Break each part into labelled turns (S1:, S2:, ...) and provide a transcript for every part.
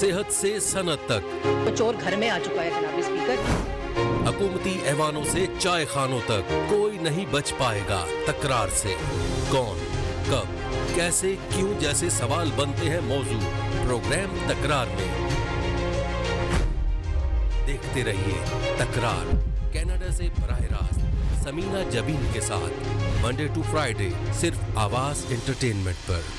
S1: सेहत से सनत तक,
S2: तो चोर घर में आ चुका है जनाब स्पीकर।
S1: हुकूमती ऐवानों से चाय खानों तक, कोई नहीं बच पाएगा तकरार से। कौन, कब, कैसे, क्यों जैसे सवाल बनते हैं मौजू प्रोग्राम तकरार में। देखते रहिए तकरार, कनाडा से बराह रास्त समीना जबीन के साथ, मंडे टू फ्राइडे सिर्फ आवाज एंटरटेनमेंट पर।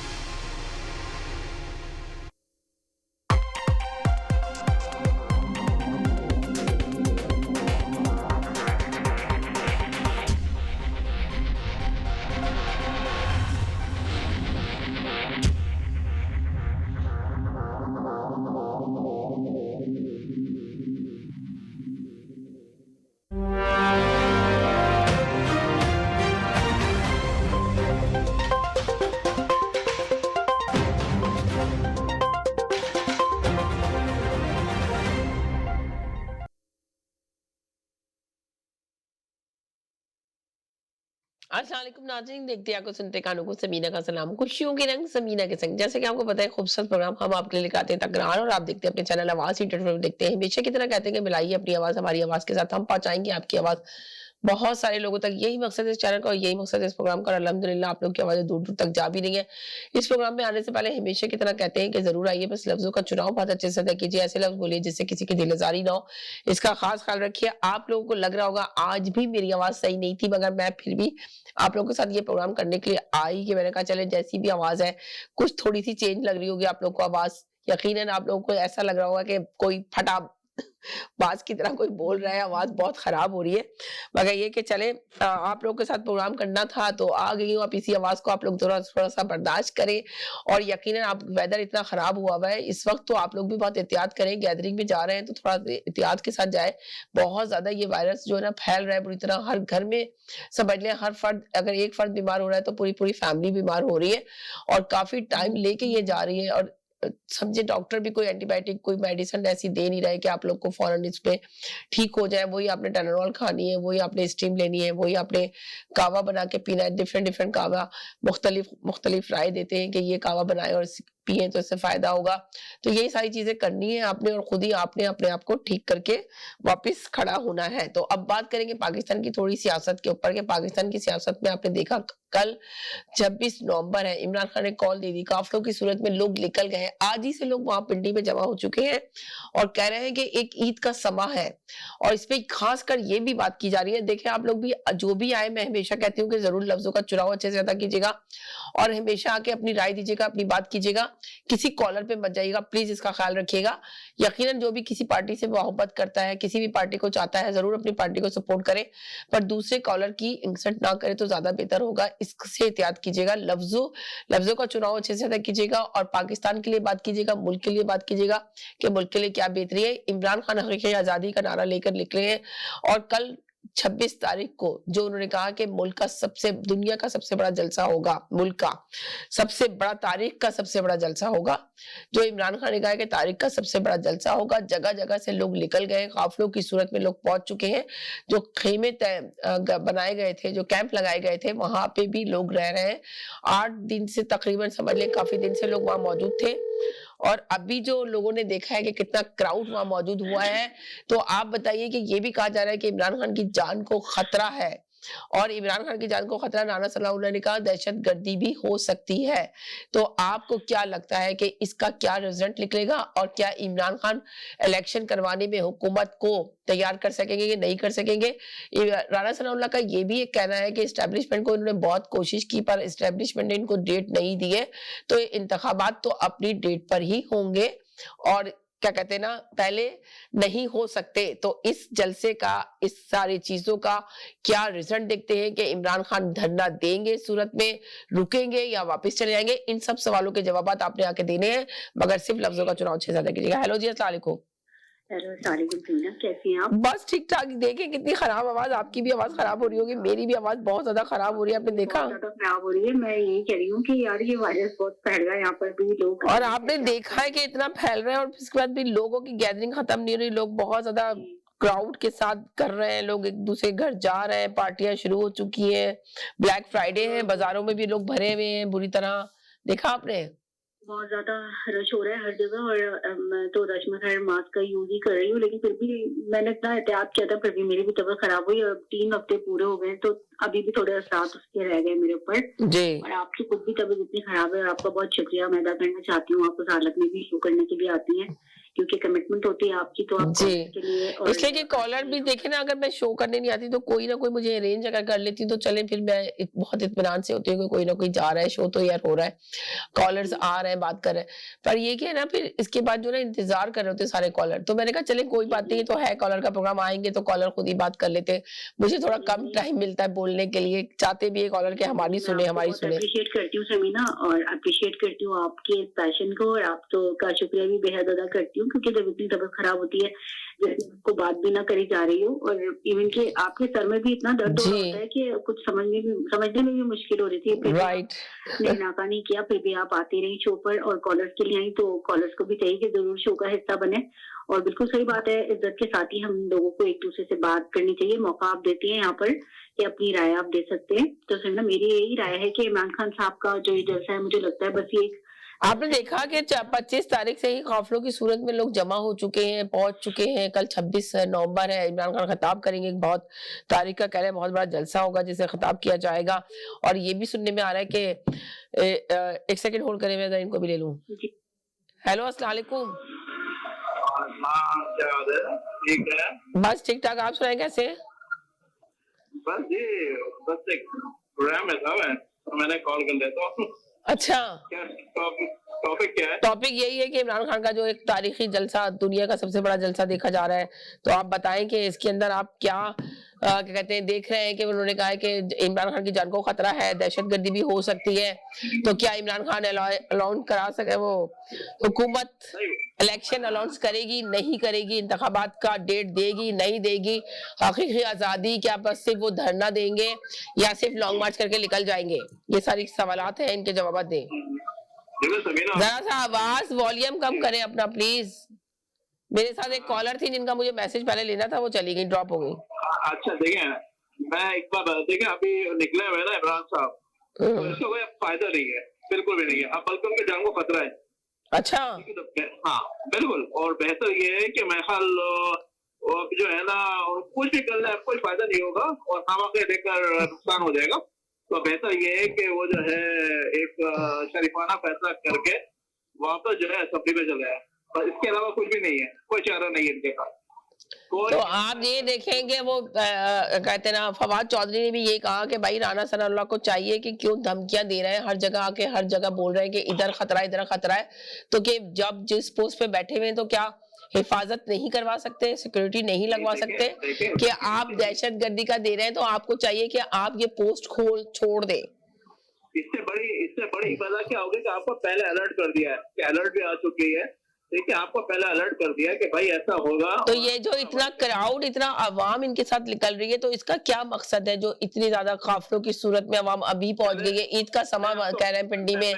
S3: अस्सलाम वालेकुम नाज़रीन, देखते हैं आपको सुनते कानों को समीना का सलाम। खुशियों के रंग समीना के संग। जैसे कि आपको पता है खूबसूरत प्रोग्राम हम आपके लिए लेकर आते हैं तकरार, और आप देखते हैं अपने चैनल आवाज इंटरव्यू देखते हैं। हमेशा की तरह कहते हैं कि मिलाइए अपनी आवाज हमारी आवाज के साथ, हम पहुंचाएंगे आपकी आवाज बहुत सारे लोगों तक। यही मकसद है इस चैनल का और यही मकसद है इस प्रोग्राम का। अल्हम्दुलिल्लाह आप लोग की आवाजें दूर दूर तक जा भी रही है। इस प्रोग्राम में आने से पहले हमेशा की तरह कहते हैं कि जरूर आइए, बस लफ्जों का चुनाव बहुत अच्छे से तय कीजिए। ऐसे लफ्ज बोलिए जिससे किसी की दिल आजारी ना हो, इसका खास ख्याल रखिए। आप लोगों को लग रहा होगा आज भी मेरी आवाज सही नहीं थी, मगर मैं फिर भी आप लोगों के साथ ये प्रोग्राम करने के लिए आई कि मैंने कहा चले जैसी भी आवाज है कुछ थोड़ी सी चेंज लग रही होगी आप लोग को आवाज। यकीनन आप लोगों को ऐसा लग रहा होगा कि कोई फटा बाज की तरह कोई बोल रहा है, आवाज बहुत खराब हो रही है। मगर ये कि चले आप लोगों के साथ प्रोग्राम करना था तो आ गई हूँ। आप इसी आवाज को आप लोग थोड़ा थोड़ा सा बर्दाश्त करें। और यकीनन आप वेदर इतना खराब हुआ हुआ है इस वक्त, तो आप लोग भी बहुत एहतियात करें। गैदरिंग में जा रहे हैं तो थोड़ा एहतियात के साथ जाए। बहुत ज्यादा ये वायरस जो है ना फैल रहा है बुरी तरह। हर घर में समझ लें हर फर्द, अगर एक फर्द बीमार हो रहा है तो पूरी पूरी फैमिली बीमार हो रही है, और काफी टाइम लेके ये जा रही है। और समझे डॉक्टर भी कोई एंटीबायोटिक कोई मेडिसिन ऐसी दे नहीं रहे कि आप लोग को फौरन इस पे ठीक हो जाए। वही आपने टेनाडोल खानी है, वही आपने स्टीम लेनी है, वही आपने कावा बना के पीना है। डिफरेंट डिफरेंट कावा मुख्तलिफ मुख्तलिफ राय देते हैं कि ये कावा बनाए और पिए तो इससे फायदा होगा। तो यही सारी चीजें करनी है आपने, और खुद ही आपने अपने आप को ठीक करके वापस खड़ा होना है। तो अब बात करेंगे पाकिस्तान की थोड़ी सियासत के ऊपर के। पाकिस्तान की सियासत में आपने देखा कल 26 नवंबर है, इमरान खान ने कॉल दे दी। काफिलों की सूरत में लोग निकल गए। आज ही से लोग वहां पिंडी में जमा हो चुके हैं और कह रहे हैं कि एक ईद का समा है, और इस पे खास कर ये भी बात की जा रही है। देखें आप लोग भी जो भी आए, मैं हमेशा कहती हूँ कि जरूर लफ्जों का चुनाव अच्छे से अदा कीजिएगा और हमेशा आके अपनी राय दीजिएगा, अपनी बात कीजिएगा। किसी कॉलर पे मत जाइएगा, प्लीज इसका ख्याल रखिएगा। यकीनन जो भी किसी पार्टी से मोहब्बत करता है, किसी भी पार्टी को चाहता है, जरूर अपनी पार्टी को सपोर्ट करे, पर दूसरे कॉलर की इंसल्ट ना करे तो ज्यादा बेहतर होगा। इससे एहतियात कीजिएगा। लफ्जों का चुनाव अच्छे से अदा कीजिएगा और पाकिस्तान के लिए बात कीजिएगा, मुल्क के लिए बात कीजिएगा कि मुल्क के लिए क्या बेहतरी है। इमरान खान हकीकी आजादी का नारा लेकर निकले हैं, और कल 26 तारीख को जो उन्होंने कहा कि मुल्क का दुनिया का सबसे बड़ा जलसा होगा, मुल्क का सबसे बड़ा, तारीख का सबसे बड़ा जलसा होगा। जो इमरान खान ने कहा कि तारीख का सबसे बड़ा जलसा होगा। जगह जगह से लोग निकल गए, काफिलों की सूरत में लोग पहुंच चुके हैं। जो खेमे बनाए गए थे, जो कैंप लगाए गए थे, वहां पे भी लोग रह रहे हैं। 8 दिन से तकरीबन समझ लें काफी दिन से लोग वहां मौजूद थे, और अभी जो लोगों ने देखा है कि कितना क्राउड वहां मौजूद हुआ है। तो आप बताइए कि ये भी कहा जा रहा है कि इमरान खान की जान को खतरा है, और इमरान खान की जान को खतरा नाना सलाहुल्लाह ने कहा दहशतगर्दी भी हो सकती है। तो आपको क्या लगता है कि इसका क्या रिजल्ट निकलेगा, और क्या इमरान खान इलेक्शन करवाने में हुकूमत को तैयार कर सकेंगे कि नहीं कर सकेंगे? राना सनाउल्लाह का ये भी एक कहना है कि इस्टेब्लिशमेंट को इन्होंने बहुत कोशिश की पर इस्टेब्लिशमेंट ने इनको डेट नहीं दी है, तो इंतखाबात तो अपनी डेट पर ही होंगे, और क्या कहते हैं ना, पहले नहीं हो सकते। तो इस जलसे का, इस सारी चीजों का क्या रिजल्ट देखते हैं कि इमरान खान धरना देंगे सूरत में, रुकेंगे या वापस चले जाएंगे? इन सब सवालों के जवाब आपने आके देने हैं, मगर सिर्फ लफ्जों का चुनाव अच्छे से कीजिएगा। हेलो जी, अस्सलाम वालेकुम।
S4: हेलो सालिकुम, कैसी हैं आप?
S3: बस ठीक ठाक। देखें कितनी खराब आवाज, आपकी भी आवाज खराब हो रही होगी, मेरी भी आवाज बहुत ज्यादा खराब हो रही है। आपने देखा?
S4: बहुत ज्यादा खराब हो रही है। मैं यही कह रही हूँ कि यार ये वायरस बहुत फैल रहा है, यहाँ पर भी लोग,
S3: और आपने देखा है कि इतना फैल रहा है, और इसके बाद भी लोगों की गैदरिंग खत्म नहीं हो रही। लोग बहुत ज्यादा क्राउड के साथ कर रहे हैं, लोग एक दूसरे घर जा रहे हैं, पार्टियां शुरू हो चुकी हैं, ब्लैक फ्राइडे है, बाजारों में भी लोग भरे हुए हैं बुरी तरह। देखा आपने?
S4: बहुत ज़्यादा रश हो रहा है हर जगह और मैं तो रश में खैर मास्क का यूज़ ही कर रही हूँ, लेकिन फिर भी मैंने इतना एहतियात किया था, फिर भी मेरी भी तबीयत खराब हुई और 3 हफ्ते पूरे हो गए हैं, तो अभी भी थोड़े असरात उसके रह गए मेरे ऊपर।
S3: जी
S4: और आपकी खुद भी तबीयत इतनी खराब है और आपका बहुत शुक्रिया मैं अदा करना चाहती हूँ। आप उस हालत में भी शो करने के लिए आती हैं, क्योंकि कमिटमेंट होती है आपकी, तो आप
S3: जी
S4: कॉलेज के लिए और
S3: इसलिए कि कॉलर भी देखे ना, अगर मैं शो करने नहीं आती तो कोई ना कोई मुझे अरेंज अगर कर लेती तो चले, फिर मैं बहुत इत्मीनान से होती हूँ कि कोई ना कोई जा रहा है, शो तो यार हो रहा है, कॉलर्स आ रहे हैं, बात कर रहे हैं। पर ये क्या है ना, फिर इसके बाद जो ना इंतजार कर रहे होते सारे कॉलर, तो मैंने कहा चले कोई बात नहीं, तो है कॉलर का प्रोग्राम, आएंगे तो कॉलर खुद ही बात कर लेते हैं। मुझे थोड़ा कम टाइम मिलता है बोलने के लिए, चाहते भी है कॉलर के हमारी
S4: मैं
S3: सुने
S4: आपको
S3: हमारी
S4: बहुत
S3: सुने।
S4: अप्रिशिएट करती हूँ समीना, और अप्रिशिएट करती हूँ आपके पैशन को, और आप तो का शुक्रिया भी बेहद अदा करती हूँ, क्योंकि जब इतनी तबीयत खराब होती है, जैसे आपको बात भी ना करी जा रही हो, और इवन कि आपके सर में भी इतना दर्द हो रहा
S3: जी
S4: होता है कि कुछ समझने में भी मुश्किल हो रही थी, फिर भी
S3: राइट
S4: आपने नाका नहीं किया, फिर भी आप आती रही शो पर और कॉलर्स के लिए आई, तो कॉलर्स को भी चाहिए कि जरूर शो का हिस्सा बने। और बिल्कुल सही बात है, इज्जत के साथ ही हम लोगों को एक दूसरे से बात करनी चाहिए। मौका आप देती हैं यहाँ पर कि अपनी राय आप दे सकते हैं, तो सर मेरी यही राय है कि इमरान खान साहब का जो ये जलसा है, मुझे लगता है बस ये एक
S3: आपने देखा कि 25 तारीख से ही काफिलों की सूरत में लोग जमा हो चुके हैं, पहुंच चुके हैं। कल 26 नवंबर है, इमरान खान खिताब करेंगे, एक बहुत तारीख का कह रहे हैं, बहुत बड़ा जलसा होगा जिसे खिताब किया जाएगा। और ये भी सुनने में आ रहा है कि एक सेकंड होल्ड करें, मैं इनको भी ले लूं।
S4: जी।
S3: हेलो अस्सलाम वालेकुम।
S5: क्या हाल है? ठीक है।
S3: बस ठीक ठाक, आप सुनाए कैसे?
S5: बस ये बस एक प्रोग्राम है था, मैंने कॉल कर लेता हूँ।
S3: अच्छा,
S5: क्या टॉपिक क्या है?
S3: टॉपिक यही है कि इमरान खान का जो एक तारीखी जलसा, दुनिया का सबसे बड़ा जलसा देखा जा रहा है, तो आप बताएं कि इसके अंदर आप क्या क्या कहते हैं देख रहे हैं कि उन्होंने कहा है कि इमरान खान की जान को खतरा है, दहशतगर्दी भी हो सकती है, तो क्या इमरान खान अलाउंस करा सके, वो हुकूमत
S5: नहीं,
S3: इलेक्शन अलाउंस करेगी नहीं करेगी, इंतखाबात का डेट देगी नहीं देगी, हकीकी आजादी क्या बस सिर्फ वो धरना देंगे या सिर्फ लॉन्ग मार्च करके निकल जाएंगे? ये सारी सवालात हैं, इनके जवाब दें।
S5: देखो समीना,
S3: जरा सा आवाज वॉल्यूम कम करें अपना प्लीज। मेरे साथ एक कॉलर थी जिनका मुझे मैसेज पहले लेना था, वो चली गई, ड्रॉप हो गई।
S5: अच्छा देखें, मैं एक बार देखें, अभी निकले हुए ना इमरान साहब, तो इसका कोई फायदा नहीं है, बिल्कुल भी नहीं है। अब बल्कि उनके जान को खतरा है।
S3: अच्छा,
S5: हाँ बिल्कुल, और बेहतर ये है कि मैं ख्याल जो है ना, कुछ भी कर ले कोई फायदा नहीं होगा और हम आगे लेकर नुकसान हो जाएगा। तो बेहतर ये है कि वो जो है एक शरीफाना फैसला करके वापस जो है असेंबली में चले आए, और इसके अलावा कुछ भी नहीं है, कोई चारा नहीं है इनके पास।
S3: तो आप ये देखेंगे वो कहते हैं ना, फवाद चौधरी ने भी ये कहा कि भाई राना सनाउल्लाह को चाहिए कि क्यों धमकियां दे रहे हैं, हर जगह आके हर जगह बोल रहे हैं कि इधर खतरा है, तो कि जब जिस पोस्ट पे बैठे हुए हैं तो क्या हिफाजत नहीं करवा सकते, सिक्योरिटी नहीं लगवा सकते कि आप दहशतगर्दी का दे रहे हैं, तो आपको चाहिए कि आप ये पोस्ट खोल छोड़ दें।
S5: इससे बड़ी हिफाजत क्या होगी कि आपको पहले अलर्ट कर दिया है, कि अलर्ट भी आ चुकी है, देखिए आपको पहले अलर्ट कर दिया कि भाई ऐसा होगा।
S3: तो ये जो इतना क्राउड, इतना अवाम इनके साथ निकल रही है, तो इसका क्या मकसद है? जो इतनी ज्यादा काफिलों की सूरत में अवाम अभी पहुंच गई है, ईद का समा कह रहे हैं पिंडी में,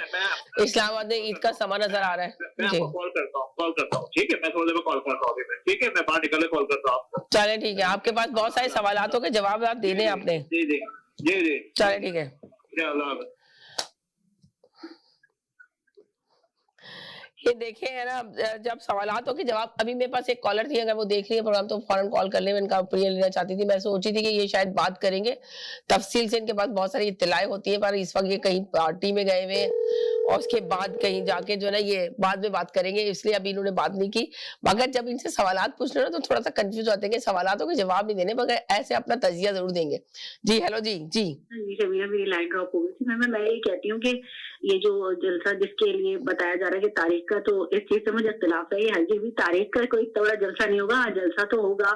S3: इस्लामाबाद में ईद का समा नजर आ रहा है।
S5: मैं
S3: जी
S5: आपको कॉल करता हूँ, ठीक है, मैं थोड़ी देर में कॉल करता हूँ, ठीक है, मैं बाहर निकल कॉल करता हूँ आपको।
S3: चले ठीक है, आपके पास बहुत सारे सवालों के जवाब आप देने हैं आपने।
S5: जी जी जी जी,
S3: चले ठीक है।
S5: अल्लाह हाफ़िज़।
S3: ये देखे है ना, जब सवालातों के जवाब, अभी मेरे पास एक कॉलर थी, अगर वो देख रही है प्रोग्राम तो फौरन कॉल कर ले, मैं इनका ओपिनियन लेना चाहती थी। मैं सोची थी कि ये शायद बात करेंगे तफसील से, इनके पास बहुत सारी इत्तलाएं होती है, पर इस वक्त ये कहीं पार्टी में गए हुए और उसके बाद कहीं जाके जो है ना, ये बाद में बात करेंगे, इसलिए अभी इन्होंने बात नहीं की। मगर जब इनसे सवालात पूछ रहे ना, तो थोड़ा सा कंफ्यूज होते हैं कि सवालातों के जवाब नहीं देने, मगर ऐसे अपना तजिया जरूर देंगे। जी हेलो जी जी
S4: शमीना, मेरी लाइन ड्रॉप हो गई थी। मैं ये कहती हूँ कि ये जो जलसा जिसके लिए बताया जा रहा है कि तारीख का, तो इस चीज से मुझे इख्तिलाफ है। ये हरगिज़ भी तारीख का कोई इतना बड़ा जलसा नहीं होगा। जलसा तो होगा,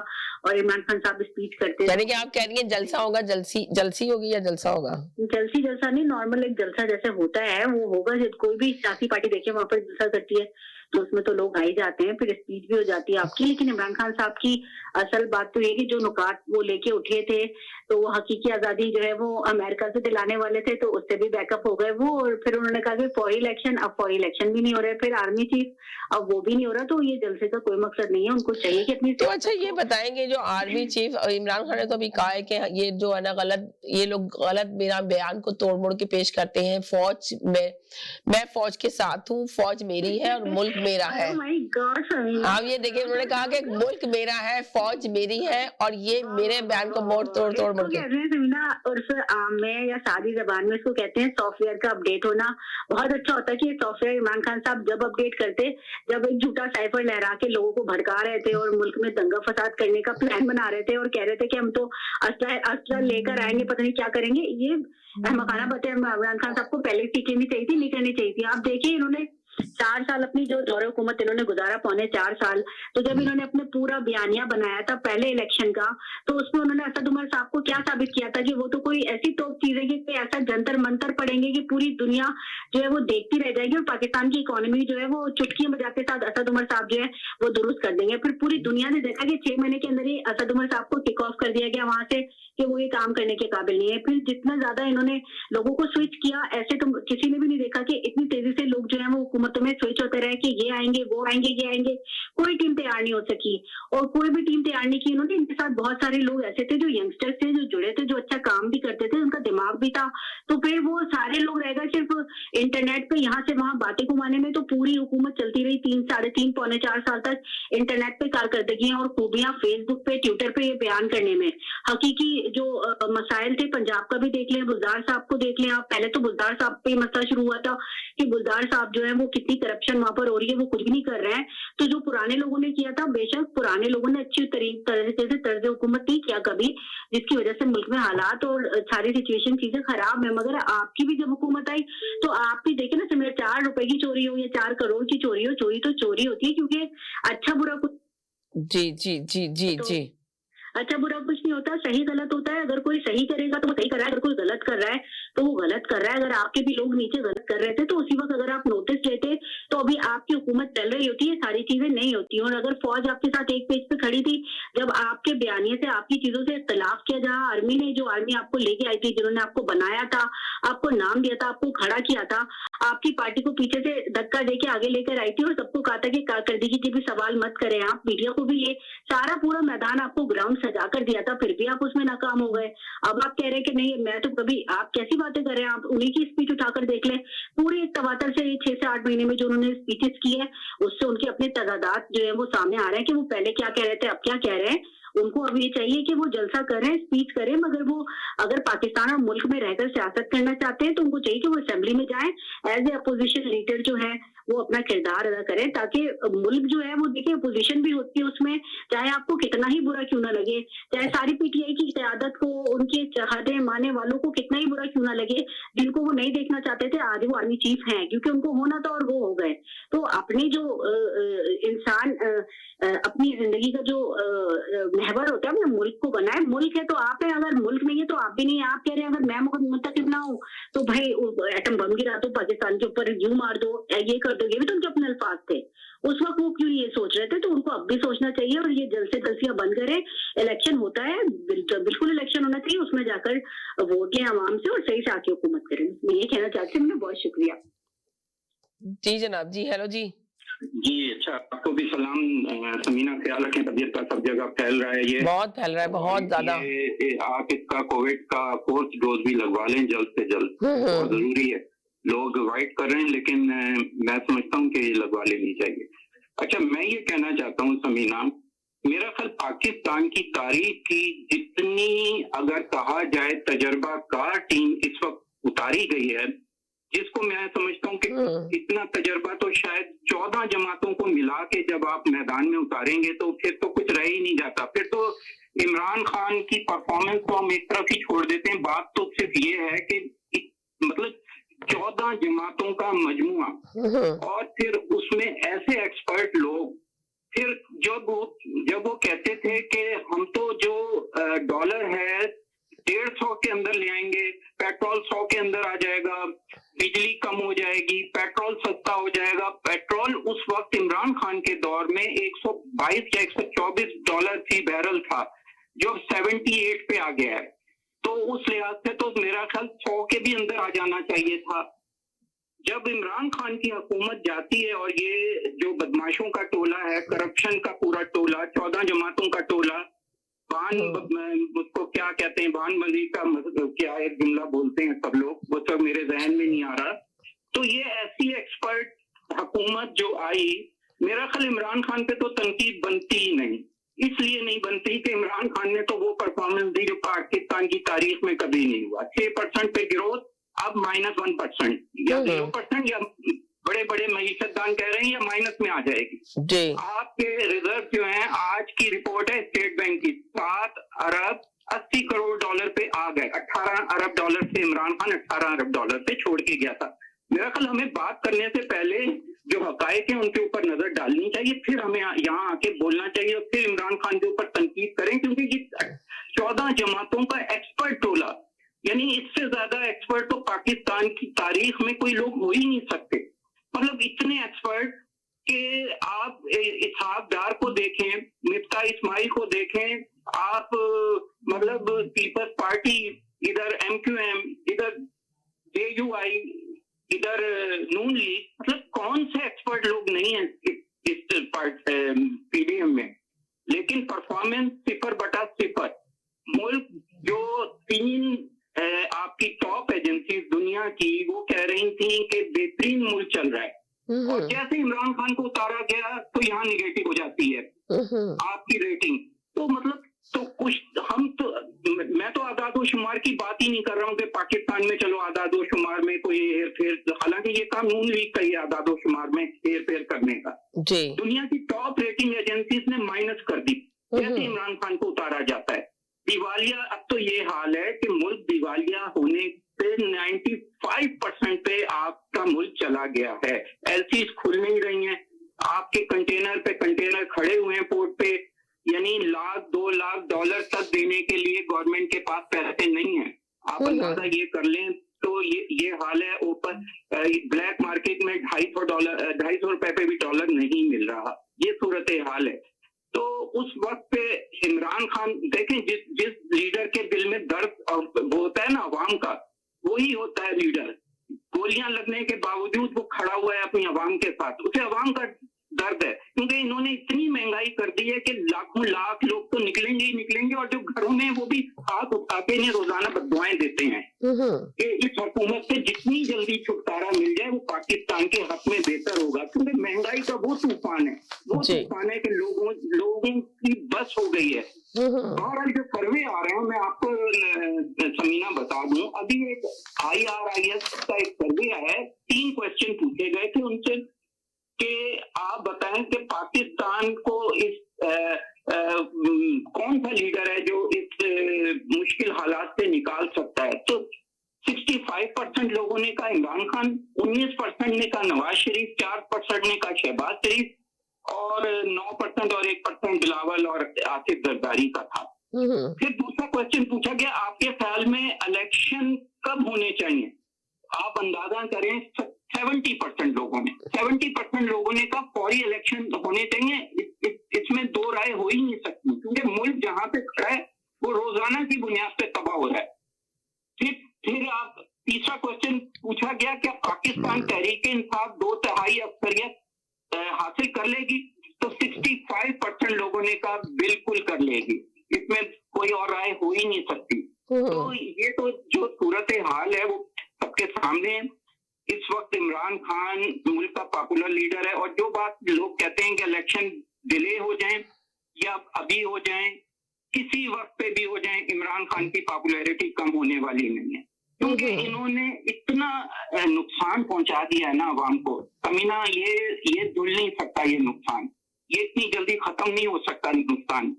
S4: और इमरान खान साहब स्पीच करते हैं,
S3: यानी कि आप कह रही हैं जलसा होगा, जलसी होगी या जलसा होगा?
S4: जलसा नहीं, नॉर्मल एक जलसा जैसे होता है वो होगा। जब कोई भी सियासी पार्टी देखिए वहां पर जलसा करती है, तो उसमें तो लोग आ ही जाते हैं, फिर स्पीच भी हो जाती है आपकी। लेकिन इमरान खान साहब की असल बात तो ये कि जो नुकात वो लेके उठे थे, तो वो हकीकी आजादी जो है वो अमेरिका से दिलाने वाले थे, तो उससे भी बैकअप हो गए वो। और फिर उन्होंने कहा कि फौरी इलेक्शन, अब फौरी इलेक्शन भी नहीं हो रहे, फिर आर्मी चीफ, अब वो भी नहीं हो रहा। तो ये जलसे का कोई मकसद नहीं है, उनको चाहिए कि अपनी
S3: तो अच्छा ये बताएंगे, जो आर्मी चीफ इमरान खान ने तो अभी कहा है कि ये जो है ना गलत, ये लोग गलत मेरा बयान को तोड़ मोड़ के पेश करते हैं। फौज में, मैं फौज के साथ हूँ, फौज मेरी है और मुल्क मेरा है।
S4: माय गॉड समीना,
S3: आप ये देखिए, उन्होंने कहा कि मुल्क मेरा है, फौज मेरी है और ये मेरे बयान को मोड़ तोड़ मोड़ के।
S4: कहते हैं समीना, और फिर आम में या सादी जबान में इसको कहते हैं सॉफ्टवेयर का अपडेट होना। बहुत अच्छा होता है कि ये सॉफ्टवेयर इमरान खान साहब जब अपडेट करते, जब एक झूठा साइफर लहरा के लोगों को भड़का रहे थे और मुल्क में दंगा फसाद करने का प्लान बना रहे थे और कह रहे थे कि हम तो असला लेकर आएंगे, पता नहीं क्या करेंगे, ये अहमकाना बातें इमरान खान साहब को पहले सीख लेनी चाहिए थी, नहीं करनी चाहिए थी। आप देखिए, इन्होंने 4 साल अपनी जो दौरे हुकूमत इन्होंने गुजारा, पौने 4 साल, तो जब इन्होंने अपने पूरा बयानिया बनाया था पहले इलेक्शन का, तो उसमें उन्होंने असद उमर साहब को क्या साबित किया था कि वो तो कोई ऐसी टॉप चीज है कि ऐसा जंतर मंतर पड़ेंगे कि पूरी दुनिया जो है वो देखती रह जाएगी और पाकिस्तान की इकोनॉमी जो है वो चुटकियां बजाते साथ असद उमर साहब जो है वो दुरुस्त कर देंगे। फिर पूरी दुनिया ने देखा कि 6 महीने के अंदर ही असद उमर साहब को किक ऑफ कर दिया गया वहां से कि वो ये काम करने के काबिल नहीं है। फिर जितना ज्यादा इन्होंने लोगों को स्विच किया, ऐसे तो किसी ने भी नहीं देखा कि इतनी तेजी से लोग जो है वो हुकूमतों में स्विच होते रहे कि ये आएंगे वो आएंगे ये आएंगे। कोई टीम तैयार नहीं हो सकी और कोई भी टीम तैयार नहीं की इन्होंने। इनके साथ बहुत सारे लोग ऐसे थे जो यंगस्टर्स थे, जो जुड़े थे, जो अच्छा काम भी करते थे, उनका दिमाग भी था। तो फिर वो सारे लोग रह गए सिर्फ इंटरनेट पे यहाँ से वहां बातें घुमाने में। तो पूरी हुकूमत चलती रही 3, साढ़े 3, पौने 4 साल तक इंटरनेट पे कारकर्दगियां और खूबियां फेसबुक पे, ट्विटर पे ये बयान करने में। हकीकी जो मसाइल थे, पंजाब का भी देख लें, बुजदार साहब को देख लें आप। पहले तो बुजदार साहब पे मसला शुरू हुआ था कि बुजदार साहब जो है वो कितनी करप्शन वहां पर हो रही है, वो कुछ भी नहीं कर रहे हैं। तो जो पुराने लोगों ने किया था, बेशक पुराने लोगों ने अच्छी तरीके से तर्ज हुकूमत नहीं किया कभी, जिसकी वजह से मुल्क में हालात और सारी सिचुएशन चीजें खराब है। मगर आपकी भी जब हुकूमत आई तो आप भी देखे ना, समय 4 रुपए की चोरी हो या 4 करोड़ की चोरी हो, चोरी तो चोरी होती है, क्योंकि अच्छा बुरा कुछ
S3: जी जी जी जी जी
S4: अच्छा बुरा कुछ नहीं होता, सही गलत होता है। अगर कोई सही करेगा तो वो सही कर रहा है, अगर कोई गलत कर रहा है तो वो गलत कर रहा है। अगर आपके भी लोग नीचे गलत कर रहे थे तो उसी वक्त अगर आप नोटिस लेते तो अभी आपकी हुकूमत चल रही होती है, सारी चीजें नहीं होती। और अगर फौज आपके साथ एक पेज पे खड़ी थी, जब आपके बयानिए से, आपकी चीजों से इख्तलाफ किया, जहां आर्मी ने, जो आर्मी आपको लेके आई थी, जिन्होंने आपको बनाया था, आपको नाम दिया था, आपको खड़ा किया था, आपकी पार्टी को पीछे से धक्का देके आगे लेकर आई थी और सबको कहा था कि कारकर्दगी के भी सवाल मत करें आप, मीडिया को भी, ये सारा पूरा मैदान आपको ग्राउंड सजा कर दिया था, फिर भी आप उसमें नाकाम हो गए। अब आप कह रहे हैं कि नहीं, मैं तो कभी, आप कैसी बातें कर रहे हैं? आप उन्हीं की स्पीच उठाकर देख लें, पूरी तवातर से 6 से 8 महीने में जो उन्होंने स्पीचेस की है, उससे उनके अपने तजादात जो है वो सामने आ रहे हैं कि वो पहले क्या कह रहे थे, अब क्या कह रहे हैं। उनको अब ये चाहिए कि वो जलसा करें, स्पीच करें, मगर वो अगर पाकिस्तान और मुल्क में रहकर सियासत करना चाहते हैं तो उनको चाहिए कि वो असेंबली में जाएं, एज ए अपोजिशन लीडर जो है वो अपना किरदार अदा करें, ताकि मुल्क जो है वो, देखिए अपोजिशन भी होती है उसमें, चाहे आपको कितना ही बुरा क्यों ना लगे, चाहे सारी पीटीआई की क़यादत को, उनके चाहते माने वालों को कितना ही बुरा क्यों ना लगे, जिनको वो नहीं देखना चाहते थे, आज वो आर्मी चीफ हैं, क्योंकि उनको होना था और वो हो गए। तो अपनी जो इंसान अपनी जिंदगी का जो महवर होता है, अपने मुल्क को बनाए। मुल्क है तो आप है, अगर मुल्क नहीं है तो आप भी नहीं है। आप कह रहे हैं अगर मैं मुंतखब ना हूँ तो भाई एटम बम गिरा दो पाकिस्तान के ऊपर, यूं मार दो, ये कर दो, ये भी तो उनके अपने अल्फाज थे। उस वक्त वो क्यों ये सोच रहे थे? तो उनको अब भी सोचना चाहिए और ये जल्द से जल्द बंद करें। इलेक्शन होता है, बिल्कुल इलेक्शन होना चाहिए, उसमें जाकर वोट लें आवाम से और सही से आके हुकूमत करें। मैं ये कहना चाहती हूँ। बहुत शुक्रिया।
S3: जी जनाब। जी हेलो जी
S6: जी। अच्छा, आपको भी सलाम। समीना, ख्याल रखें, तबीयत का सब जगह फैल रहा है, ये
S3: बहुत फैल रहा है, बहुत ज्यादा।
S6: आप इसका कोविड का 4th डोज भी लगवा लें जल्द से जल्द, बहुत जरूरी है। लोग अवॉइड कर रहे हैं, लेकिन मैं समझता हूँ कि लगवा लेनी चाहिए। अच्छा, मैं ये कहना चाहता हूँ समीना, मेरा ख्याल पाकिस्तान की तारीख की जितनी अगर कहा जाए तजर्बाकार टीम इस वक्त उतारी गई है, जिसको मैं समझता हूँ कि इतना तजर्बा तो शायद 14 जमातों को मिला के जब आप मैदान में उतारेंगे तो फिर तो कुछ रह ही नहीं जाता। फिर तो इमरान खान की परफॉर्मेंस को हम एक तरफ ही छोड़ देते हैं। बात तो सिर्फ ये है कि मतलब 14 जमातों का मजमुआ और फिर उसमें ऐसे एक्सपर्ट लोग, फिर जब वो कहते थे कि हम तो जो डॉलर है 150 के अंदर ले आएंगे, पेट्रोल 100 के अंदर आ जाएगा, बिजली कम हो जाएगी, पेट्रोल सस्ता हो जाएगा। पेट्रोल उस वक्त इमरान खान के दौर में 122 या 124 डॉलर फी बैरल था, जो 78 पे आ गया है। तो उस लिहाज से तो मेरा ख्याल 100 के भी अंदर आ जाना चाहिए था। जब इमरान खान की हुकूमत जाती है और ये जो बदमाशों का टोला है, करप्शन का पूरा टोला, 14 जमातों का टोला, उसको क्या कहते हैं, बानबंदी का क्या एक जुमला बोलते हैं सब लोग, वो सब मेरे जहन में नहीं आ रहा। तो ये ऐसी एक्सपर्ट हुकूमत जो आई, मेरा ख्याल इमरान खान पे तो तनकीद बनती ही नहीं। इसलिए नहीं बनती कि इमरान खान ने तो वो परफॉर्मेंस दी जो पाकिस्तान की तारीख में कभी नहीं हुआ। 6% पे ग्रोथ, अब -1% या 0% या बड़े बड़े मईशतदान कह रहे हैं या माइनस में आ जाएगी।
S3: जी।
S6: आपके रिजर्व जो हैं, आज की रिपोर्ट है स्टेट बैंक की, 7 अरब 80 करोड़ डॉलर पे आ गए। 18 अरब डॉलर से इमरान खान 18 अरब डॉलर पे छोड़ के गया था। मेरा ख्याल हमें बात करने से पहले जो हकायक है उनके ऊपर नजर डालनी चाहिए, फिर हमें यहाँ आके बोलना चाहिए और फिर इमरान खान के ऊपर तनकीद करें, क्योंकि ये 14 जमातों का एक्सपर्ट टोला, यानी इससे ज्यादा एक्सपर्ट तो पाकिस्तान की तारीख में कोई लोग हो ही नहीं सकते। मतलब इतने एक्सपर्ट कि आप इसहाक डार को देखें, मिफ्ता इस्माइल को देखें, आप मतलब पीपल्स पार्टी, इधर MQM, इधर JUI, इधर नून लीग, मतलब कौन से एक्सपर्ट लोग नहीं है इस PDM में, लेकिन परफॉर्मेंस 0/0। मुल्क जो 3 आपकी टॉप एजेंसी दुनिया की वो कह रही थी कि बेहतरीन मुल्क चल रहा है, और जैसे इमरान खान को उतारा गया तो यहाँ निगेटिव हो जाती है आपकी रेटिंग। तो मतलब तो कुछ हम तो, मैं तो आदादोशुमार की बात ही नहीं कर रहा हूँ कि पाकिस्तान में चलो आदादोशुमार में कोई हेर फेर, हालांकि ये काम नून लीग का ही आदादोशुमार में हेर फेर करने का। दुनिया की टॉप रेटिंग एजेंसीज ने माइनस कर दी जैसे इमरान खान को उतारा जाता है। दिवालिया, अब तो ये हाल है कि मुल्क दिवालिया होने से 95% पे आपका मुल्क चला गया है। LCs खुल नहीं रही हैं, आपके कंटेनर पे कंटेनर खड़े हुए हैं पोर्ट पे, यानी $1-2 लाख तक देने के लिए गवर्नमेंट के पास पैसे नहीं है। आप अंदाजा ये कर लें तो ये हाल है। ओपन ब्लैक मार्केट में $250 पे भी डॉलर नहीं मिल रहा, ये सूरत हाल है। तो उस वक्त पे इमरान खान देखें, जिस लीडर के दिल में दर्द और वो होता है ना अवाम का, वही होता है लीडर। गोलियां लगने के बावजूद वो खड़ा हुआ है अपनी अवाम के साथ, उसे अवाम का दर्द है, क्योंकि इन्होंने इतनी महंगाई कर दी है कि लाखों लाख लोग तो निकलेंगे ही निकलेंगे, और जो घरों में वो भी हाथ उठाते हैं, रोजाना बददुआएं देते हैं कि इस हुकूमत से जितनी जल्दी छुटकारा मिल जाए वो पाकिस्तान के हक में बेहतर होगा, क्योंकि महंगाई का वो तूफान है, वो तूफान है कि लोगों की बस हो गई है। और जो सर्वे आ रहे हैं, मैं आपको समीना बता दूं, अभी एक IRIS का एक सर्वे है, 3 क्वेश्चन पूछे गए थे उनसे कि आप बताएं कि पाकिस्तान को इस कौन सा लीडर है जो इस मुश्किल हालात से निकाल सकता है। तो 65% लोगों ने कहा इमरान खान, 19% ने कहा नवाज शरीफ, 4% ने कहा शहबाज शरीफ, और 9% और 1% बिलावल और आसिफ जरदारी का था। फिर दूसरा क्वेश्चन पूछा गया, आपके ख्याल में इलेक्शन कब होने चाहिए? आप अंदाजा करें, 70% लोगों ने कहा फौरी इलेक्शन होने चाहिए। इसमें दो राय हो ही नहीं सकती, क्योंकि मुल्क जहां पे खड़ा है वो रोजाना की बुनियाद पे तबाह हो रहा है। फिर आप तीसरा क्वेश्चन पूछा गया, क्या पाकिस्तान तहरीक-ए-इंसाफ 2/3 अक्सरियत हासिल कर लेगी? तो 65% लोगों ने कहा बिल्कुल कर लेगी, इसमें कोई और राय हो ही नहीं सकती। तो ये तो जो सूरत हाल है वो सबके सामने है। इस वक्त इमरान खान मुल्क का पॉपुलर लीडर है, और जो बात लोग कहते हैं कि इलेक्शन डिले हो जाए या अभी हो जाए, किसी वक्त पे भी हो जाए, इमरान खान की पॉपुलैरिटी कम होने वाली नहीं है, क्योंकि इन्होंने इतना नुकसान पहुंचा दिया है ना अवाम को। अमीना, ये धुल नहीं सकता ये नुकसान, ये इतनी जल्दी खत्म नहीं हो सकता नुकसान।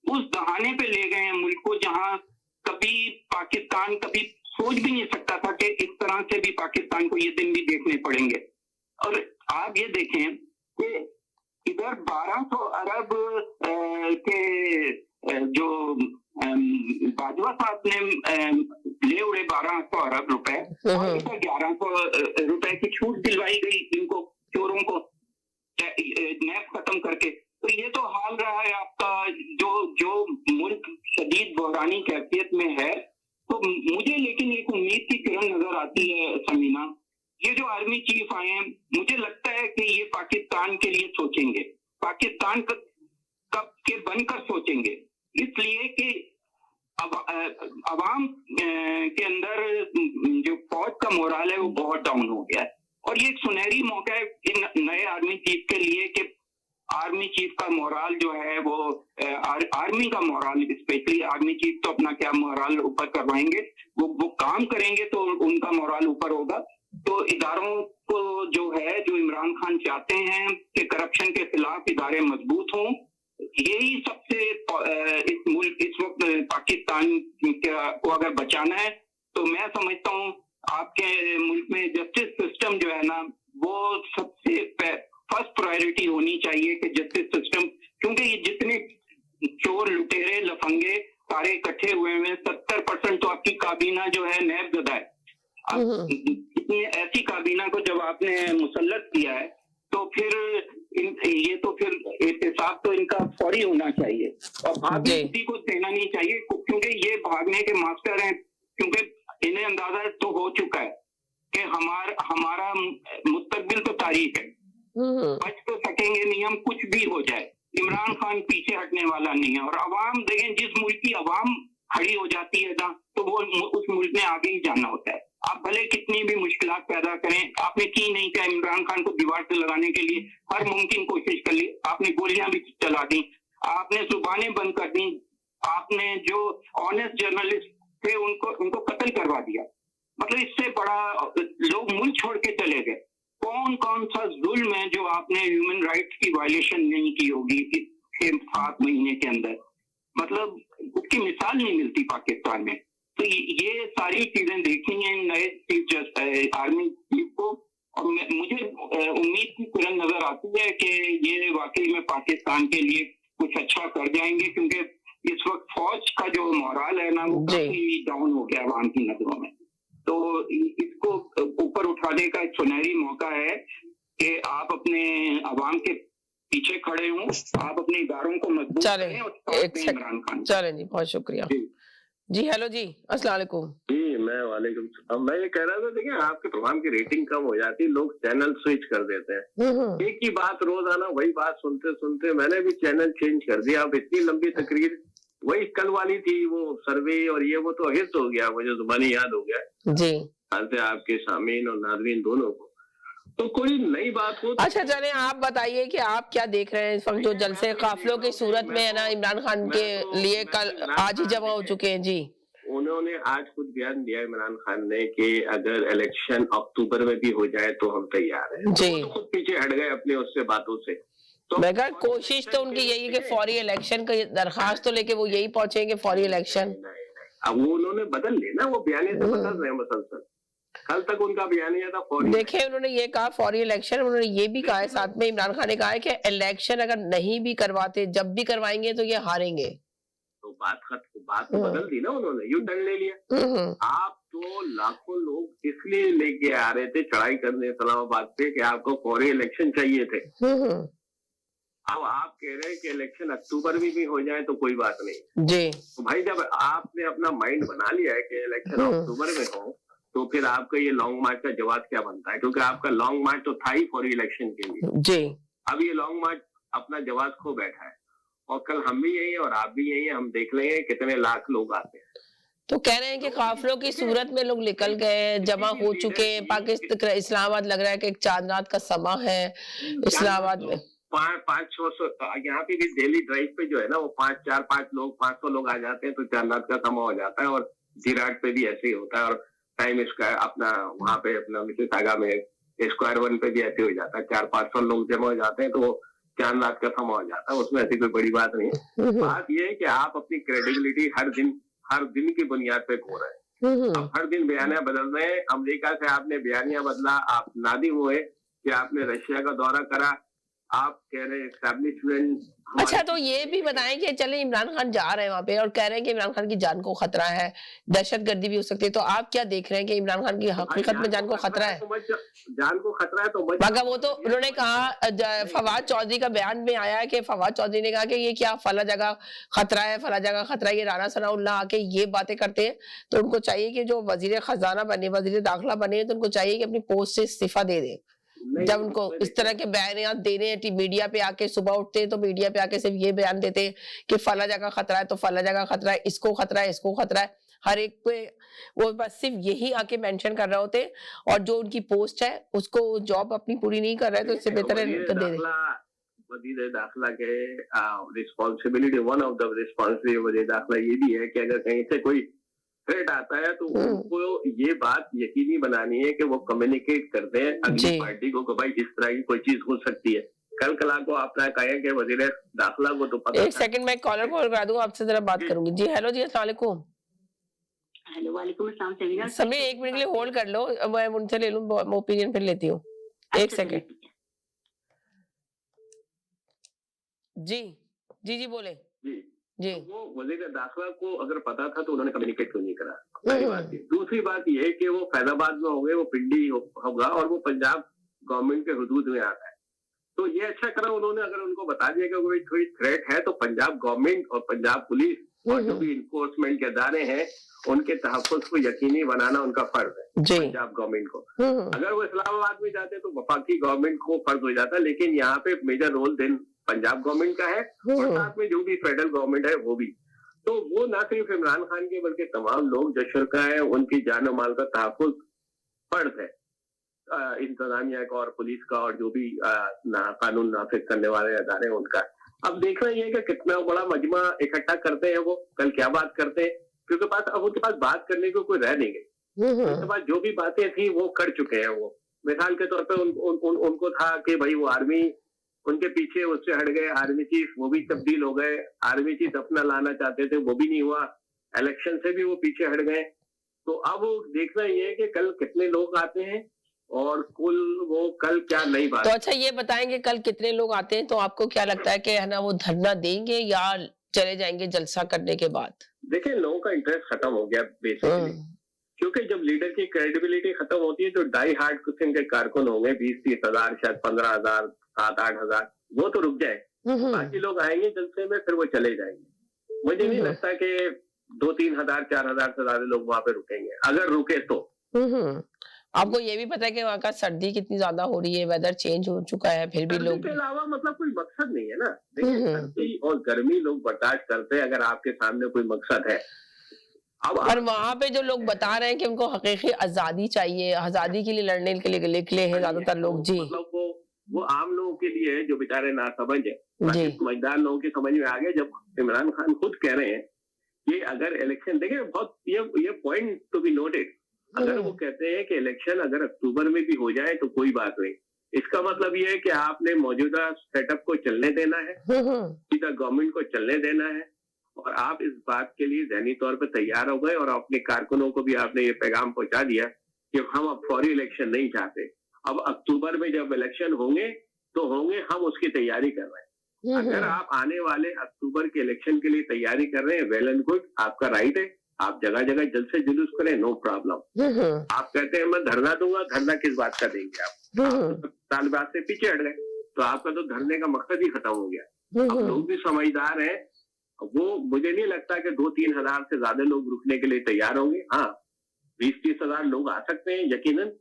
S6: उस दहाने पे ले गए हैं मुल्क को जहां कभी पाकिस्तान कभी सोच भी नहीं सकता था कि इस तरह से भी पाकिस्तान को ये दिन भी देखने पड़ेंगे। और आप ये देखें कि इधर 1200 अरब के जो बाजवा साहब ने ले उड़े 1200 अरब रुपए और इनका 1100 रुपए की छूट दिलवाई गई इनको चोरों को नैब खत्म करके। तो ये तो हाल रहा है आपका, जो मुल्क शदीद बहरानी कैफियत में है। तो मुझे लेकिन एक उम्मीद की किरण नजर आती है समीना, ये जो आर्मी चीफ आए हैं, मुझे लगता है कि ये पाकिस्तान के लिए सोचेंगे, पाकिस्तान कब के बनकर सोचेंगे, इसलिए कि अवाम के अंदर जो फौज का मोराल है वो बहुत डाउन हो गया है। और ये एक सुनहरी मौका है इन नए आर्मी चीफ के लिए कि आर्मी चीफ का मोराल जो है वो आर्मी का मोराल, स्पेशली आर्मी चीफ तो अपना क्या मोराल ऊपर करवाएंगे, वो काम करेंगे तो उनका मोराल ऊपर होगा। तो इदारों को जो है, जो इमरान खान चाहते हैं कि करप्शन के खिलाफ इदारे मजबूत हों, यही सबसे इस वक्त पाकिस्तान को अगर बचाना है तो मैं समझता हूँ आपके मुल्क में जस्टिस सिस्टम जो है ना वो सबसे फर्स्ट प्रायोरिटी होनी चाहिए कि जस्टिस सिस्टम, क्योंकि ये जितने चोर लुटेरे लफंगे सारे इकट्ठे हुए हैं 70% तो आपकी काबीना जो है नैब ज़दा है। अब इतनी ऐसी काबीना को जब आपने मुसल्लत किया है तो फिर ये तो फिर एहतसाब तो इनका फौरी होना चाहिए और भागने किसी को देना नहीं चाहिए, क्योंकि ये भागने के मास्टर हैं। क्योंकि इन्हें अंदाजा तो हो चुका है कि हमारा मुस्तकबिल तो तारीख है, बच तो सकेंगे नहीं हम, कुछ भी हो जाए। इमरान खान पीछे हटने वाला नहीं है। और अवाम देखें, जिस मुल्क की अवाम खड़ी हो जाती है ना तो वो उस मुल्क में आगे ही जाना होता है। आप भले कितनी भी मुश्किलात पैदा करें, आपने की नहीं क्या इमरान खान को दीवार से लगाने के लिए हर मुमकिन कोशिश कर ली, आपने गोलियां भी चला दी, आपने जुबानें बंद कर दी, आपने जो ऑनेस्ट जर्नलिस्ट थे उनको कत्ल करवा दिया। मतलब इससे बड़ा लोग मुल्क छोड़ के चले गए। कौन सा जुल्म है जो आपने ह्यूमन राइट्स की वायलेशन नहीं की होगी इस 7 महीने के अंदर, मतलब उसकी मिसाल नहीं मिलती पाकिस्तान में। तो ये सारी चीजें देखनी है नए चीफ आर्मी चीफ को, और मुझे उम्मीद की किरण नजर आती है कि ये वाकई में पाकिस्तान के लिए कुछ अच्छा कर जाएंगे, क्योंकि इस वक्त फौज का जो मोराल है ना वो काफी डाउन हो गया अवाम की नजरों में। तो इसको ऊपर उठाने का एक सुनहरी मौका है कि आप अपने अवाम के पीछे खड़े हों, आप अपने इदारों को मजबूत करें और इमरान खान।
S3: चलें जी, बहुत शुक्रिया जी। हेलो जी, अस्सलाम वालेकुम
S7: जी। मैं वालेकुम सलाम। मैं ये कह रहा था, देखिए आपके प्रोग्राम की रेटिंग कम हो जाती है, लोग चैनल स्विच कर देते हैं। एक ही बात रोजाना वही बात सुनते सुनते मैंने भी चैनल चेंज कर दिया। अब इतनी लंबी तकरीर वही कल वाली थी, वो सर्वे और ये वो तो हिट हो गया, मुझे जुबानी याद हो गया
S3: जी,
S7: आपके सामीन और नाज़रीन दोनों को। तो कोई नई बात हो तो
S3: अच्छा चले आप बताइए कि आप क्या देख रहे हैं इस वक्त जो जलसे काफिलों की सूरत में है ना इमरान खान के लिए कल आज ही जमा हो चुके हैं जी।
S7: उन्होंने आज खुद बयान दिया इमरान खान ने कि अगर इलेक्शन अक्टूबर में भी हो जाए तो हम तैयार हैं जी। तो खुद पीछे हट गए अपने उससे बातों से। तो
S3: मैं कहा कोशिश तो उनकी यही है कि फौरी इलेक्शन का दरखास्त तो लेके वो यही पहुंचेंगे फौरी इलेक्शन।
S7: अब वो उन्होंने बदल लेना, वो बयानी से बदल रहे हैं मुसलसल। कल तक उनका बयानिया था फौरी।
S3: देखिए उन्होंने ये कहा फौरी इलेक्शन, उन्होंने ये भी कहा है साथ में इमरान खान ने कहा है कि इलेक्शन अगर नहीं भी करवाते जब भी करवाएंगे तो ये हारेंगे।
S7: तो बात तो बदल दी ना उन्होंने, यू टर्न ले लिया। आप तो लाखों लोग इसलिए लेके आ रहे थे चढ़ाई करने इस्लामाबाद पे कि आपको फौरी इलेक्शन चाहिए थे। अब आप कह रहे हैं कि इलेक्शन अक्टूबर में भी हो जाए तो कोई बात नहीं
S3: जी।
S7: तो भाई जब आपने अपना माइंड बना लिया है कि इलेक्शन अक्टूबर में हो तो फिर आपका ये लॉन्ग मार्च का जवाब क्या बनता है, क्योंकि आपका लॉन्ग मार्च तो था ही फॉर इलेक्शन के लिए
S3: जी।
S7: अब ये लॉन्ग मार्च अपना जवाब खो बैठा है और कल हम भी यही है और आप भी यही है, हम देख लेंगे कितने लाख लोग आते हैं।
S3: तो कह रहे हैं कि काफिलों की सूरत में लोग निकल गए, जमा हो चुके हैं पाकिस्तान इस्लामाबाद, लग रहा है कि एक चांद रात का समा है इस्लामाबाद में।
S7: 500 यहाँ पे भी डेली ड्राइव पे जो है ना वो 500 लोग आ जाते हैं तो चांद रात का समा हो जाता है। और जिराट पे भी ऐसे ही होता है और टाइम स्क्वायर अपना वहाँ पे अपना मिसिसागा में स्क्वायर 1 पे भी ऐसे हो जाता है, 400-500 लोग जमा हो जाते हैं तो वो चांद रात का समा हो जाता है। उसमें ऐसी कोई बड़ी बात नहीं है। बात ये है कि आप अपनी क्रेडिबिलिटी हर दिन की बुनियाद पे खो रहे हैं। अब हर दिन बयानिया बदल रहे हैं। अमेरिका से आपने बयानिया बदला, आप नादिम हुए कि आपने रशिया का दौरा करा, आप कह रहे हैं एस्टैब्लिशमेंट।
S3: अच्छा, तो ये भी बताएं कि चले इमरान खान जा रहे हैं वहां पे और कह रहे हैं कि इमरान खान की जान को खतरा है, दहशतगर्दी भी हो सकती है, तो आप क्या देख रहे हैं कि इमरान खान की हकीकत में जान को खतरा है?
S7: जान को खतरा है तो
S3: मगर वो तो उन्होंने कहा, फवाद चौधरी का बयान में आया है कि फवाद चौधरी ने कहा कि ये क्या फला जगह खतरा है, फला जगह खतरा है, ये राना सनाउल्लाह आके ये बातें करते हैं, तो उनको चाहिए कि जो वजीर खजाना बने, वजीर दाखिला बने, तो उनको चाहिए कि अपनी पोस्ट से इस्तीफा दे दें। जब उनको इस तरह के बयान दे रहे हैं, मीडिया पे आके सुबह उठते हैं तो मीडिया पे आके सिर्फ ये बयान देते हैं कि फला जगह खतरा है, तो फला जगह खतरा है, इसको खतरा है, इसको खतरा है, हर एक पे वो बस सिर्फ यही आके मेंशन कर रहे होते, और जो उनकी पोस्ट है उसको जॉब अपनी पूरी नहीं कर रहे, तो इससे बेहतर है दे दे।
S7: वजीर दाखिला के responsibility, one of the responsibility वजीर दाखिला ये भी है कि अगर कहीं से कोई थ्रेट आता है तो उनको ये बात यकीनी बनानी है कि वो कम्युनिकेट करते हैं अगली पार्टी को कि भाई इस तरह की कोई चीज हो सकती है। कल को आपने कहा कि वजीर दाखिला को तो पता।
S3: एक सेकंड में कॉलर कॉल करा दूं, आपसे जरा बात करूंगी। जी हेलो जी, अस्सलाम वालेकुम।
S4: हेलो वालेकुम अस्सलाम समीना।
S3: समय 1 मिनट के लिए होल्ड कर लो, मैं उनसे ले लूं ओपिनियन, फिर लेती हूँ। एक सेकंड। जी जी जी बोले जी।
S7: तो वो वजीर दाखिला को अगर पता था तो उन्होंने कम्युनिकेट क्यों नहीं करा? पहली बात। दूसरी बात ये है कि वो फैजाबाद में हो गए, वो पिंडी होगा और वो पंजाब गवर्नमेंट के हुदूद में आता है, तो ये अच्छा करा उन्होंने अगर उनको बता दिया कि कोई थ्रेट है तो पंजाब गवर्नमेंट और पंजाब पुलिस और जो भी इन्फोर्समेंट के अदारे हैं उनके तहफ़्फ़ुज़ को यकीनी बनाना उनका फर्ज है पंजाब गवर्नमेंट को। अगर वो इस्लामाबाद में जाते तो वफाकी गवर्नमेंट को फर्ज हो जाता, लेकिन यहाँ पे major role then Punjab government का है और साथ में जो भी फेडरल गवर्नमेंट है वो भी। तो वो ना सिर्फ इमरान खान के बल्कि तमाम लोग जो शुरका है उनकी जान और माल का तहफ़्फ़ुज़ फर्ज है इंतजामिया का और पुलिस का और जो भी कानून नाफिज करने वाले अदारे हैं उनका। अब देखना ये है कि कितना बड़ा मजमा इकट्ठा करते हैं, वो कल क्या बात करते हैं, क्योंकि अब उनके पास बात करने को कोई रह नहीं गई। उनके पास जो भी बातें थी वो कर चुके हैं। वो मिसाल के तौर पे उनको था कि भाई वो आर्मी उनके पीछे उससे हट गए, आर्मी चीफ वो भी तब्दील हो गए, आर्मी चीफ अपना लाना चाहते थे वो भी नहीं हुआ, इलेक्शन से भी वो पीछे हट गए। तो अब देखना ये है कि कल कितने लोग आते हैं और कुल वो कल क्या नई बात।
S3: तो अच्छा ये बताएंगे कल कितने लोग आते हैं, तो आपको क्या लगता है कि है ना वो धरना देंगे या चले जाएंगे जलसा करने के बाद?
S7: देखिए लोगों का इंटरेस्ट खत्म हो गया बेसिकली, क्योंकि जब लीडर की क्रेडिबिलिटी खत्म होती है तो डाई हार्ड किस्म के कारकुन होंगे 20-30 हजार, शायद 15,000, 7-8 हजार, वो तो रुक जाए, बाकी लोग आएंगे जलसे में फिर वो चले जाएंगे। मुझे नहीं लगता कि 2-3 हजार 4 हजार से ज्यादा लोग वहां पे रुकेंगे, अगर रुके तो।
S3: आपको ये भी पता है कि वहाँ का सर्दी कितनी ज्यादा हो रही है, वेदर चेंज हो चुका है, फिर भी लोग
S7: के अलावा मतलब कोई मकसद नहीं है ना। देखिए सर्दी और गर्मी लोग बर्दाश्त करते हैं अगर आपके सामने कोई मकसद है। अब
S3: और वहाँ पे जो लोग बता रहे हैं कि उनको हकीकी आजादी चाहिए, आजादी के लिए लड़ने के लिए निकले हैं ज्यादातर लोग। जी
S7: मतलब वो आम लोगों के लिए जो बेचारे ना समझ है, समझदार लोगों की समझ में आ गया जब इमरान खान खुद कह रहे हैं कि अगर इलेक्शन, देखिए बहुत ये पॉइंट टू बी नोटेड, अगर वो कहते हैं कि इलेक्शन अगर अक्टूबर में भी हो जाए तो कोई बात नहीं, इसका मतलब ये है कि आपने मौजूदा सेटअप को चलने देना है, सीधा गवर्नमेंट को चलने देना है, और आप इस बात के लिए ज़हनी तौर पर तैयार हो गए और अपने कारकुनों को भी आपने ये पैगाम पहुंचा दिया कि हम अब फौरी इलेक्शन नहीं चाहते, अब अक्टूबर में जब इलेक्शन होंगे तो होंगे, हम उसकी तैयारी कर रहे हैं। अगर आप आने वाले अक्टूबर के इलेक्शन के लिए तैयारी कर रहे हैं, वेल एंड गुड, आपका राइट है, आप जगह जगह जल्द से जुलूस करें, नो प्रॉब्लम। आप कहते हैं मैं धरना दूंगा, धरना किस बात का देंगे आप? तालिबान से पीछे हट गए तो आपका तो धरने का मकसद ही खत्म हो गया। अब लोग भी समझदार हैं, वो मुझे नहीं लगता कि 2-3 हजार से ज्यादा लोग रुकने के लिए तैयार होंगे। हाँ 20-30 हजार लोग आ सकते हैं यकीनन,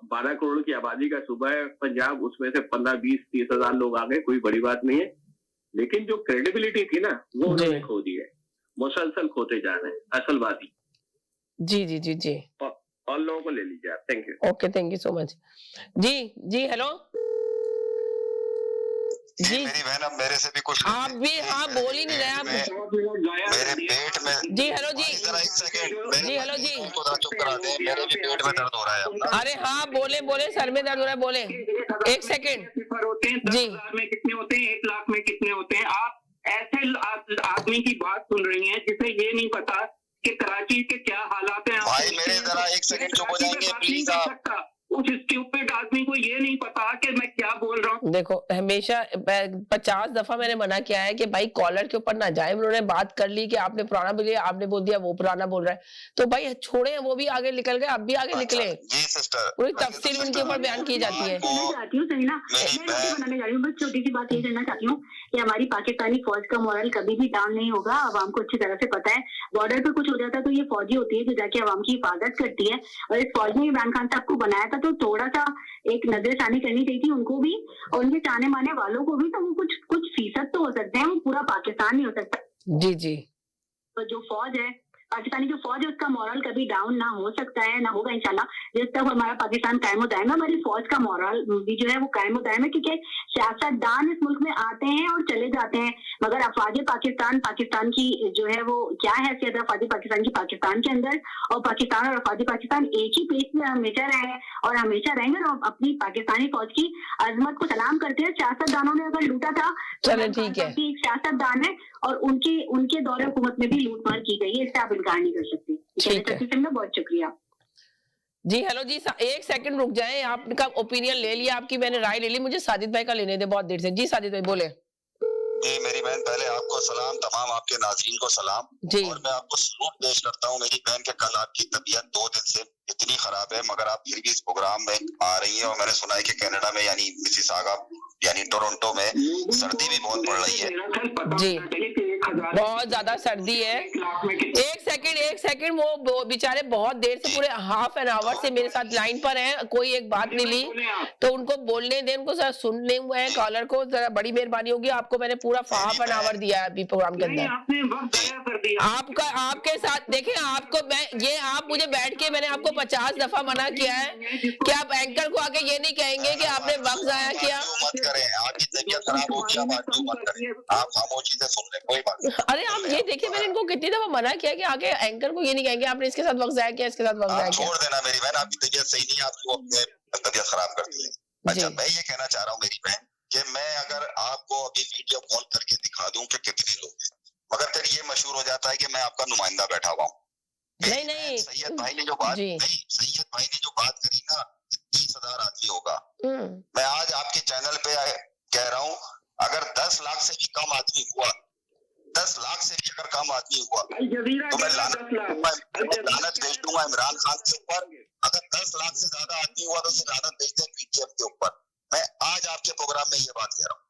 S7: 12 करोड़ की आबादी का सूबा है पंजाब, उसमें से 15-20-30 हजार लोग आ गए, कोई बड़ी बात नहीं है, लेकिन जो क्रेडिबिलिटी थी ना वो उन्होंने खो दी है, मुसलसल खोते जा रहे हैं, असल बात ही।
S3: जी जी जी जी
S7: और लोगों को ले लीजिए आप। Thank you.
S3: Okay, thank you so much. जी जी हेलो
S8: जी मेरी बहन, अब मेरे से भी कुछ
S3: आप भी हाँ बोल ही नहीं रहे आप।
S8: मेरे पेट में
S3: जी हेलो जी,
S8: जरा एक सेकंड
S3: जी हेलो जी,
S8: चुप करा दे, मेरे भी पेट में दर्द हो रहा है।
S3: अरे हाँ बोले बोले, सर में दर्द हो रहा है, बोले। एक सेकंड जी,
S5: 10,000 में कितने होते हैं, 1 लाख में कितने होते हैं? आप ऐसे आदमी की बात सुन रही हैं जिसे ये नहीं पता कि कराची के क्या हालात हैं।
S8: भाई मेरे जरा एक सेकंड चुप हो जाएंगे प्लीज आप।
S5: उस स्टूपिड आदमी को ये नहीं पता कि मैं क्या बोल रहा हूँ।
S3: देखो हमेशा 50 दफा मैंने मना किया है कि भाई कॉलर के ऊपर ना जाए। उन्होंने बात कर ली कि आपने पुराना बोल दिया, आपने बोल दिया वो पुराना बोल रहा है, तो भाई छोड़े, वो भी आगे निकल गए, आप भी आगे निकले।
S8: जी सिस्टर,
S3: पूरी तफसील उनके ऊपर बयान की जाती है।
S4: कहना चाहती हूँ सही ना, मैं रोटी बनाने जा रही हूँ, बस छोटी सी बात ये कहना चाहती हूँ कि हमारी पाकिस्तानी फौज का मोरल कभी भी डाउन नहीं होगा। आवाम को अच्छी तरह से पता है, बॉर्डर पे कुछ हो जाता है तो ये फौजी होती है जो जाके आवाम की हिफाजत करती है। और इस फौज ने इमरान खान साहब को बनाया था तो थोड़ा सा एक नजरसानी करनी चाहिए थी उनको भी और उनके चाहने माने वालों को भी। तो वो कुछ फीसद तो हो सकते हैं, वो पूरा पाकिस्तान नहीं हो सकता।
S3: जी जी,
S4: तो जो फौज है, पाकिस्तानी जो फौज है, उसका मॉरल कभी डाउन ना हो सकता है, ना होगा इंशाल्लाह। जिस तक हमारा पाकिस्तान कायम होता है ना, हमारी फौज का मॉरल भी जो है वो कायम होता है, क्योंकि सियासतदान इस मुल्क में आते हैं और चले जाते हैं, मगर अफवाज पाकिस्तान की जो है वो क्या हैसियत है अफवाज पाकिस्तान की पाकिस्तान के अंदर, और पाकिस्तान और अफवाज पाकिस्तान एक ही पेज में हमेशा रहे और हमेशा रहेंगे। और अपनी पाकिस्तानी फौज की अजमत को सलाम करते हैं। सियासतदानों ने अगर लूटा था,
S3: चलो ठीक है,
S4: एक सियासतदान है और उनके दौरे हुकूमत में भी लूटमार की गई है, इससे आप इनकार नहीं कर सकते।
S3: ठीक है,
S4: बहुत शुक्रिया
S3: जी। हेलो जी, एक सेकंड रुक जाएं, आपका ओपिनियन ले लिया, आपकी मैंने राय ले ली, मुझे साजिद भाई का लेने दे बहुत देर से। जी साजिद भाई बोले।
S8: जी मेरी बहन, पहले आपको सलाम, तमाम आपके नाज़रीन को सलाम
S3: जी।
S8: और मैं आपको सलूट पेश करता हूँ मेरी बहन के। कल आपकी तबीयत 2 दिन से इतनी खराब है, मगर आप फिर भी इस प्रोग्राम में आ रही हैं। और मैंने सुना है कि कनाडा में यानी मिसिसागा यानी टोरंटो में सर्दी भी बहुत पड़ रही है।
S3: जी बहुत ज्यादा सर्दी है। एक सेकंड वो बेचारे बहुत देर से पूरे हाफ एन आवर से मेरे साथ लाइन पर हैं, कोई एक बात नहीं ली, तो उनको बोलने दें, उनको जरा सुनने हुए हैं कॉलर को, जरा बड़ी मेहरबानी होगी। आपको मैंने पूरा हाफ एन आवर दिया है अभी प्रोग्राम के अंदर। आपके साथ देखें, आपको मैं ये आप मुझे बैठ के मैंने आपको 50 दफा मना किया है कि आप एंकर को आके ये नहीं कहेंगे कि आपने वक्त जाया किया।
S8: मत करें, आपकी तबीयत खराब होगी, आप आगे मत करें, आप खामोशी से सुन रहे, कोई बात नहीं।
S3: अरे आप ये देखिए, मैंने इनको कितनी दफा मना किया कि आगे एंकर को ये नहीं कहेंगे आपने इसके साथ वक्त जाया किया, इसके साथ वक्त जाया किया।
S8: छोड़ देना मेरी बहन, आपकी तबीयत सही नहीं है, आपको अपने तबीयत खराब करती है। अच्छा, मैं ये कहना चाह रहा हूँ मेरी बहन कि मैं अगर आपको अभी वीडियो कॉल करके दिखा दूं कि कितने लोग हैं, मगर फिर ये मशहूर हो जाता है कि मैं आपका नुमाइंदा बैठा हुआ हूँ।
S3: नहीं
S8: सैयद भाई ने जो बात करी ना, 30,000 आदमी होगा। मैं आज आपके चैनल पे कह रहा हूँ, अगर 10 लाख से भी कम आदमी हुआ, 10 लाख से भी अगर कम आदमी हुआ तो मैं लानत भेज दूंगा इमरान खान के ऊपर। अगर 10 लाख से ज्यादा आदमी हुआ तो ये लानत भेज दे पीटीएम के ऊपर। मैं आज आपके प्रोग्राम में ये बात कह रहा हूँ।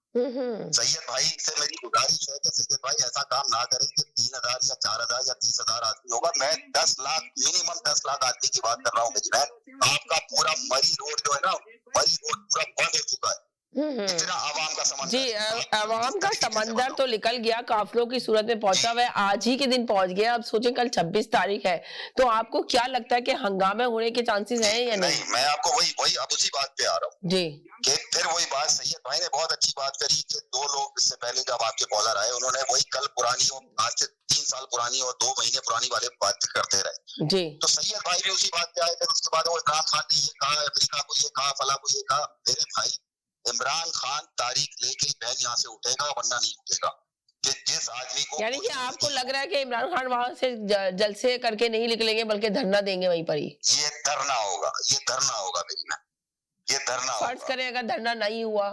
S8: सैयद भाई से मेरी गुजारिश है कि सैयद भाई ऐसा काम ना करें कि 3,000 या 4,000 या 30,000 आदमी होगा। मैं 10 लाख मिनिमम 10 लाख आदमी की बात कर रहा हूँ मेरी बहन। आपका पूरा मरी रोड जो है ना, मरी रोड पूरा बंद हो चुका है। इतना आवाम का समंदर,
S3: जी आवाम का समंदर तो निकल गया, काफिलों की सूरत में पहुंचा हुआ है, आज ही के दिन पहुंच गया। अब सोचें कल 26 तारीख है, तो आपको क्या लगता है कि हंगामे होने के चांसेस हैं या नहीं?
S8: मैं आपको वही अब उसी बात पे आ रहा हूँ
S3: जी,
S8: कि फिर वही बात सैयद भाई ने बहुत अच्छी बात करी कि 2 लोग इससे पहले जब आपके कॉलर आए, उन्होंने वही कल पुरानी और आज से 3 साल पुरानी और 2 महीने पुरानी वाले बात करते रहे।
S3: जी,
S8: तो सैयद भाई भी उसी बात पे आए। फिर उसके बाद वो इमरान खान ने ये कहा, अमेरिका को ये कहा, फला को ये कहा। मेरे भाई, इमरान खान तारीख लेके ही बहन यहाँ से उठेगा, वरना नहीं उठेगा। कि जिस आदमी को,
S3: यानी कि आपको लग रहा है कि इमरान खान वहां से जलसे करके नहीं निकलेंगे बल्कि धरना देंगे वहीं पर ही?
S8: ये धरना होगा मेरी बहन, ये धरना होगा।
S3: फर्ज करें अगर धरना नहीं हुआ,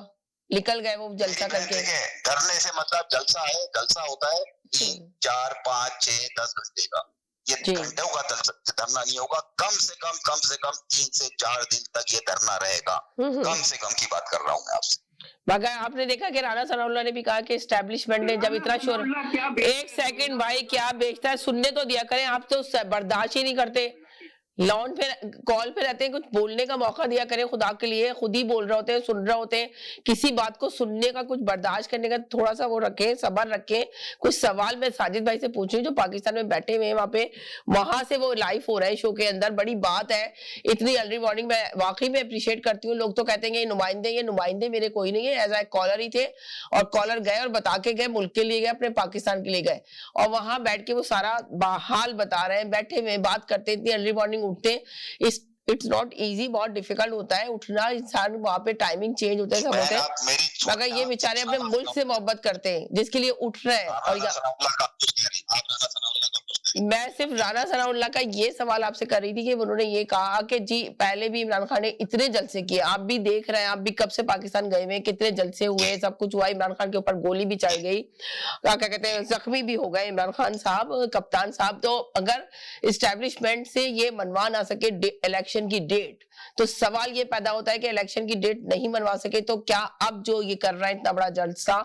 S3: निकल गए वो जलसा करके।
S8: धरने से मतलब जलसा होता है 3, 4, 5, 6, 10 घंटे का। ये घंटों का धरना नहीं होगा। कम से कम 3 से 4 दिन तक ये धरना रहेगा। कम से कम की बात कर रहा हूँ मैं आपसे।
S3: मगर आपने देखा कि राणा सनाउल्लाह ने भी कहा कि एस्टेब्लिशमेंट ने जब इतना शोर, एक सेकंड भाई, क्या बेचता है, सुनने तो दिया करें, आप तो बर्दाश्त ही नहीं करते। लॉन पे कॉल पे रहते हैं, कुछ बोलने का मौका दिया करें खुदा के लिए। खुद ही बोल रहे होते हैं, सुन रहे होते हैं, किसी बात को सुनने का, कुछ बर्दाश्त करने का थोड़ा सा वो रखें, सब्र रखें। कुछ सवाल मैं साजिद भाई से पूछ रही हूँ जो पाकिस्तान में बैठे हुए हैं वहां पे, वहां से वो लाइव हो रहा है शो के अंदर। बड़ी बात है, इतनी अर्ली मॉर्निंग में वाकई में अप्रिशिएट करती हूँ। लोग तो कहते हैं ये नुमाइंदे मेरे कोई नहीं है, एज ए कॉलर ही थे, और कॉलर गए और बता के गए, मुल्क के लिए गए, अपने पाकिस्तान के लिए गए, और वहां बैठ के वो सारा हाल बता रहे हैं, बैठे हुए बात करते, इतनी अर्ली मॉर्निंग उठते। इट्स नॉट इजी, बहुत डिफिकल्ट होता है उठना, इंसान वहां पे टाइमिंग चेंज होता है, सब होता है, मगर ये बेचारे अपने मुल्क से मोहब्बत करते हैं जिसके लिए उठ रहे हैं। और मैं सिर्फ राणा सनाउल्लाह का ये सवाल आपसे कर रही थी कि उन्होंने ये कहा कि जी पहले भी इमरान खान ने इतने जलसे किए, आप भी देख रहे हैं, आप भी कब से पाकिस्तान गए हुए, कितने जलसे हुए, सब कुछ हुआ, इमरान खान के ऊपर गोली भी चढ़ गई, क्या कहते हैं, जख्मी भी हो गए इमरान खान साहब, कप्तान साहब। तो अगर इस्टेब्लिशमेंट से ये मनवा ना सके इलेक्शन की डेट, तो सवाल ये पैदा होता है कि इलेक्शन की डेट नहीं मनवा सके तो क्या अब जो ये कर रहा है इतना बड़ा जलसा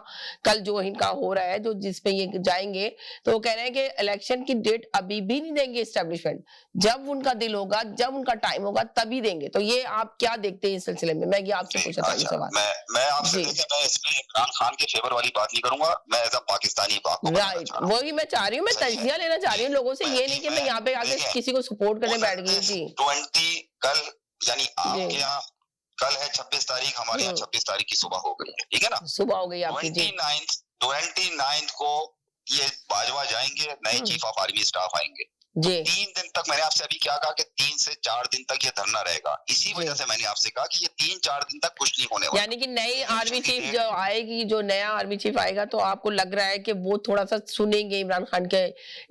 S3: कल जो इनका हो रहा है, जो जिसपे ये जाएंगे, तो वो कह रहे हैं कि इलेक्शन की डेट अभी भी नहीं देंगे इस्टेब्लिशमेंट, जब उनका दिल होगा, जब उनका टाइम होगा तभी देंगे। तो ये आप क्या देखते हैं इस सिलसिले में? मैं ये आपसे पूछा था ये सवाल।
S8: मैं आपसे मैं इसमें इमरान खान के फेवर वाली बात नहीं करूंगा, मैं एज अ पाकिस्तानी
S3: राइट, वही मैं चाह रही हूँ, मैं तजिया लेना चाह रही हूँ लोगों से, ये नहीं कि मैं यहाँ पे आके किसी को सपोर्ट करने बैठ गई थी।
S8: 20 कल यानी आपके यहाँ कल है 26 तारीख, हमारे यहाँ 26 तारीख की सुबह हो गई है, ठीक है ना,
S3: सुबह हो गई आपकी।
S8: 29 को ये बाजवा जाएंगे, नए चीफ ऑफ आर्मी स्टाफ आएंगे
S3: जी।
S8: 3 दिन तक मैंने आपसे अभी क्या कहा कि 3 से 4 दिन तक ये धरना रहेगा, इसी वजह से मैंने आपसे कहा कि ये 3-4 दिन तक कुछ नहीं होने वाला।
S3: यानी कि नई आर्मी चीफ जो आएगी, जो नया आर्मी चीफ आएगा, तो आपको लग रहा है कि वो थोड़ा सा सुनेंगे इमरान खान के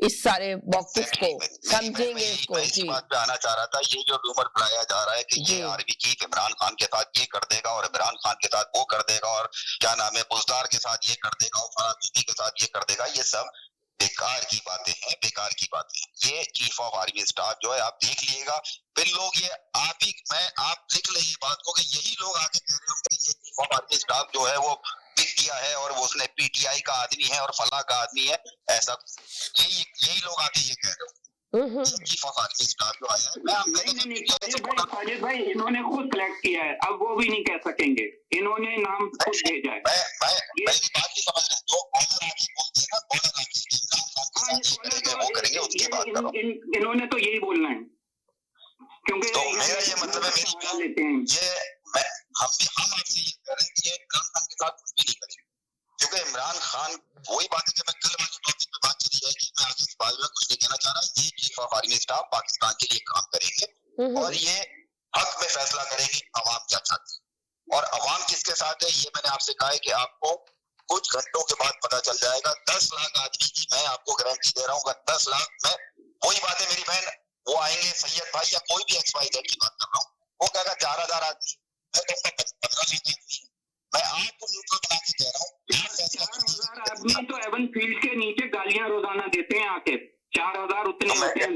S3: इस सारे वक्तव्य को, समझेंगे इसको।
S8: मैं इसी बात पे आना चाह रहा था, ये जो रूमर फैलाया जा रहा है कि ये आर्मी चीफ इमरान खान के साथ ये कर देगा और इमरान खान के साथ वो कर देगा और क्या नाम है बुजदार के साथ ये कर देगा और फरागुद्दी के साथ ये कर देगा, ये सब बेकार की बातें हैं, बेकार की बातें हैं। ये चीफ ऑफ आर्मी स्टाफ जो है आप देख लीजिएगा, फिर लोग ये आप लिख ले ये बात को कि यही लोग आके कह रहे होंगे ये चीफ ऑफ आर्मी स्टाफ जो है वो पिक किया है और वो उसने पीटीआई का आदमी है और फला का आदमी है, ऐसा यही लोग आके ये कह रहे होंगे। चीफ ऑफ आर्मी स्टाफ जो आया है,
S6: साजिद भाई इन्होंने खुद सिलेक्ट किया है, अब वो भी नहीं कह सकेंगे, इन्होंने नाम खुद भेजा है।
S8: मैं बात नहीं समझ रहा, जो ऑर्डर आके बोलते हैं ना, ऑर्डर आके वो करेंगे उसकी बात करो।
S6: इन्होंने तो यही बोलना है, क्योंकि
S8: तो मेरा ये मतलब है हम आपसे ये कह रहे हैं कि ये इमरान खान के साथ कुछ भी नहीं करेंगे, क्योंकि इमरान खान वही बात है कि मैं कल वाले टॉपिक पे बात चली जाएगी, मैं आगे इस बारे में कुछ नहीं कहना चाह रहा। ये chief of army staff Pakistan के लिए काम करेंगे और ये हक में फैसला करेंगे अवाम क्या चाहती है और अवाम किसके साथ है, ये मैंने आपसे कहा है कि आपको कुछ घंटों के बाद पता चल जाएगा। 10 लाख आदमी की मैं आपको गारंटी दे रहा हूँ, 10 लाख में वही बात है मेरी बहन, वो आएंगे सैयद भाई या कोई भी XYZ की बात कर रहा हूँ, वो कहेगा 4000 आदमी, मैं कहूँगा 15 लाख आदमी, मैं आपको न्यूट्रल बना के कह रहा हूँ।
S6: 4000 आदमी तो एवन फील्ड के नीचे गालियां रोजाना देते हैं आके, 4000 उतने होते हैं।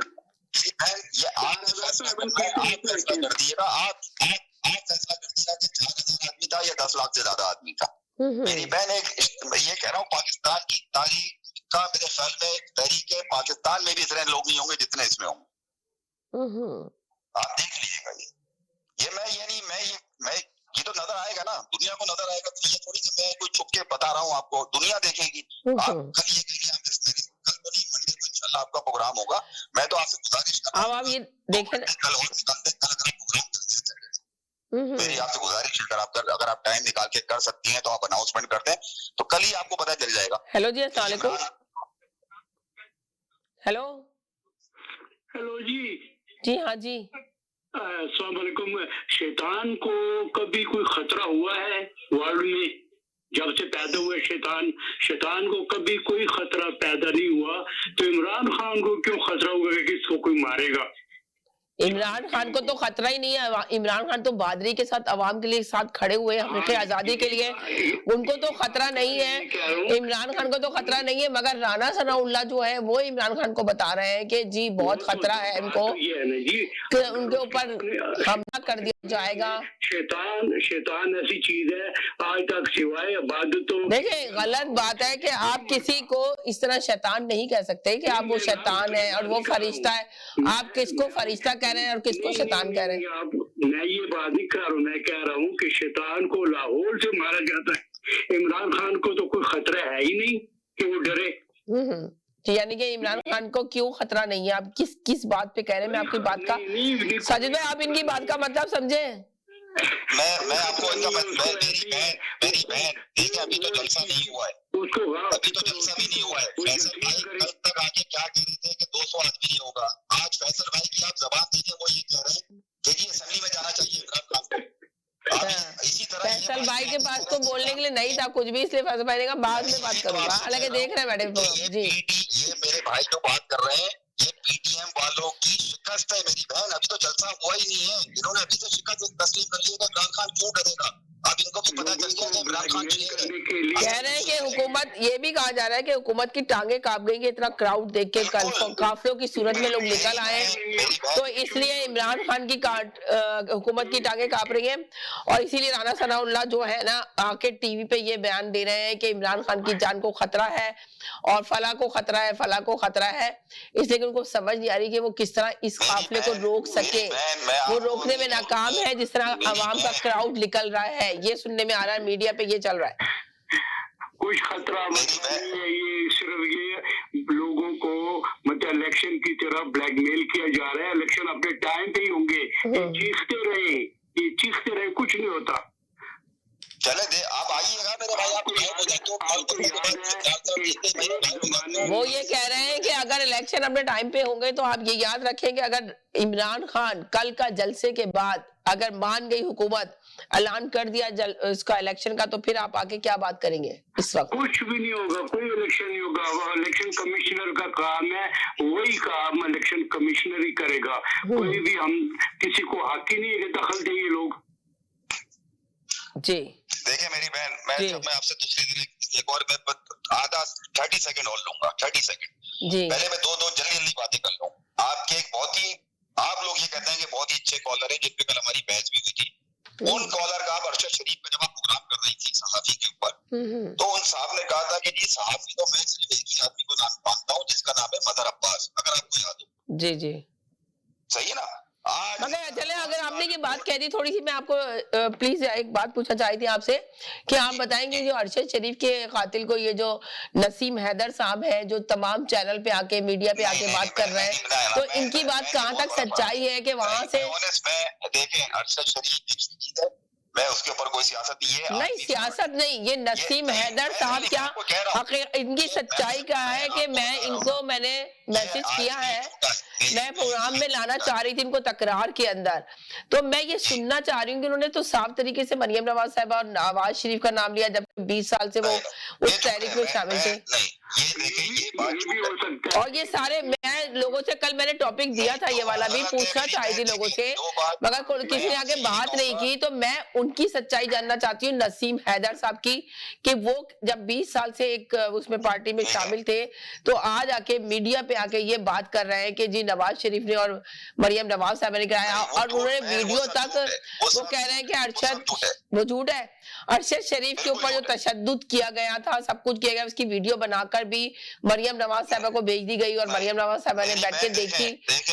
S8: ये आप फैसला कर दिएगा, आप फैसला कर दिएगा कि 4000 आदमी था या 10 लाख से ज्यादा आदमी था। मेरी बहन ये कह रहा हूँ, पाकिस्तान की तारीख का मेरे ख्याल में तहरीक है, पाकिस्तान में भी इतने लोग नहीं होंगे जितने इसमें होंगे। आप देख लीजिएगा, ये तो नजर आएगा ना, दुनिया को नजर आएगा। तो ये थोड़ी सी मैं कोई छुप के बता रहा हूँ आपको, दुनिया देखेगी। आप कल ये कहेंगे कल को नहीं, मंडे को इंशाल्लाह आपका प्रोग्राम होगा। मैं तो आपसे गुजारिश कर रहा हूँ, आप ये देखें कल और प्रोग्राम मेरी आपसे गुजारिश है, अगर आप टाइम निकाल के कर सकती हैं तो आप अनाउंसमेंट कर दें, तो कल ही आपको पता चल जाएगा।
S3: हेलो जी, अस्सलाम वालेकुम। हेलो जी, हाँ जी,
S9: अस्सलाम वालेकुम। शैतान को कभी कोई खतरा हुआ है वर्ल्ड में? जब से पैदा हुए शैतान को कभी कोई खतरा पैदा नहीं हुआ, तो इमरान खान को क्यों खतरा हुआ कि इसको कोई मारेगा?
S3: इमरान खान को तो खतरा ही नहीं है। इमरान खान तो बहादुरी के साथ अवाम के लिए साथ खड़े हुए हैं, हक आजादी के लिए, उनको तो खतरा नहीं है। इमरान खान को तो खतरा नहीं है, मगर राणा सनाउल्लाह जो है वो इमरान खान को बता रहे हैं कि जी बहुत खतरा है इनको, कि उनके ऊपर हमला कर दिया जाएगा।
S9: शैतान ऐसी चीज है, आज तक सिवाय इबादत तो
S3: देखिए, गलत बात है कि आप किसी को इस तरह शैतान नहीं कह सकते कि आप वो शैतान है और वो फरिश्ता है। आप किसको फरिश्ता कह रहे हैं और किसको शैतान कह रहे हैं?
S9: मैं ये बात नहीं कर रहा हूँ, मैं कह रहा हूँ कि शैतान को लाहौर से मारा जाता है, इमरान खान को तो कोई खतरा है ही नहीं कि वो डरे।
S3: यानी कि इमरान खान को क्यों खतरा नहीं है? आप किस बात पे कह रहे हैं? मैं आपकी बात का, साजिद भाई आप इनकी बात का मतलब समझे।
S8: मैं आपको इनका मेरी बहन देखिए, अभी तो जलसा नहीं हुआ है, अभी तो जलसा भी नहीं हुआ है। फैसल भाई कल तक आके क्या कह रहे थे कि 200 आदमी नहीं होगा, आज फैसल भाई की आप जबान दीजिए, वो ये कह रहे हैं कि जी असेंबली में जाना चाहिए इमरान खान को। इसी तरह
S3: फैसल भाई के पास तो बोलने के लिए नहीं था कुछ भी, इसलिए फैसल भाई ने कहा बाद में बात करूंगा, हालांकि देख रहे हैं मैडम जी।
S8: ये मेरे भाई जो बात कर रहे हैं, वालों की शिकस्त है मेरी बहन, अभी तो जलसा हुआ ही नहीं है, इन्होंने अभी से शिकस्त तस्लीम कर ली है, इमरान खान क्यों डरेगा? अब इनको भी पता चल गया कि इमरान खान
S3: कह रहे हैं कि हुकूमत, ये भी कहा जा रहा है कि हुकूमत की टांगे कांप गई कि इतना क्राउड देख के काफिलों की सूरत में लोग निकल आए, तो इसलिए इमरान खान की हुकूमत की टांगे कांप रही है। और इसीलिए राना सनाउल्लाह जो है ना आके टीवी पे ये बयान दे रहे हैं कि इमरान खान की जान को खतरा है और फला को खतरा है, फला को खतरा है। इसलिए उनको समझ नहीं आ रही कि वो किस तरह इस काफिले को रोक सके। वो रोकने में नाकाम है, जिस तरह आवाम का क्राउड निकल रहा है, ये सुनने में आ रहा है, मीडिया पे ये चल रहा है।
S9: कुछ खतरा नहीं है, ये सिर्फ ये लोगों को मतलब इलेक्शन की तरह ब्लैकमेल किया जा रहा है। इलेक्शन अपने टाइम पे ही होंगे, ये चीखते रहे, कुछ नहीं होता।
S8: चले दे, आप आइएगा मेरे भाई, आप
S3: वो ये कह रहे हैं कि अगर इलेक्शन अपने टाइम पे होंगे तो आप ये याद रखें कि अगर इमरान खान कल का जलसे के बाद अगर मान गई हुकूमत, ऐलान कर दिया इसका इलेक्शन का, तो फिर आप आके क्या बात करेंगे? इस वक्त
S9: कुछ भी नहीं होगा, कोई इलेक्शन नहीं होगा। वो इलेक्शन कमिश्नर का काम है, वही काम इलेक्शन कमिश्नर ही करेगा। कोई भी, हम किसी को हक ही नहीं है कि दखल दे ये लोग।
S3: जी
S8: देखिए मेरी बहन, मैं आपसे दूसरे दिन एक और आधा 30 सेकंड और लूंगा, 30 सेकंड।
S3: जी
S8: पहले मैं दो जल्दी बातें कर लूं। आपके एक बहुत ही, आप लोग ये कहते हैं कि बहुत ही अच्छे कॉलर है, जिन पे कल हमारी बहस भी हुई थी। उन कॉलर का आप अरशद शरीफ पे जब आप प्रोग्राम कर रही थी सहाफी के ऊपर, तो उन साहब ने कहा था कि जी सहाफी तो मैं सिर्फ एक ही आदमी को मानता हूँ जिसका नाम है मदर अब्बास, अगर आपको याद हो।
S3: जी जी
S8: सही है ना?
S3: मगर चले, अगर आपने ये बात कह दी, थोड़ी सी मैं आपको प्लीज एक बात पूछना चाहती थी आपसे कि आप बताएंगे जो अरशद शरीफ के कातिल को ये जो नसीम हैदर साहब है, जो तमाम चैनल पे आके मीडिया पे आके बात कर रहे हैं, तो इनकी बात कहाँ तक सच्चाई है कि वहां से?
S8: देखें अरशद शरीफ, मैं उसके ऊपर कोई सियासत
S3: नहीं, सियासत नहीं, ये नसीम हैदर साहब क्या इनकी सच्चाई क्या है कि मैंने मैसेज किया है, मैं प्रोग्राम में लाना चाह रही थी इनको तकरार के अंदर, तो मैं ये सुनना चाह रही हूँ कि उन्होंने तो साफ तरीके से मरियम नवाज साहिबा और नवाज शरीफ का नाम लिया, जब 20 साल से वो उस तहरीक में शामिल थे। और ये सारे, मैं लोगों से कल मैंने टॉपिक दिया था, ये वाला भी पूछना चाही थी लोगों से, मगर किसी ने आगे बात नहीं की, तो मैं उनकी सच्चाई जानना चाहती हूँ नसीम हैदर साहब की, कि वो जब 20 साल से एक उसमें पार्टी में शामिल थे, तो आज आके मीडिया पे आके ये बात कर रहे हैं कि जी नवाज शरीफ ने और मरियम नवाज साहब ने कराया, और उन्होंने वीडियो तक वो कह रहे हैं कि अरशद, वो झूठ है, अरशद शरीफ के ऊपर जो तशद्दुद किया गया था, सब कुछ किया गया, उसकी वीडियो बनाकर भी मरियम नवाज साहबा को भेज दी गई और मरियम नवाज साहबा ने बैठ के देखी,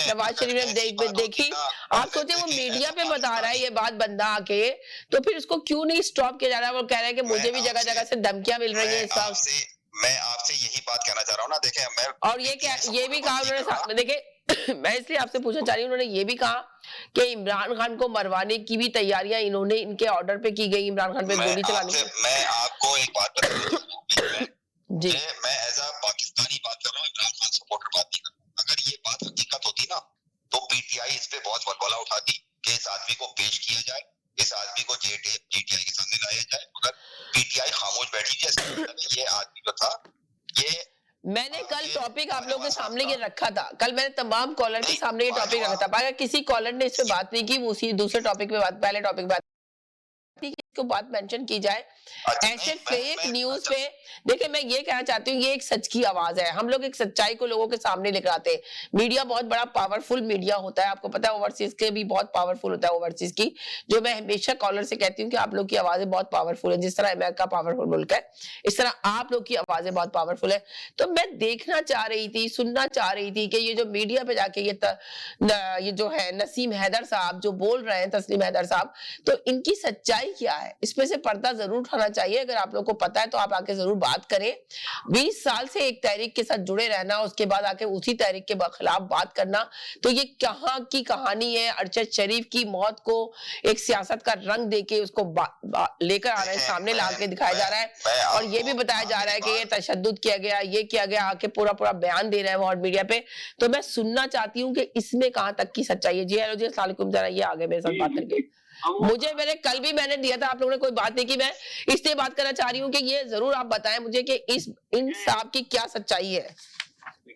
S3: नवाज शरीफ ने देखी। आप सोचे वो मीडिया पे बता रहा है ये बात बंदा आके, तो फिर उसको क्यों नहीं स्टॉप किया जा रहा है? वो कह रहे हैं कि मुझे भी जगह जगह से धमकियां मिल रही है इस वक्त।
S8: मैं आपसे यही बात कहना चाह रहा हूँ ना, देखें मैं, और
S3: ये भी कहा उन्होंने, देखे मैं इसलिए आपसे पूछना चाह रही हूँ, उन्होंने ये भी कहा कि इमरान खान को मरवाने की भी तैयारियां इन्होंने इनके ऑर्डर पे की गई, इमरान खान पे गोली चलाने की।
S8: मैं आपको एक बात
S3: जी,
S8: मैं एज अ पाकिस्तानी बात कर रहा हूँ, इमरान खान सपोर्टर बात नहीं कर रहा हूँ। अगर ये बात हकीकत होती ना, तो पीटीआई इस पे बहुत बलबला उठाती कि इस आदमी को पेश किया जाए, इस आदमी को पीटीआई के सामने लाया जाए, मगर पीटीआई खामोश बैठी थी। ये आदमी जो था, ये
S3: मैंने कल टॉपिक आप लोगों के सामने ये रखा था, कल मैंने तमाम कॉलर के सामने ये टॉपिक रखा था, अगर किसी कॉलर ने इस पे बात नहीं की, वो उसी दूसरे टॉपिक पे बात, पहले टॉपिक बात को बात मेंशन की जाए। ऐसे फेक न्यूज पे देखिए, मैं ये कहना चाहती हूँ, ये एक सच की आवाज है, हम लोग एक सच्चाई को लोगों के सामने लेकर आते हैं। मीडिया बहुत बड़ा पावरफुल मीडिया होता है, आपको पता है, ओवरसीज के भी बहुत पावरफुल होता है, ओवरसीज की, जो मैं हमेशा कॉलर से कहती हूँ कि आप लोग की आवाजें बहुत पावरफुल है, जिस तरह अमेरिका पावरफुल मुल्क है, इस तरह आप लोग की आवाजें बहुत पावरफुल है। तो मैं देखना चाह रही थी, सुनना चाह रही थी कि ये जो मीडिया पे जाके ये जो है नसीम हैदर साहब जो बोल रहे हैं, तस्लीम हैदर साहब, तो इनकी सच्चाई क्या है, इसमें से पर्दा जरूर उठाना चाहिए। अगर आप लोग को पता है तो आप आके जरूर बात करें। 20 साल से एक तहरीक के साथ जुड़े रहना, उसके बाद आके उसी तहरीक के खिलाफ बात करना, तो ये कहाँ की कहानी है? अरशद शरीफ की मौत को एक सियासत का रंग देके उसको लेकर आ रहे हैं, सामने ला के दिखाया जा रहा है, और ये भी बताया जा रहा है कि ये तशद्दुद किया गया, ये किया गया, आके पूरा बयान दे रहे हैं वो मीडिया पे। तो मैं सुनना चाहती हूँ कि इसमें कहाँ तक की सच्चाई है। जी हेलो जी, अस्सलाम वालेकुम, जरा ये आगे मेरे साथ बात करके। मैंने कल भी दिया था, आप लोगों ने कोई बात नहीं की, मैं इसलिए बात करना चाह रही हूँ कि ये जरूर आप बताएं मुझे कि इन साहब की क्या सच्चाई है।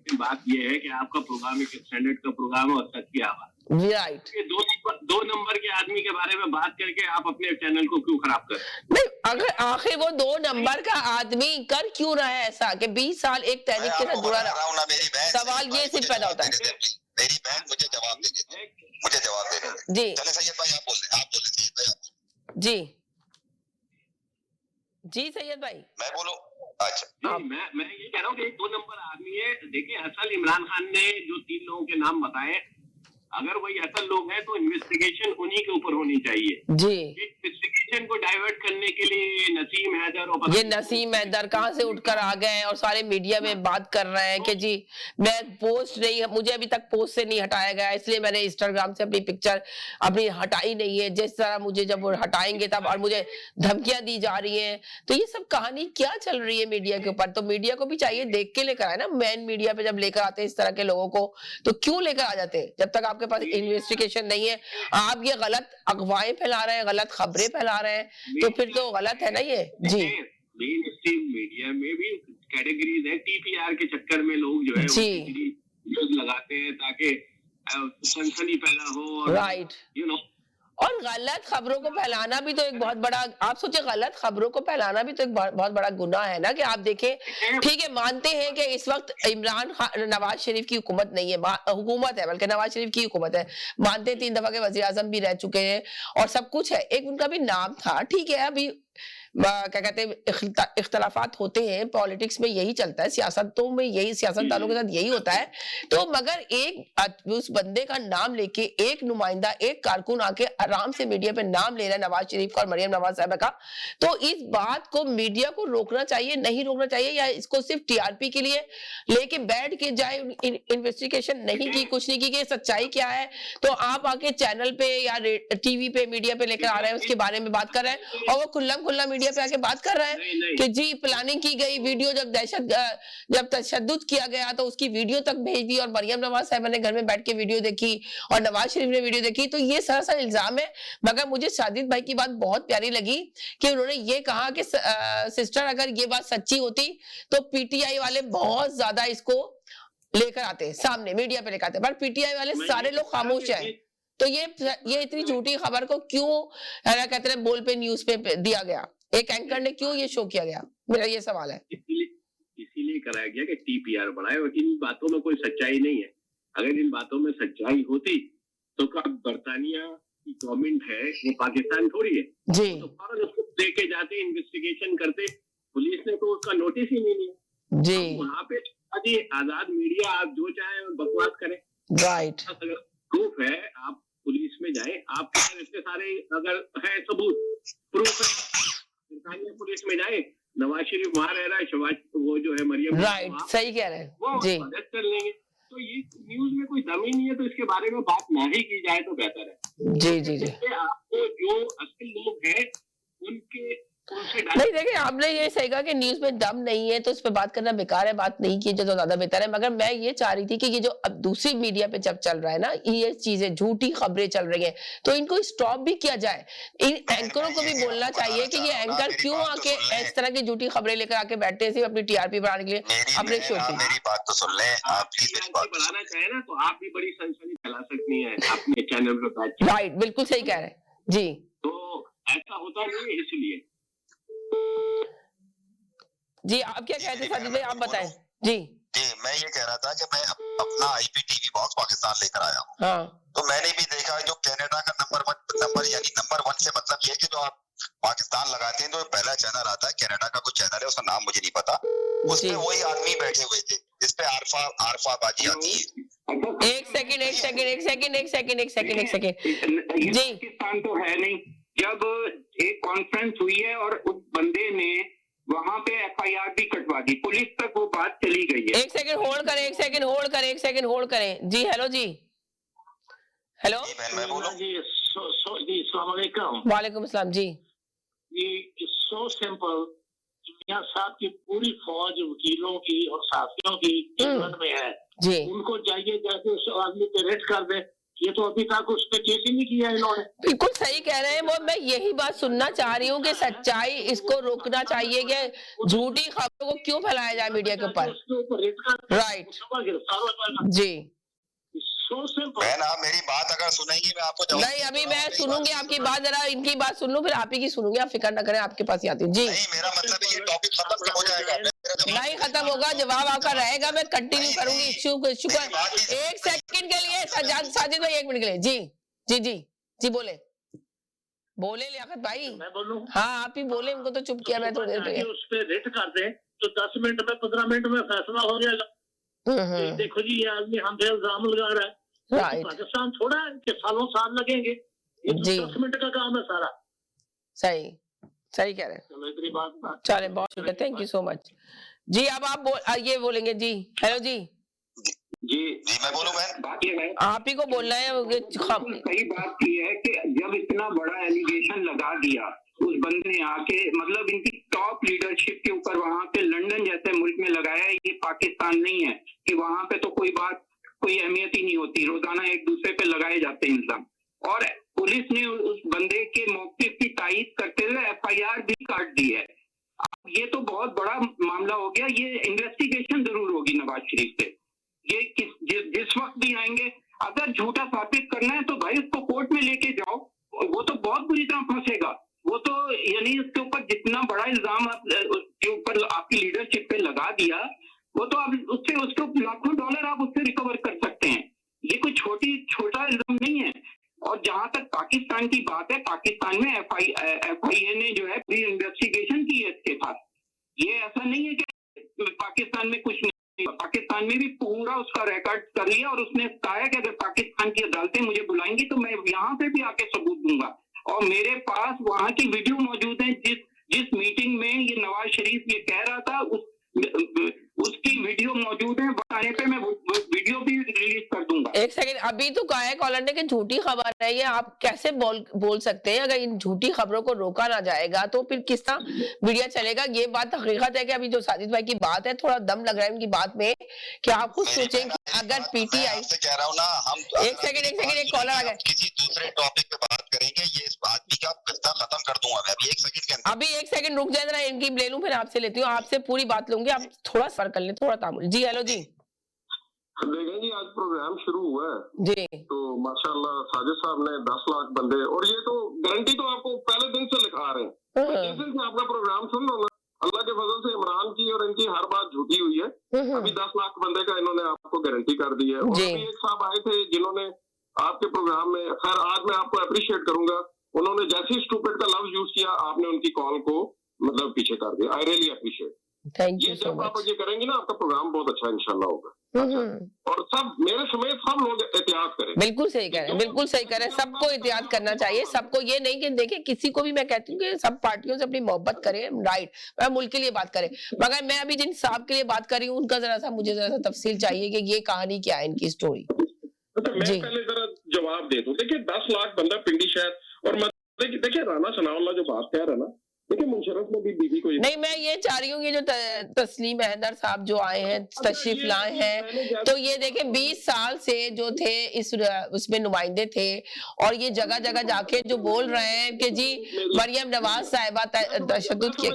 S7: लेकिन बात यह है कि आपका प्रोग्राम एक स्टैंडर्ड का प्रोग्राम है और सच की आवाज।
S3: राइट।
S7: ये दो नंबर के आदमी के बारे में बात करके आप अपने चैनल को क्यों खराब कर?
S3: नहीं, अगर आखिर वो 2 नंबर का आदमी कर क्यों रहा है ऐसा कि 20 साल एक तहरीक के साथ जुड़ा रहा? सवाल ये सिर्फ पैदा होता है।
S8: मेरी बहन मुझे जवाब दे दे, मुझे जवाब दे दे।
S3: जी
S8: चले सैयद भाई, आप बोले सैयद भाई, आप
S3: जी जी सैयद भाई,
S8: मैं बोलूं? अच्छा,
S7: मैं ये कह रहा हूँ कि एक 2 नंबर आदमी है। देखिए, असल इमरान खान ने जो 3 लोगों के नाम बताए, अगर वही असल लोग हैं तो इन्वेस्टिगेशन उन्हीं के ऊपर होनी चाहिए
S3: जी।
S7: इन्वेस्टिगेशन को डाइवर्ट करने के लिए नसीम हैदर और
S3: ये नसीम हैदर कहाँ से उठकर आ गए और सारे मीडिया में बात कर रहे हैं कि जी मैं पोस्ट नहीं, मुझे अभी तक पोस्ट से नहीं हटाया गया, इसलिए मैंने इंस्टाग्राम से अपनी पिक्चर अपनी हटाई नहीं है। जिस तरह मुझे जब वो हटाएंगे तब, और मुझे धमकियां दी जा रही हैं। तो ये सब कहानी क्या चल रही है मीडिया के ऊपर? तो मीडिया को भी चाहिए देख के लेकर आए ना। मेन मीडिया पे जब लेकर आते हैं इस तरह के लोगों को, तो क्यों लेकर आ जाते हैं जब तक आपके पास इन्वेस्टिगेशन नहीं है? आप ये गलत अफवाहें फैला रहे हैं, गलत खबरें फैला रहे हैं, तो फिर तो गलत है ना ये। जी,
S7: मेन स्ट्रीम मीडिया में भी कैटेगरीज है। टीपीआर के चक्कर में लोग जो है न्यूज लगाते हैं ताकि सनसनी पैदा हो।
S3: राइट,
S7: यू नो,
S3: और गलत खबरों को फैलाना भी तो एक बहुत बड़ा, आप सोचे गलत खबरों को फैलाना भी तो एक बहुत बड़ा गुनाह है ना। कि आप देखें, ठीक है, मानते हैं कि इस वक्त इमरान खान, नवाज शरीफ की हुकूमत नहीं है, हुकूमत है, बल्कि नवाज शरीफ की हुकूमत है। मानते हैं 3 दफा के वजीर आजम भी रह चुके हैं और सब कुछ है, एक उनका भी नाम था, ठीक है। अभी क्या कहते हैं, इख्तलाफात होते हैं, पॉलिटिक्स में यही चलता है, सियासतों में यही, सियासतदानों के साथ यही होता है। तो मगर एक उस बंदे का नाम लेके एक नुमाइंदा, एक कारकुन आके आराम से मीडिया पे नाम ले रहा है नवाज शरीफ का और मरियम नवाज साहब का, तो इस बात को मीडिया को रोकना चाहिए, नहीं रोकना चाहिए, या इसको सिर्फ टीआरपी के लिए लेके बैठ के जाए, इन्वेस्टिगेशन नहीं की, कुछ नहीं की कि सच्चाई क्या है, तो आप आके चैनल पे या टीवी पे, मीडिया पे लेकर आ रहे हैं, उसके बारे में बात कर रहे हैं, और वो खुल्ला मीडिया पे आके बात कर रहा है कि जी प्लानिंग की गई वीडियो, जब तशद्दुद किया गया तो उसकी वीडियो तक भेज दी, और मरियम नवाज साहब ने घर में बैठ के वीडियो देखी और नवाज शरीफ ने वीडियो देखी। तो ये सरासर इल्जाम है। मगर मुझे साजिद भाई की बात बहुत प्यारी लगी कि उन्होंने ये कहा कि सिस्टर, अगर ये बात सच्ची होती तो पीटीआई वाले बहुत ज्यादा इसको लेकर आते सामने, मीडिया पे लेकर आते, पर पीटीआई वाले सारे लोग खामोश हैं। तो ये इतनी झूठी खबर को क्यों कहते हैं बोल पे, न्यूज पे दिया गया, एक एंकर ने क्यों ये शो किया गया? मेरा ये सवाल है।
S7: इसीलिए कराया गया कि टीपीआर बढ़ाए, और इन बातों में कोई सच्चाई नहीं है। अगर इन बातों में सच्चाई होती तो क्या बरतानिया की गवर्नमेंट है, वो पाकिस्तान थोड़ी है
S3: जी,
S7: तो फौरन उसको लेके जाते, इन्वेस्टिगेशन करते। पुलिस ने तो उसका नोटिस ही नहीं लिया
S3: जी।
S7: वहाँ पे आजाद मीडिया, आप जो चाहे बकवास करें।
S3: राइट,
S7: अगर प्रूफ है, आप पुलिस में जाए, आपके इतने सारे अगर है सबूत, प्रूफ है, पुलिस में जाए, नवाज शरीफ वहाँ रह रहा है, शहबाज वो जो है मरियम,
S3: राइट, सही कह रहे हैं
S7: वो
S3: जी।
S7: मदद कर लेंगे। तो ये न्यूज में कोई दम ही नहीं है, तो इसके बारे में बात ना ही की जाए तो बेहतर है।
S3: जी जी जी।
S7: आपको जो असल लोग हैं उनसे
S3: नहीं, देखिए आपने ये सही कहा कि न्यूज में दम नहीं है तो इस पे बात करना बेकार है, बात नहीं की जो ज्यादा बेहतर है। मगर मैं ये चाह रही थी कि ये जो अब दूसरी मीडिया पे जब चल रहा है ना, ये चीजें, झूठी खबरें चल रही हैं, तो इनको स्टॉप भी किया जाए। इन एंकरों को भी बोलना चाहिए कि ये एंकर क्यों आके इस तरह की झूठी खबरें लेकर आके बैठते हैं सिर्फ अपनी टीआरपी बढ़ाने के लिए, अपने शो की।
S8: मेरी बात तो सुन ले, आप प्लीज मेरी बात
S7: बढ़ाना चाहे ना, तो आप भी बड़ी सनसनी फैला सकती हैं अपने चैनल पे।
S3: राइट, बिल्कुल सही कह रहे हैं जी।
S7: तो ऐसा होता नहीं है, इसलिए
S3: जी। आप क्या कहते हैं साजिद भाई, आप बताएं जी।
S8: जी, मैं ये कह रहा था कि मैं अपना आईपीटीवी बॉक्स पाकिस्तान लेकर आया हूँ।
S3: हाँ,
S8: तो मैंने भी देखा जो कनाडा का नंबर यानी नंबर 1 से मतलब ये कि जो आप पाकिस्तान लगाते हैं तो पहला चैनल आता है, कनाडा का कुछ चैनल है, उसका नाम मुझे नहीं पता, उसमें वही आदमी बैठे हुए थे जिसपे आरफा बाजी आती है।
S3: एक सेकंड जी।
S6: पाकिस्तान तो है नहीं। जब एक कॉन्फ्रेंस हुई है और उस बंदे ने वहां पे एफआईआर भी कटवा दी, पुलिस तक वो बात चली गई है।
S3: एक सेकंड होल्ड करें जी। हेलो जी, हेलो
S8: मैं बोलूं
S9: जी, अस्सलाम वालेकुम।
S3: वालेकुम अस्सलाम जी।
S9: ये सो सिंपल, मियां साहब की पूरी फौज वकीलों की और साथियों की इंग्लैंड में है
S3: जी।
S9: उनको चाहिए जाके उस आदमी पे रेड कर दे, ये तो अभी तक उसने केस ही नहीं किया इन्होंने।
S3: बिल्कुल सही कह रहे हैं वो, मैं यही बात सुनना चाह रही हूँ कि सच्चाई इसको रोकना चाहिए कि झूठी खबरों को क्यों फैलाया जाए मीडिया के ऊपर। राइट जी।
S8: बहन आप मेरी बात अगर सुनेंगी मैं आपको जवाब
S3: नहीं, अभी मैं सुनूंगी आपकी बात, जरा इनकी बात सुन लूं फिर आप ही की सुनूंगी, आप फिक्र ना करें, आपके पास ही आती हूँ जी।
S8: नहीं, मेरा मतलब है ये टॉपिक खत्म कब हो जाएगा?
S3: नहीं खत्म होगा, जवाब आपका रहेगा, मैं कंटिन्यू करूंगी इश्यू को। एक सेकंड के लिए साजिद भाई, 1 मिनट के लिए जी जी जी जी बोले बोले लियाकत भाई।
S9: मैं बोलूं?
S3: हाँ आप ही बोले, उनको तो चुप किया मैं थोड़ी देर पहले।
S9: उस पे रेट कर दे तो 10 मिनट में 15 मिनट में फैसला हो जाएगा। देखो जी ये आदमी हम पे इल्जाम लगा रहा है।
S3: राइट।
S9: पाकिस्तान थोड़ा है कि सालों साल लगेंगे, ये तो 10 मिनट का काम है सारा।
S3: सही सही कह रहे हैं। चले बहुत शुक्रिया, थैंक यू सो मच जी। अब आप ये बोलेंगे जी। हेलो जी
S6: जी
S8: मैं बोलूं?
S6: बात ये है,
S3: आप ही को बोलना है।
S6: सही बात ये है कि जब इतना बड़ा एलिगेशन लगा दिया उस बंदे ने आके, मतलब इनकी टॉप लीडरशिप के ऊपर वहां पे लंदन जैसे मुल्क में लगाया, ये पाकिस्तान नहीं है कि वहां पे तो कोई बात कोई अहमियत ही नहीं होती, रोजाना एक दूसरे पे लगाए जाते हैं इल्जाम। और पुलिस ने उस बंदे के मौके की तायीद करते हुए FIR भी काट दी है। ये तो बहुत बड़ा मामला हो गया, ये इन्वेस्टिगेशन जरूर होगी नवाज शरीफ से। ये जिस वक्त भी आएंगे, अगर झूठा साबित करना है तो भाई उसको कोर्ट में लेके जाओ, वो तो बहुत बुरी तरह फंसेगा। वो तो यानी उसके ऊपर जितना बड़ा इल्जाम के ऊपर आपकी लीडरशिप पे लगा दिया, वो तो अब उससे उसके लाखों डॉलर आप उससे रिकवर कर सकते हैं। ये कोई छोटा इल्जाम नहीं है। और जहां तक पाकिस्तान की बात है, पाकिस्तान में FIA ने जो है प्री इन्वेस्टिगेशन की है इसके साथ। ये ऐसा नहीं है कि पाकिस्तान में कुछ नहीं, पाकिस्तान में भी पूरा उसका रिकॉर्ड कर लिया और उसने कहा कि अगर पाकिस्तान की अदालतें मुझे बुलाएंगी तो मैं यहाँ पे भी आके सबूत दूंगा। और मेरे पास वहां की वीडियो मौजूद है, जिस मीटिंग में ये नवाज शरीफ ये कह रहा था उसकी वीडियो मौजूद है। बताने पे मैं वीडियो भी रिलीज कर दूंगा।
S3: एक सेकंड, अभी तो कहा है कॉलर ने कि झूठी खबर है, ये आप कैसे बोल सकते हैं? अगर इन झूठी खबरों को रोका ना जाएगा तो फिर किस तरह मीडिया चलेगा? ये बात हकीकत है कि अभी जो साजिद भाई की बात है, थोड़ा दम लग रहा है उनकी बात में कि आप खुद सोचें कि अगर PTI
S8: से कह रहा हूँ ना, हम
S3: एक सेकंड एक कॉलर आ गया,
S8: किसी दूसरे टॉपिक पे बात करेंगे, ये इस आदमी का किस्सा खत्म कर दूंगा मैं अभी 1 सेकंड के अंदर।
S3: अभी 1 सेकंड रुक जाए जरा, इनकी ले लूं फिर आपसे लेती हूँ, आपसे पूरी बात लूंगी, आप थोड़ा सफर कर लें, थोड़ा तामुल जी। हेलो जी।
S10: देखें जी, आज प्रोग्राम शुरू हुआ है
S3: जी,
S10: तो माशाल्लाह साजिद साहब ने 10 लाख बंदे, और ये तो गारंटी तो आपको पहले दिन से लिखा रहे हैं। जैसे से आपका प्रोग्राम सुन लो ना, अल्लाह के फजल से इमरान की और इनकी हर बात झूठी हुई है। अभी 10 लाख बंदे का इन्होंने आपको गारंटी कर दी है। और अभी एक साहब आए थे जिन्होंने आपके प्रोग्राम में, खैर आज मैं आपको अप्रिशिएट करूंगा, उन्होंने जैसे स्टूपिड का लफ्ज यूज किया, आपने उनकी कॉल को मतलब पीछे कर दिया। I really appreciate. ये जब आप ये करेंगे ना, आपका प्रोग्राम बहुत अच्छा इंशाल्लाह होगा। और सब मेरे समेत सब लोग एहतियात करें।
S3: बिल्कुल सही कह रहे हैं, बिल्कुल सही कह रहे हैं, सबको एहतियात करना चाहिए। सबको ये नहीं कि देखिए किसी को भी मैं कहती हूँ कि सब पार्टियों से अपनी मोहब्बत करें, राइट, मैं मुल्क के लिए बात करें, मगर मैं अभी जिन साहब के लिए बात कर रही हूँ उनका मुझे जरा सा तफसील चाहिए कि ये कहानी क्या है, इनकी स्टोरी।
S10: मैं पहले जरा जवाब दे दूं। देखिए 10 लाख बंदा पिंडी शहर, और देखिए राना सनाउल्लाह जो बात कह रहा है ना, देखिए मुशर्रफ ने भी बीबी को
S3: नहीं, मैं ये चाह रही हूँ कि जो तस्लीम हैदर साहब जो आए हैं, तशरीफ लाए हैं, तो ये देखें 20 साल से जो थे उसमें नुमाइंदे थे, और ये जगह जगह जाके जो बोल रहे हैं कि जी मरियम नवाज साहिबा तशद्दुद के,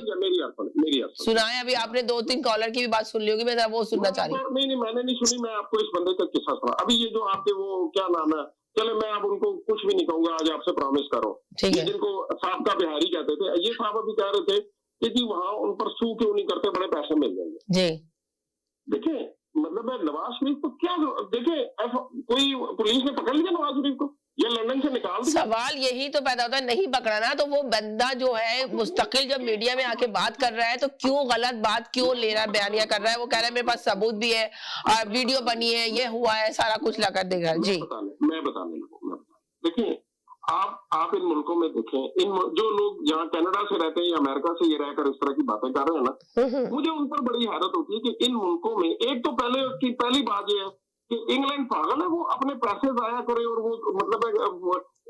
S3: सुनाए अभी आपने 2-3 कॉलर की भी बात सुन ली होगी, मैं जरा वो सुनना चाह रही हूँ।
S10: नहीं मैंने नहीं सुनी, मैं आपको इस बंदे का किस्सा सुना। अभी ये जो आपके वो क्या नाम है, चले मैं अब उनको कुछ भी नहीं कहूंगा, आज आपसे प्रॉमिस करो, जिनको साहब का बिहारी कहते थे, ये साहब अभी कह रहे थे कि जी वहां उन पर सू क्यों नहीं करते, बड़े पैसे मिल जाएंगे
S3: जी।
S10: देखिए मतलब नवाज शरीफ को क्या, देखिए कोई पुलिस ने पकड़ लिया नवाज शरीफ को, ये लंदन से निकाल दिया।
S3: सवाल यही तो पैदा होता है, नहीं पकड़ा ना तो वो बंदा जो है मुस्तकिल जब मीडिया में आके बात कर रहा है तो क्यों गलत बात क्यों ले रहा है, बयानिया कर रहा है, वो कह रहा है मेरे पास सबूत भी है और वीडियो बनी है, ये हुआ है, सारा कुछ लगा देख रहा है जी।
S10: मैं बताने लगूँ, देखिए आप इन मुल्कों में देखें, इन जो लोग जहाँ कनाडा से रहते हैं या अमेरिका से ये रहकर इस तरह की बातें कर रहे हैं ना, मुझे उन पर बड़ी हैरत होती है कि इन मुल्कों में एक तो पहली बात ये है कि इंग्लैंड पागल है, वो अपने पैसे जाया करे और वो मतलब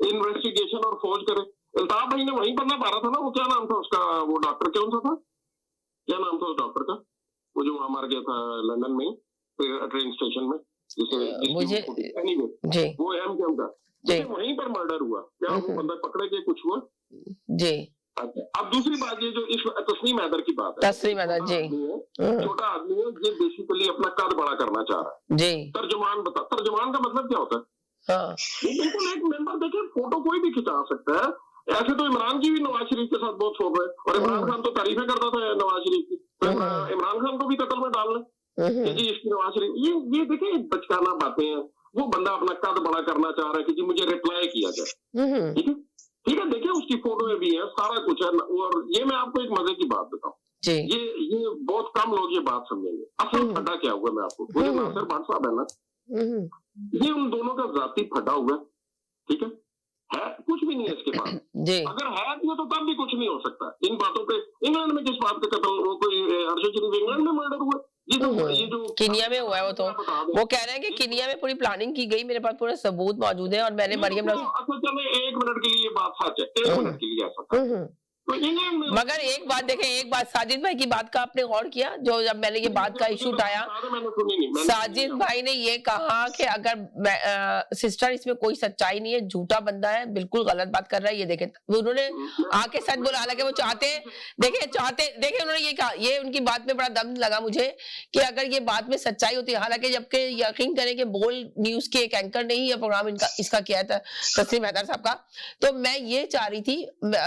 S10: इन्वेस्टिगेशन और खोज करे। अल्ताफ भाई ने वहीं पढ़ना पा रहा था ना, वो क्या नाम था उसका, वो डॉक्टर कौन सा था, क्या नाम था उस डॉक्टर का, वो जो वहां मर गया था लंदन में ट्रेन स्टेशन में,
S3: मुझे
S10: एनीवे
S3: जी
S10: वो एमकेएम का
S3: जी
S10: वहीं पर मर्डर हुआ, क्या वो बंदा पकड़े के कुछ हुआ?
S3: जी
S10: अच्छा, अब दूसरी बात ये जो इस तस्नीम हैदर की बात है,
S3: तस्लीम हैदर जी
S10: छोटा आदमी है, ये बेसिकली अपना कद बड़ा करना चाह रहा है।
S3: जी
S10: तर्जुमान का मतलब क्या होता है?
S3: हाँ
S10: ये बिल्कुल एक मेंबर, देखिए फोटो कोई भी खिंचा सकता है। ऐसे तो इमरान की भी नवाज शरीफ के साथ बहुत छोड़ रहे हैं, और इमरान खान तो तारीफें करता था नवाज शरीफ की, तो इमरान खान को भी कत्ल में डाल रहे कि जी इसकी नवाज शरीफ, ये देखिए बचकाना बातें हैं। वो बंदा अपना कद बड़ा करना चाह रहा है कि जी मुझे रिप्लाई किया जाए, ठीक है, देखिए उसकी फोटो में भी है, सारा कुछ है। और ये मैं आपको एक मजे की बात बताऊं, ये बहुत कम लोग ये बात समझेंगे। असल फड्डा क्या हुआ मैं आपको, वो जो नासिर भट्ट साहब है ना, ये उन दोनों का जाती फड्डा हुआ, ठीक है कुछ भी नहीं है इसके पास। अगर है तो तब भी कुछ नहीं हो सकता इन बातों पे। इंग्लैंड में किस बात का कत्ल, वो कोई अरशद शरीफ इंग्लैंड में मर्डर हुआ, ये जो
S3: किनिया में हुआ है। वो कह रहे हैं कि किनिया में पूरी प्लानिंग की गई, मेरे पास पूरे सबूत मौजूद है, और मैंने मरियम
S10: अच्छा चले 1 मिनट के लिए ये बात सच है, 1 मिनट के लिए ऐसा था।
S3: मगर एक बात देखें, एक बात साजिद भाई की बात का आपने गौर किया, जो जब मैंने ये बात का इशू उठाया, साजिद भाई ने ये कहा कि अगर सिस्टर इसमें कोई सच्चाई नहीं है, झूठा बंदा है, बिल्कुल गलत बात कर रहा है। ये देखें उन्होंने आके सच बोला, हालांकि वो चाहते उन्होंने ये कहा, ये उनकी बात में बड़ा दम लगा मुझे कि अगर ये बात में सच्चाई होती है, हालांकि जबकि यकीन करें कि बोल न्यूज के एक एंकर ने ही ये प्रोग्राम इसका किया था, तस्लीम हैदर साहब का। तो मैं ये चाह रही थी,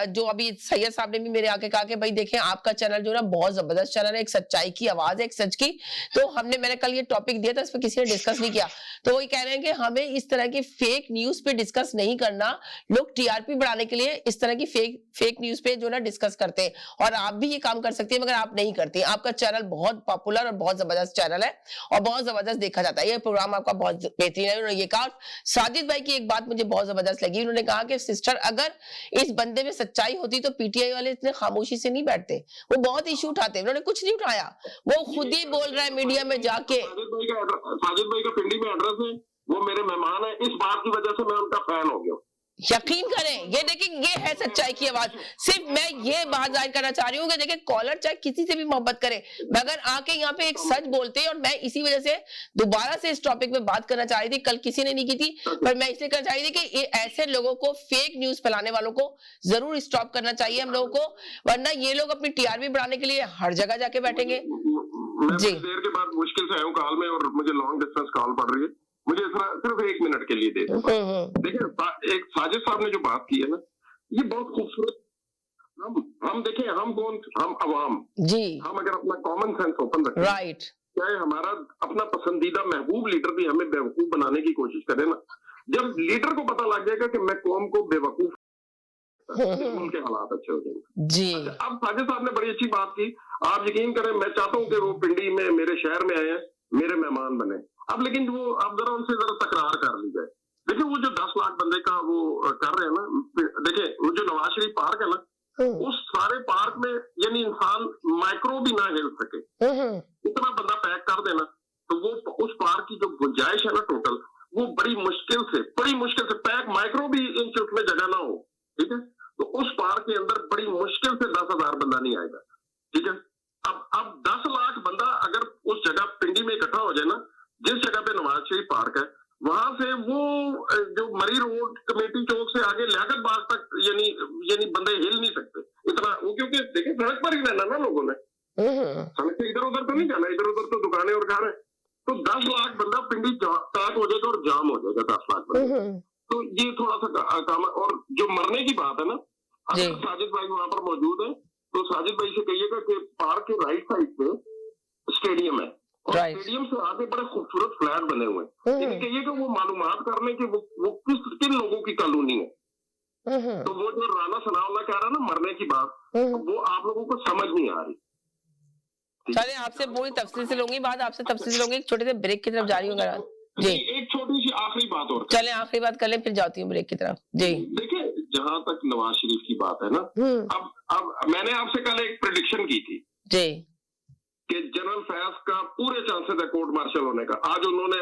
S3: जो अभी सैयद साहब ने भी मेरे आके कहा कि भाई देखें आपका चैनल जो ना बहुत जबरदस्त चैनल है, एक सच्चाई की आवाज है, एक सच की। तो मैंने कल ये टॉपिक दिया था, इस पर किसी ने डिस्कस नहीं किया, तो वही कह रहे हैं कि हमें इस तरह की फेक न्यूज पे डिस्कस नहीं करना। लोग टीआरपी बढ़ाने के लिए इस तरह की फेक न्यूज पे जो ना डिस्कस करते हैं, और आप भी ये काम कर सकती है, मगर आप नहीं करती। आपका चैनल बहुत पॉपुलर और बहुत जबरदस्त चैनल है, और बहुत जबरदस्त देखा जाता है, ये प्रोग्राम आपका बहुत बेहतरीन है। उन्होंने ये कहा। साजिद भाई की एक बात मुझे बहुत जबरदस्त लगी, उन्होंने कहा कि सिस्टर अगर इस बंदे में सच्चाई होती तो पीटीआई वाले इतने खामोशी से नहीं बैठते, वो बहुत इशू उठाते, उन्होंने कुछ नहीं उठाया, वो खुद ही बोल रहा है मीडिया में जाके।
S10: साजिद भाई का पिंडी में एड्रेस है, वो मेरे मेहमान है, इस बात की वजह से मैं उनका फैन हो गया।
S3: यकीन करें, ये देखिए ये है सच्चाई की आवाज। सिर्फ मैं ये बात जाहिर करना चाह रही हूँ कि देखिए कॉलर चाहे किसी से भी मोहब्बत करे, मगर आके यहाँ पे एक सच बोलते हैं। और मैं इसी वजह से दोबारा से इस टॉपिक पे बात करना चाह रही थी, कल किसी ने नहीं की थी, पर मैं इसलिए करना चाह रही थी कि ये ऐसे लोगों को, फेक न्यूज फैलाने वालों को जरूर स्टॉप करना चाहिए हम लोगों को, वरना ये लोग अपनी टीआरपी बढ़ाने के लिए हर जगह जाके बैठेंगे।
S10: जी देर के बाद मुश्किल से आया हूँ कॉल में, और मुझे लॉन्ग डिस्टेंस कॉल पड़ रही है, मुझे सिर्फ 1 मिनट के लिए दे दें। देखिए एक साजिद साहब ने जो बात की है ना, ये बहुत खूबसूरत। हम देखें, हम कौन, हम अवाम जी, हम अगर अपना कॉमन सेंस ओपन रखें, राइट, चाहे हमारा अपना पसंदीदा महबूब लीडर भी हमें बेवकूफ बनाने की कोशिश करे ना, जब लीडर को पता लग जाएगा कि मैं कौम को बेवकूफ, उनके हालात अच्छे हो जाएंगे जी। अब साजिद साहब ने बड़ी अच्छी बात की, आप यकीन करें, मैं चाहता हूँ कि वो पिंडी में मेरे शहर में आए हैं, मेरे मेहमान बने। अब लेकिन वो अब जरा उनसे जरा तकरार कर ली जाए। देखिए वो जो 10 लाख बंदे का वो कर रहे हैं ना, देखिए वो जो नवाज शरीफ पार्क है ना, उस सारे पार्क में यानी इंसान माइक्रो भी ना हिल सके, इतना बंदा पैक कर देना, तो वो उस पार्क की जो गुंजाइश है ना टोटल, वो बड़ी मुश्किल से पैक, माइक्रो भी इंच उसमें जगह ना हो, ठीक है, तो उस पार्क के अंदर बड़ी मुश्किल से 10,000 बंदा नहीं आएगा, ठीक है। अब 10 लाख बंदा अगर उस जगह पिंडी में इकट्ठा हो जाए ना, जिस जगह पे नवाज शरीफ पार्क है, वहां से वो जो मरी रोड कमेटी चौक से आगे लियाकत बाग तक यानी बंदे हिल नहीं सकते इतना, वो क्योंकि देखिए सड़क पर ही रहना ना लोगों ने, सड़क से इधर उधर तो नहीं जाना, इधर उधर तो दुकानें और घर है, तो 10 लाख बंदा पिंडी पैक हो जाएगा और जाम हो जाएगा 10 लाख बंदा। तो ये थोड़ा सा काम है। और जो मरने की बात है ना, अगर साजिद भाई वहां पर मौजूद है तो साजिद भाई से कहिएगा कि पार्क के राइट साइड पे स्टेडियम है, और स्टेडियम से आगे बड़े खूबसूरत फ्लैट बने हुए हैं, इन्हें कहिएगा वो मालूमात करने की वो किन लोगों की कॉलोनी है। तो वो जो राना सनाउल्लाह कह रहा है ना मरने की बात, वो आप लोगों को समझ नहीं आ रही।
S3: चलिए आपसे पूरी तफसील से लूंगी बात, आपसे तफसील से लूंगी, एक छोटे से ब्रेक की तरफ जा रही हूँ जी।
S10: एक छोटी सी आखिरी बात और,
S3: चले आखिरी बात कर ले, फिर जाती हूँ ब्रेक की तरफ जी।
S10: देखिए जहां तक नवाज शरीफ की बात है ना, अब मैंने आपसे कल एक प्रेडिक्शन की थी जी कि जनरल फैज का पूरे चांसेस है कोर्ट मार्शल होने का। आज उन्होंने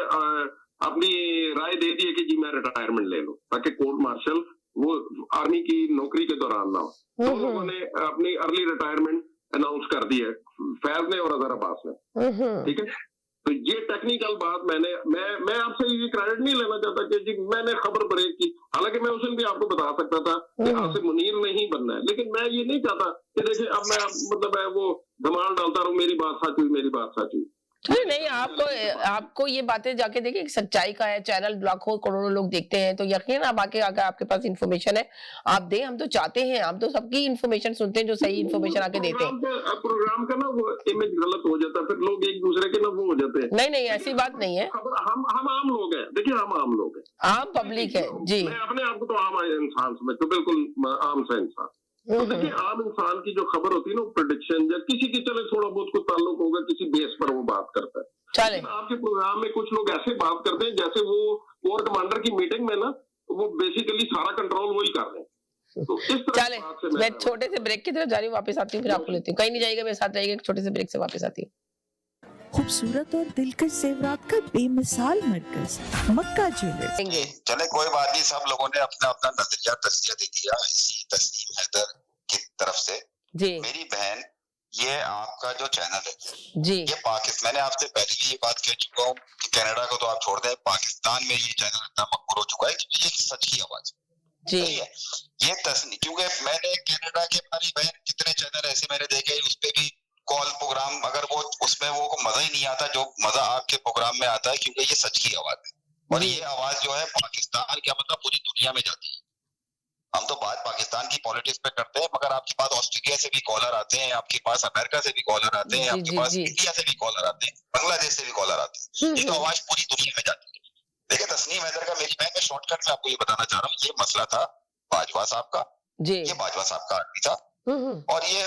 S10: अपनी राय दे दी है कि जी मैं रिटायरमेंट ले लूं, ताकि कोर्ट मार्शल वो आर्मी की नौकरी के दौरान ना हो। तो उन्होंने अपनी अर्ली रिटायरमेंट अनाउंस कर दी है, फैज ने और अजहर अब्बास ने, ठीक है। तो ये टेक्निकल बात मैं आपसे ये क्रेडिट नहीं लेना चाहता कि जी मैंने खबर ब्रेक की, हालांकि मैं उस दिन भी आपको बता सकता था कि आसिफ मुनीर नहीं बनना है, लेकिन मैं ये नहीं चाहता कि देखिए अब मैं मतलब है वो धमाल डालता रहूं, मेरी बात सच हुई।
S3: नहीं, आपको ये बातें जाके देखिए, एक सच्चाई का है, चैनल लाखों करोड़ों लोग देखते हैं, तो यकीन आप आके अगर आपके पास इन्फॉर्मेशन है आप दें। हम तो चाहते हैं, हम तो सबकी इन्फॉर्मेशन सुनते हैं जो सही इन्फॉर्मेशन आके देते हैं।
S10: प्रोग्राम का ना वो इमेज गलत हो जाता है, फिर लोग एक दूसरे के ना वो हो जाते हैं।
S3: नहीं, ऐसी बात नहीं है।
S10: हम आम लोग हैं, देखिए हम आम लोग हैं,
S3: आम पब्लिक है जी।
S10: मैं अपने आप को तो आम इंसान समझता हूँ, बिल्कुल आम सा इंसान। तो देखिए आम इंसान की जो खबर होती है ना, प्रेडिक्शन या किसी की चले थोड़ा बहुत कुछ ताल्लुक होगा, किसी बेस पर वो बात करता है।
S3: चले
S10: आपके प्रोग्राम में कुछ लोग ऐसे बात करते हैं जैसे वो कोर कमांडर की मीटिंग में ना वो बेसिकली सारा कंट्रोल वही कर रहे हैं। तो इस तरह
S3: चले मैं छोटे से ब्रेक की तरफ जा रही हूँ, वापस आती हूँ, फिर आपको लेती हूँ। कहीं नहीं जाएगा, मेरे साथ रहेगा, छोटे से ब्रेक से वापस आती हूँ।
S11: खूबसूरत और दिलकश जेवरात का बेमिसाल मरकज मक्का ज्वेलर्स।
S8: चले कोई बात नहीं, सब लोगों ने अपना अपना नजरिया तस्वीर दे दिया इसी तस्लीम हैदर की तरफ से
S3: जी।
S8: मेरी बहन, ये आपका जो चैनल है
S3: जी,
S8: ये पाकिस्तान, मैंने आपसे पहले भी ये बात कह चुका हूँ कि कनाडा को तो आप छोड़ दें, पाकिस्तान में ये चैनल इतना मकबूल हो चुका है कि ये सच की आवाज
S3: जी
S8: है। ये तस्वीर, क्योंकि मैंने कनाडा के हमारी बहन कितने चैनल ऐसे मैंने देखे, उस पे भी कॉल प्रोग्राम, अगर वो उसमें वो को मजा ही नहीं आता जो मजा आपके प्रोग्राम में आता है, क्योंकि ये सच की आवाज है। और ये आवाज जो है पाकिस्तान क्या मतलब पूरी दुनिया में जाती है। हम तो बात पाकिस्तान की पॉलिटिक्स पे करते हैं, मगर आपके पास ऑस्ट्रेलिया से भी कॉलर आते हैं, आपके पास अमेरिका से भी कॉलर आते हैं, आपके पास इंडिया से भी कॉलर आते हैं, बांग्लादेश से भी कॉलर आते हैं। ये तो आवाज पूरी दुनिया में जाती है। देखिए तस्नीम हैदर का, मेरी बहन, मैं शॉर्टकट में आपको ये बताना चाह रहा हूँ, ये मसला था बाजवा साहब का जी। ये बाजवा साहब का आदमी था, और ये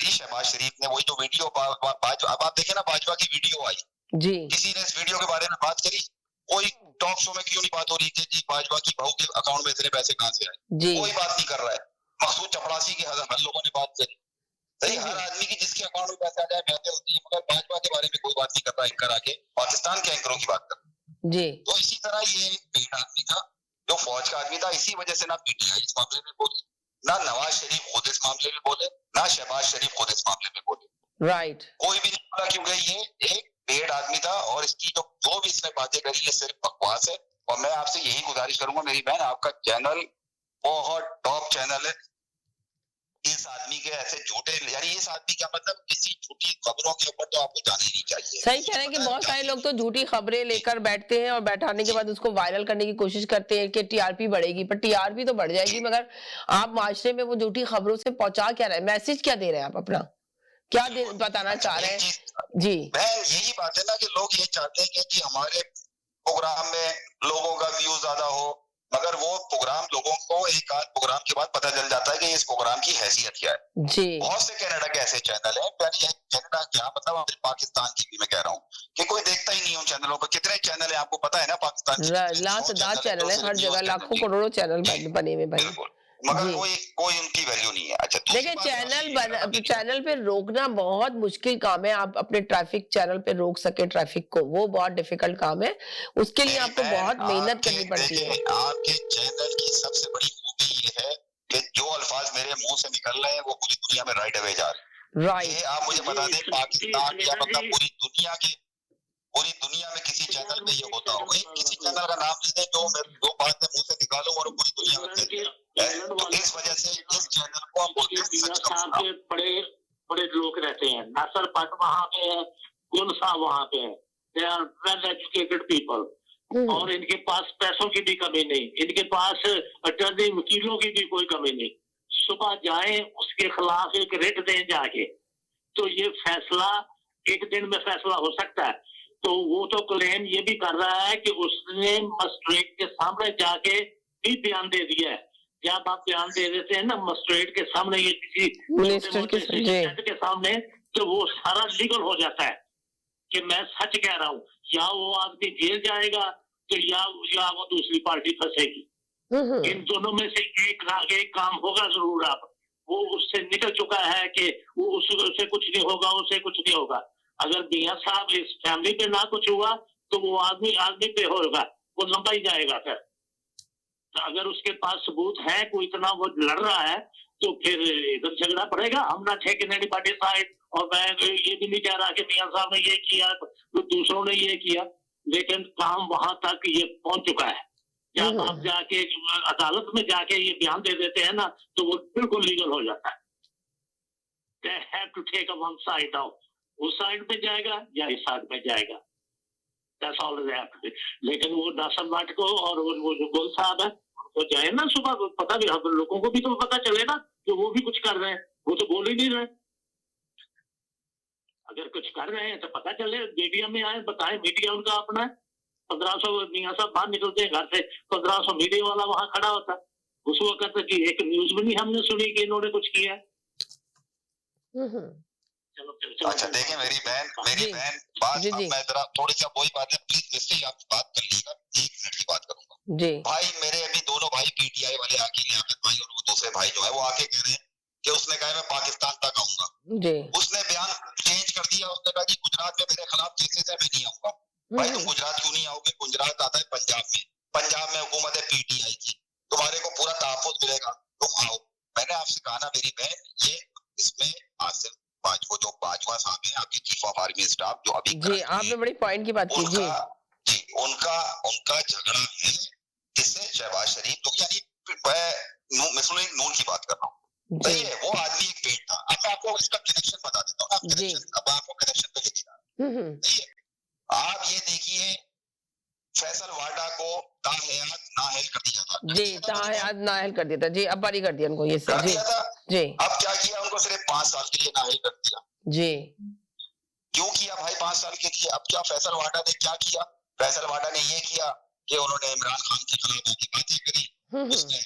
S8: शहबाज शरीफ ने वही जो वीडियो अब आप देखे ना, बाजवा की वीडियो आई जी, किसी ने इस वीडियो के बारे में बात करी? कोई टॉक शो में क्यों नहीं बात हो रही थी जी बाजवा की बहू के अकाउंट में इतने पैसे कहां से आए? कोई बात नहीं कर रहा है। मकसूद चपड़ासी के हर लोगों ने बात करी, सही, हर आदमी की जिसके अकाउंट में पैसा आ जाए बातें होती है, मगर बाजवा के बारे में कोई बात नहीं कर रहा। एंकर आके पाकिस्तान के एंकरों की बात कर जी। तो इसी तरह ये एक आदमी था जो फौज का आदमी था, इसी वजह से ना पीटीआई इस मामले में बोली, ना नवाज शरीफ खुद इस मामले में बोले, ना शहबाज शरीफ खुद इस मामले में बोले। राइट, कोई भी नहीं बोला, क्योंकि ये एक पेड आदमी था और इसकी जो भी इसने बातें करी ये सिर्फ बकवास है। और मैं आपसे यही गुजारिश करूंगा मेरी बहन, आपका चैनल बहुत टॉप चैनल है। इस आदमी के ऐसे झूठे, यानी इस आदमी का मतलब किसी झूठी खबरों के ऊपर तो आपको जाना ही नहीं चाहिए। सही कह रहे हैं कि बहुत सारे लोग तो झूठी खबरें लेकर बैठते हैं और बैठाने के बाद उसको वायरल करने की कोशिश करते हैं कि टीआरपी बढ़ेगी, पर टीआरपी तो बढ़ जाएगी, मगर आप माशरे में वो झूठी खबरों से पहुंचा क्या रहे हैं, मैसेज क्या दे रहे हैं आप, अपना क्या बताना चाह रहे हैं जी? बहन यही बात है ना कि लोग ये चाहते हैं कि हमारे प्रोग्राम में लोगों का व्यू ज्यादा हो, मगर वो प्रोग्राम लोगों को एक आध प्रोग्राम के बाद पता चल जाता है कि इस प्रोग्राम की हैसियत क्या है जी। बहुत से कनाडा के ऐसे चैनल हैं, कनाडा क्या मतलब पाकिस्तान की भी मैं कह रहा हूँ कि कोई देखता ही नहीं उन चैनलों पर। कितने चैनल है आपको पता है ना पाकिस्तान, लाख चैनल है, हर जगह लाखों करोड़ों चैनल बने हुए भाई, मगर कोई उनकी वैल्यू नहीं है। अच्छा देखिए, चैनल पे रोकना बहुत मुश्किल काम है। आप अपने ट्रैफिक चैनल पे रोक सके ट्रैफिक को, वो बहुत डिफिकल्ट काम है, उसके लिए आपको बहुत मेहनत करनी पड़ती है। आपके चैनल की सबसे बड़ी खूबी ये है कि जो अल्फाज मेरे मुंह से निकल रहे हैं वो पूरी दुनिया में राइट अवे जा रहे हैं। राइट, आप मुझे बता दें पाकिस्तान या मतलब पूरी दुनिया में किसी चैनल में ये होता हो, किसी चैनल का नाम लेते जो बात मैं मुंह से निकालूं और पूरी दुनिया में, तो इस वजह से इस चैनल को हम बोलते हैं सच का।
S9: बड़े बड़े लोग रहते हैं, नासर भट्ट वहाँ पे है, गुल साहब वहाँ पे है, they are well educated people, और इनके पास पैसों की भी कमी नहीं, इनके पास अटर्नी वकीलों की भी कोई कमी नहीं। सुबह जाएं, उसके खिलाफ एक रिट दें जाके, तो ये फैसला एक दिन में फैसला हो सकता है। तो वो तो क्लेम ये भी कर रहा है कि उसने मजिस्ट्रेट के सामने जाके भी बयान दे दिया है। जब आप बयान दे देते हैं ना मजिस्ट्रेट के सामने, ये किसी के सामने, तो वो सारा लीगल हो जाता है कि मैं सच कह रहा हूँ। या वो आदमी जेल जाएगा तो या वो दूसरी पार्टी फंसेगी। इन दोनों में से एक काम होगा जरूर। आप वो उससे निकल चुका है कि वो उससे कुछ नहीं होगा, उससे कुछ नहीं होगा। अगर मियां साहब इस फैमिली पे ना कुछ हुआ तो वो आदमी पे होगा, वो लंबा ही जाएगा। फिर तो अगर उसके पास सबूत है, कोई इतना वो लड़ रहा है, तो फिर इधर झगड़ा पड़ेगा। हम ना टेकिंग एनीबॉडी साइड, और मैं ये भी नहीं कह रहा कि मियां साहब ने ये किया तो दूसरों ने ये किया, लेकिन काम वहां तक ये पहुंच चुका है। जब आप जाके अदालत में जाके ये बयान दे देते हैं ना, तो वो बिल्कुल लीगल हो जाता है। They have to take one side now, उस साइड में जाएगा या इस साइड में जाएगा, that's all they have to do। लेकिन वो नासिर भट्ट को और वो जो गुल साहब है उनको जाए ना सुबह, तो पता भी, हम लोगों को भी तो पता चले ना कि वो भी कुछ कर रहे हैं। वो तो बोल ही नहीं रहे। अगर कुछ कर रहे हैं तो पता चले, मीडिया में आए, बताए। मीडिया उनका अपना है। 1500 मियां साहब बाहर निकलते हैं घर से, 1500 मीडिया वाला वहां खड़ा होता है। उस वक्त तक एक न्यूज भी नहीं हमने सुनी कि इन्होंने कुछ किया है। चलो
S8: अच्छा देखिए मेरी बहन बात, मैं जरा थोड़ी सी वही बात है, प्लीज वैसे ही आप बात कर लीजिएगा, 1 मिनट की बात करूंगा
S3: जी।
S8: भाई मेरे अभी दोनों भाई पीटीआई वाले आके, लियाकत भाई और वो दूसरे भाई जो है वो आके कह रहे हैं कि उसने कहा मैं पाकिस्तान तक आऊंगा
S3: जी।
S8: उसने बयान चेंज कर दिया, उसने कहा कि गुजरात में मेरे खिलाफ केसेस है, मैं नहीं आऊंगा। भाई तुम गुजरात क्यों नहीं आओगे? गुजरात आता है पंजाब में हुकूमत है पीटीआई की, तुम्हारे को पूरा तहफ्फुज़ मिलेगा, तुम आओ। मैंने आपसे कहा ना मेरी बहन, ये इसमें आसिफ बाजवा साहब हैं, आपके चीफ ऑफ आर्मी स्टाफ, जो अभी
S3: जी आपने बड़ी पॉइंट की बात की जी।
S8: उनका झगड़ा है किससे? शहबाज शरीफ। तो यानी मैं मुस्लिम लीग नून की बात कर रहा हूँ, सही है। वो आदमी एक पेट था। अब मैं आपको इसका कनेक्शन बता देता हूँ, अब आपको कनेक्शन पे लेके जा, सही है। आप ये देखिए, फैसल वाडा को ताहयात नाअहल कर दिया था
S3: जी, ताहयात नाअहल कर दिया था जी, अब बारी कर दिया उनको, ये
S8: कर
S3: जी
S8: दिया था
S3: जी।
S8: अब क्या किया? उनको सिर्फ 5 साल के लिए नाअहल कर दिया
S3: जी।
S8: क्यों किया भाई 5 साल के लिए? अब क्या फैसल वाडा ने क्या किया? फैसल वाडा ने ये किया कि उन्होंने इमरान खान के खिलाफ आके बातें करी, उसने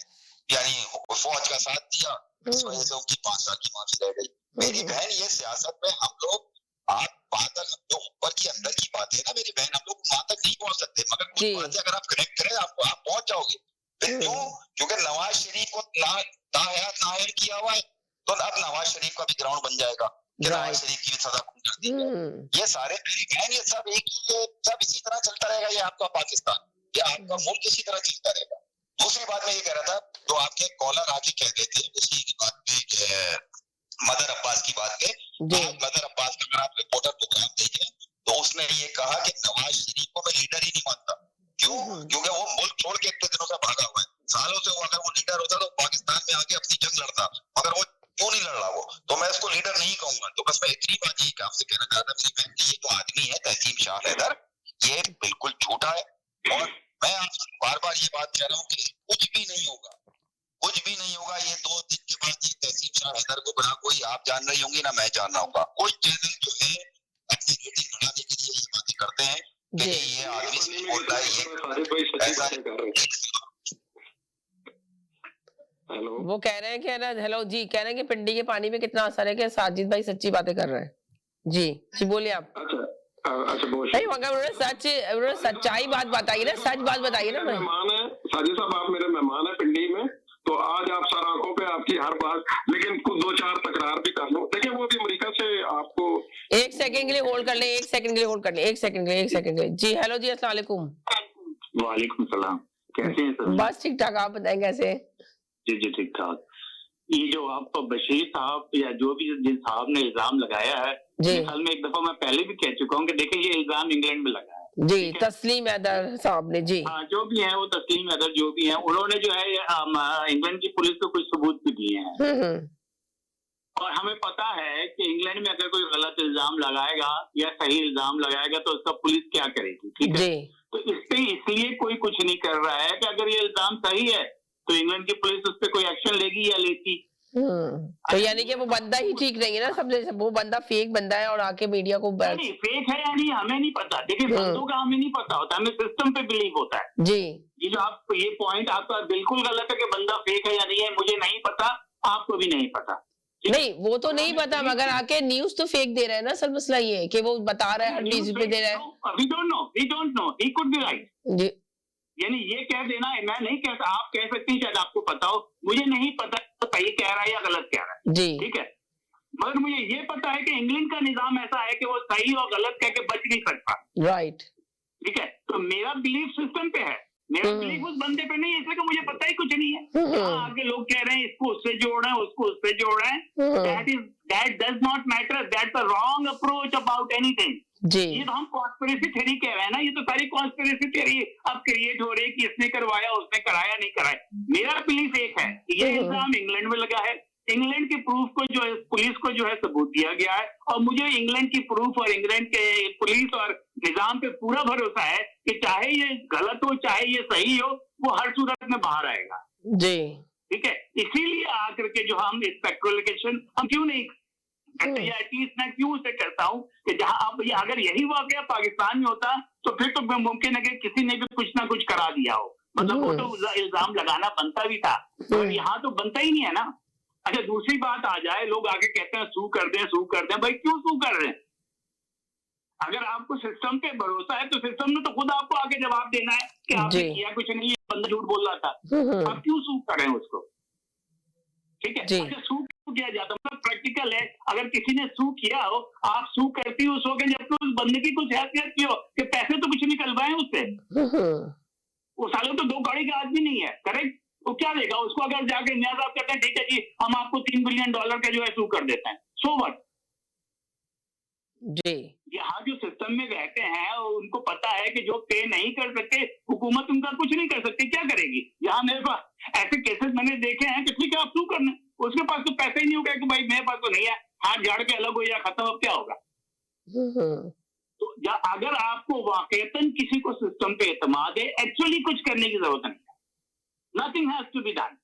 S8: यानी फौज का साथ दिया, इस वजह से उनकी 5 साल की माफी रह गई। मेरी बहन, ये सियासत में हम लोग, आप बात तक जो ऊपर की अंदर की बात है ना मेरी बहन, हम लोग वहां तक नहीं पहुंच सकते, मगर कुछ बातें अगर आप कनेक्ट करें आप पहुंच जाओगे। क्यों? क्योंकि नवाज शरीफ को ताहयात नाअहल किया हुआ है, तो अब नवाज शरीफ का भी ग्राउंड बन जाएगा कि नवाज शरीफ की भी सजा कर दी जाए। ये सारे मेरी बहन, ये सब एक ही, सब इसी तरह चलता रहेगा। ये आपका पाकिस्तान, ये आपका मुल्क इसी तरह चलता रहेगा। दूसरी बात मैं ये कह रहा था, जो आपके कॉलर आके कह रहे थे उसी की बात पे, मदर अब्बास की बात पे, मदर अब्बास का अगर आप रिपोर्टर प्रोग्राम देखें तो उसने ये कहा कि नवाज शरीफ को मैं लीडर ही नहीं मानता। क्यों? क्योंकि वो मुल्क छोड़ के इतने दिनों से भागा हुआ है, सालों से। वो अगर वो लीडर होता तो पाकिस्तान में आके अपनी जंग लड़ता, मगर वो क्यों नहीं लड़ रहा? वो तो मैं इसको लीडर नहीं कहूंगा। तो बस मैं इतनी बात यही आपसे कहना चाहता मेरी बहन कि ये जो आदमी है तहसीम शाह हैदर, ये बिल्कुल झूठा है। और मैं आपसे बार बार ये बात कह रहा हूँ कि कुछ भी नहीं होगा, कुछ भी नहीं होगा। ये 2 दिन के बाद ये तहसीम शाह हैदर को बना, कोई आप जान रही होंगी ना मैं जान रहा हूँ, कुछ चैनल जो है अपनी रेटिंग बढ़ाने के लिए ये बातें करते हैं कि ये आदमी सिर्फ बोलता है, ये ऐसा।
S3: हेलो, वो कह रहे हैं कि ना, हेलो जी, कह रहे हैं कि पिंडी के पानी में कितना असर है, कि साजिद भाई सच्ची बातें कर रहे हैं। जी जी बोलिए आप।
S10: अच्छा
S3: नहीं, मगर उन्होंने सच्चाई बात बताई ना, सच बात बताइए ना।
S10: मेहमान है साजिद साहब, आप मेरे मेहमान है पिंडी में, तो आज आप सर आंखों पे आपकी हर बात, लेकिन कुछ 2-4 तकरार भी कर लो। देखिए वो भी अमेरिका से आपको
S3: 1 सेकंड के लिए होल्ड कर ले, 1 सेकंड के लिए होल्ड कर ले, 1 सेकंड के लिए जी। हेलो जी, अस्सलाम वालेकुम।
S12: वालेकुम सलाम, कैसे हैं सर?
S3: बस ठीक ठाक, आप बताएं कैसे?
S12: जी जी ठीक ठाक। ये जो आप बशीर साहब या जो भी जिन साहब ने इल्जाम लगाया है, मिसाल में एक दफा मैं पहले भी कह चुका हूँ कि देखिए ये इल्जाम इंग्लैंड में लगा है
S3: जी, तस्लीम हैदर साहब ने जी।
S12: हाँ, जो भी है वो तस्लीम हैदर जो भी है, उन्होंने जो है इंग्लैंड की पुलिस को कुछ सबूत भी दिए हैं। और हमें पता है कि इंग्लैंड में अगर कोई गलत इल्जाम लगाएगा या सही इल्जाम लगाएगा तो उसका पुलिस क्या करेगी, ठीक है? तो इसलिए कोई कुछ नहीं कर रहा है कि अगर ये इल्जाम सही है तो इंग्लैंड की पुलिस उस पर कोई एक्शन लेगी या लेती।
S3: तो यानी कि वो बंदा ही ठीक नहीं है ना, सबसे वो बंदा फेक बंदा है और आके मीडिया को
S12: नहीं, फेक है या नहीं हमें नहीं पता। देखिए बंदों का हमें नहीं पता होता, हमें सिस्टम पे बिलीव होता है
S3: जी।
S12: ये जो आप ये पॉइंट आपका बिल्कुल गलत है कि बंदा फेक है या नहीं है, मुझे नहीं पता, आपको भी नहीं पता।
S3: नहीं, वो तो नहीं पता, मगर आके न्यूज तो फेक दे रहा है ना। असल मसला ये है कि वो बता रहा है, हर न्यूज पे दे रहा है।
S12: We don't know, he could be right
S3: जी।
S12: यानी ये कह देना, मैं नहीं कहता, आप कह सकती हैं, शायद आपको पता हो, मुझे नहीं पता तो सही कह रहा है या गलत कह रहा है
S3: जी,
S12: ठीक है। मगर मुझे ये पता है कि इंग्लैंड का निजाम ऐसा है कि वो सही और गलत कह के बच नहीं सकता,
S3: राइट,
S12: ठीक है। तो मेरा बिलीफ सिस्टम पे है, मेरा बिलीफ उस बंदे पे नहीं है, इसलिए कि मुझे पता ही कुछ नहीं है। आगे लोग कह रहे हैं इसको उससे जोड़ रहे हैं, उसको उससे जोड़ रहे हैं, that does not matter, that's a wrong approach about anything. ये तो हम कॉन्स्पिरेसी थ्योरी कह रहे हैं ना, ये तो सारी कॉन्स्पिरेसी थ्योरी अब क्रिएट हो रही है कि इसने करवाया उसने कराया नहीं कराया। मेरा बिलीफ एक है कि ये इल्जाम इंग्लैंड में लगा है, इंग्लैंड के प्रूफ को जो है पुलिस को जो है सबूत दिया गया है, और मुझे इंग्लैंड की प्रूफ और इंग्लैंड के पुलिस और निजाम पे पूरा भरोसा है कि चाहे ये गलत हो चाहे ये सही हो, वो हर सूरत में बाहर आएगा
S3: जी।
S12: ठीक है, इसीलिए आकर के जो हम इस पेट्रोलिकेशन हम क्यों नहीं एटलीस्ट मैं क्यों उसे कहता हूँ कि जहां आप अगर यही वाकया पाकिस्तान में होता तो फिर तो मुमकिन है कि किसी ने भी कुछ ना कुछ करा दिया हो, मतलब वो तो इल्जाम लगाना बनता भी था, और यहाँ तो बनता ही नहीं है ना। अच्छा, दूसरी बात आ जाए, लोग आगे कहते हैं सू कर दें, भाई क्यों सू कर रहे हैं? अगर आपको सिस्टम पे भरोसा है तो सिस्टम ने तो खुद आपको आगे जवाब देना है कि आपने किया कुछ नहीं, ये बंदा झूठ बोल रहा था, आप क्यों सू कर रहे हैं उसको? ठीक है, अच्छा सू क्यों किया जाता, मतलब प्रैक्टिकल है, अगर किसी ने सू किया हो, आप सू करती हो सो के जबकि उस बंदे की कुछ हैसियत की हो कि पैसे तो कुछ निकलवाए उससे, वो सालों तो 2 गाड़ी का आदमी नहीं है, करेक्ट, वो क्या देगा उसको? अगर जाके न्याय साहब कहते हैं ठीक है जी हम आपको $3 बिलियन का जो है सू कर देते हैं, सो व्हाट
S3: जी।
S12: यहाँ जो सिस्टम में रहते हैं उनको पता है कि जो पे नहीं कर सकते हुकूमत उनका कुछ नहीं कर सकती, क्या करेगी? यहाँ मेरे पास ऐसे केसेस मैंने देखे हैं कि ठीक है आप सू करना, उसके पास तो पैसा ही नहीं होगा कि भाई मेरे पास तो नहीं है, हाथ झाड़ के अलग हो या खत्म, अब क्या होगा? तो अगर आपको वाकईतन किसी को सिस्टम पे एतमाद है, एक्चुअली कुछ करने की जरूरत नहीं है, nothing has to be done,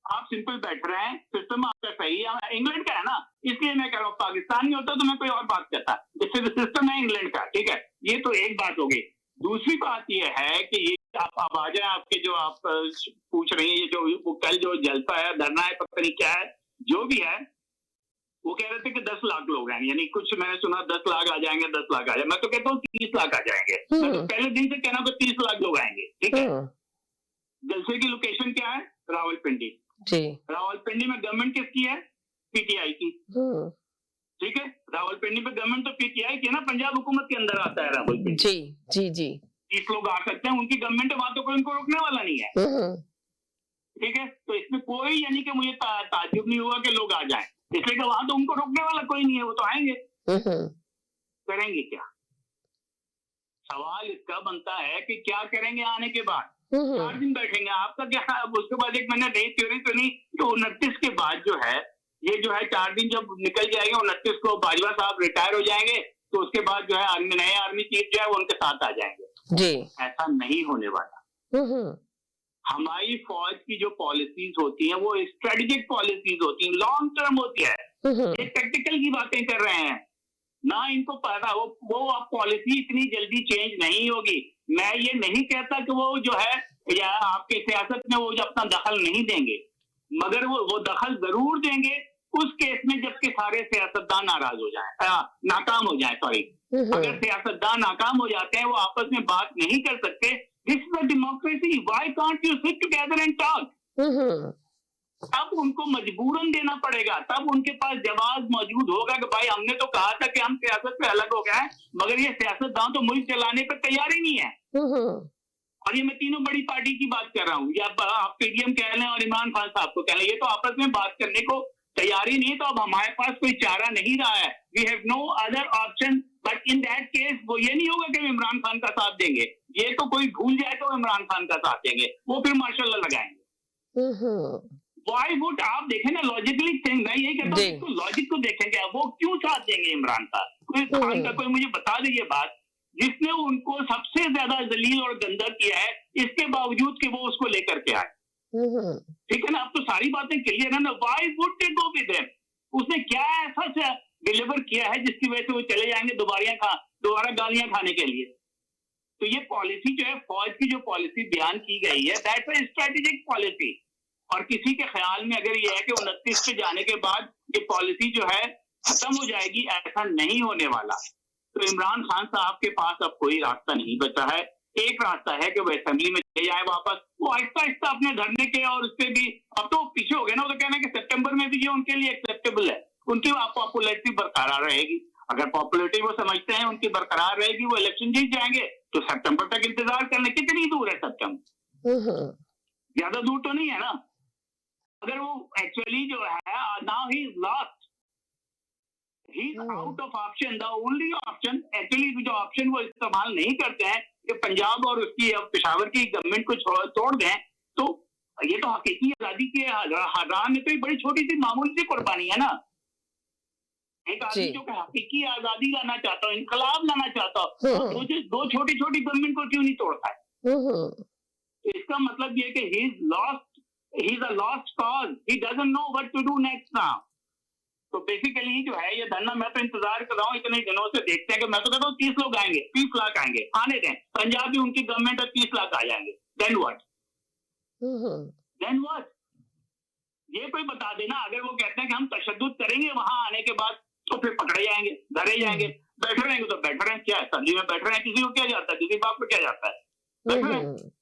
S12: आप सिंपल बैठ रहे हैं, सिस्टम आपका सही है, इंग्लैंड का है ना, इसलिए मैं कह रहा हूँ पाकिस्तान में होता तो मैं कोई और बात करता, इससे सिस्टम है इंग्लैंड का, ठीक है, ये तो एक बात हो गई। दूसरी बात ये है कि ये आप आ जाए, आपके जो आप पूछ रही है, ये जो कल जो जलसा है, धरना है, पता नहीं क्या है, जो भी है, वो कह रहे थे कि 10 लाख लोग हैं, यानी कुछ मैंने सुना 10 लाख आ जाएंगे, 10 लाख आ जाएंगे, मैं तो कहता हूँ 30 लाख आ जाएंगे, मैं तो पहले दिन से कहना कि 30 लाख लोग आएंगे, ठीक है। जलसे की लोकेशन क्या है? रावलपिंडी
S3: जी।
S12: रावलपिंडी में गवर्नमेंट किसकी है? पीटीआई की, ठीक है, रावलपिंडी में गवर्नमेंट तो पीटीआई की है ना, पंजाब हुकूमत के अंदर आता है रावलपिंडी,
S3: जी जी जी।
S12: 30 लोग आ सकते हैं, उनकी गवर्नमेंट है, वहां तो कोई उनको रोकने वाला नहीं है, ठीक है, तो इसमें कोई यानी कि मुझे ताज्जुब नहीं हुआ कि लोग आ जाएं, इसलिए कि वहां तो उनको रोकने वाला कोई नहीं है, वो तो आएंगे, करेंगे क्या? सवाल इसका बनता है कि क्या करेंगे आने के बाद? 4 दिन बैठेंगे, आपका क्या? उसके बाद एक मैंने नई थ्योरी सुनी कि 29 के बाद जो है, ये जो है 4 दिन जब निकल जाएंगे, 29 को बाजवा साहब रिटायर हो जाएंगे, तो उसके बाद जो है नए आर्मी चीफ जो है वो उनके साथ आ जाएंगे जी। ऐसा नहीं होने वाला। हमारी फौज की जो पॉलिसीज होती हैं वो स्ट्रेटेजिक पॉलिसीज होती हैं, लॉन्ग टर्म होती है, ये टैक्टिकल की बातें कर रहे हैं ना, इनको पता वो अब पॉलिसी इतनी जल्दी चेंज नहीं होगी। मैं ये नहीं कहता कि वो जो है या आपके सियासत में वो जो अपना दखल नहीं देंगे, मगर वो दखल जरूर देंगे उस केस में जबकि सारे सियासतदान नाराज हो जाएं, नाकाम हो जाएं, सॉरी, अगर सियासतदान नाकाम हो जाते हैं, वो आपस में बात नहीं कर सकते, this is a democracy, why can't you sit together and talk? तब उनको मजबूरन देना पड़ेगा, तब उनके पास जवाब मौजूद होगा कि भाई हमने तो कहा था कि हम सियासत से अलग हो गए हैं, मगर ये सियासतदान तो मुल्क चलाने पर तैयार ही नहीं है। और ये मैं तीनों बड़ी पार्टी की बात कर रहा हूँ, या आप पीडीएम कह लें और इमरान खान साहब को कह लें, ये तो आपस में बात करने को तैयार ही नहीं, तो अब हमारे पास कोई चारा नहीं रहा है, we have no other option, but in that case वो ये नहीं होगा कि इमरान खान का साथ देंगे, ये तो कोई भूल जाए तो इमरान खान का साथ देंगे, वो फिर माशाल्लाह लगाएंगे। Why would आप देखें ना लॉजिकली थिंक, मैं यही कहता हूँ तो लॉजिक को देखेंगे, वो क्यों साथ देंगे इमरान खान का? कोई मुझे बता दे ये बात, जिसने उनको सबसे ज्यादा जलील और गंदा किया है, इसके बावजूद कि वो उसको लेकर के आए, ठीक है ना, अब तो सारी बातें क्लियर है ना, why would they go with him? उसने क्या ऐसा डिलीवर किया है जिसकी वजह से वो चले जाएंगे दोबारा गालियां खाने के लिए? तो ये पॉलिसी जो है, फौज की जो पॉलिसी बयान की गई है, दैट्स अ स्ट्रेटेजिक पॉलिसी, और किसी के ख्याल में अगर ये है कि 29 पे जाने के बाद ये पॉलिसी जो है खत्म हो जाएगी, ऐसा नहीं होने वाला। तो इमरान खान साहब के पास अब कोई रास्ता नहीं बचा है, एक रास्ता है कि वो असेंबली में चले जाए वापस, वो आहिस्ता आहिस्ता अपने धरने के, और उससे भी अब तो पीछे हो गए ना, वो तो कहना है कि सितंबर में भी ये उनके लिए एक्सेप्टेबल है, उनकी पॉपुलैरिटी बरकरार रहेगी। अगर पॉपुलरिटी वो समझते हैं उनकी बरकरार रहेगी, वो इलेक्शन जीत जाएंगे, तो सितंबर तक इंतजार करने। कितनी दूर है सितंबर? ज्यादा दूर तो नहीं है ना। अगर वो एक्चुअली जो है now he is lost, he is out of option, the only option actually जो ऑप्शन वो इस्तेमाल नहीं करते हैं कि पंजाब और उसकी पेशावर की गवर्नमेंट को तोड़ दें, तो ये तो हकीकी आजादी के हराम में तो ये बड़ी छोटी सी मामूली सी कुर्बानी है ना। एक आदमी जो हकीकी आजादी लाना चाहता हो, इनकलाब लाना चाहता हो, तो दो छोटी छोटी गवर्नमेंट को क्यों नहीं तोड़ता है? तो इसका मतलब ये कि he is lost, he is a lost cause, he doesn't know what to do next now. तो बेसिकली जो है ये धरना मैं तो इंतजार कर रहा हूँ इतने दिनों से, देखते हैं कि मैं तो कहता हूँ 30 लोग आएंगे, 30 लाख आएंगे, आने दें। पंजाब भी उनकी गवर्नमेंट और 30 लाख आ जाएंगे, देन व्हाट? Then what? ये कोई बता देना। अगर वो कहते हैं कि हम तशद्दुद करेंगे वहां आने के बाद, तो फिर पकड़े जाएंगे, धरे जाएंगे। बैठे रहेंगे तो बैठे रहें, क्या है सर्दी में बैठ रहे हैं, किसी को क्या जाता है, किसी बाप को क्या जाता है, बैठे रहें।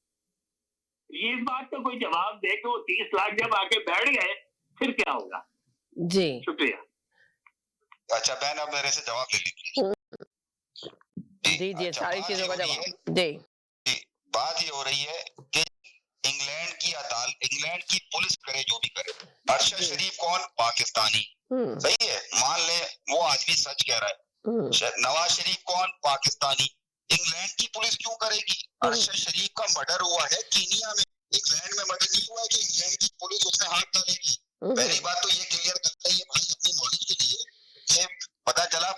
S12: ये इस बात का कोई जवाब दे कि वो 30 लाख जब आके बैठ गए फिर क्या होगा?
S3: जी
S12: शुक्रिया।
S8: अच्छा बहन, अब मेरे से जवाब ले लीजिए।
S3: जी जी, सारी चीजों का जवाब जी।
S8: बात ये हो रही है कि इंग्लैंड की पुलिस करे जो भी करे, अरशद शरीफ कौन? पाकिस्तानी, सही है, मान ले वो आदमी सच कह रहा है। नवाज शरीफ कौन? पाकिस्तानी। इंग्लैंड की पुलिस क्यों करेगी? अरशद शरीफ का मर्डर हुआ है कीनिया में, इंग्लैंड में मर्डर नहीं हुआ है कि इंग्लैंड की पुलिस उसमें हाथ डालेगी। पहली बात तो ये क्लियर करता है ये भाई अपनी नॉलेज के लिए कि पता चला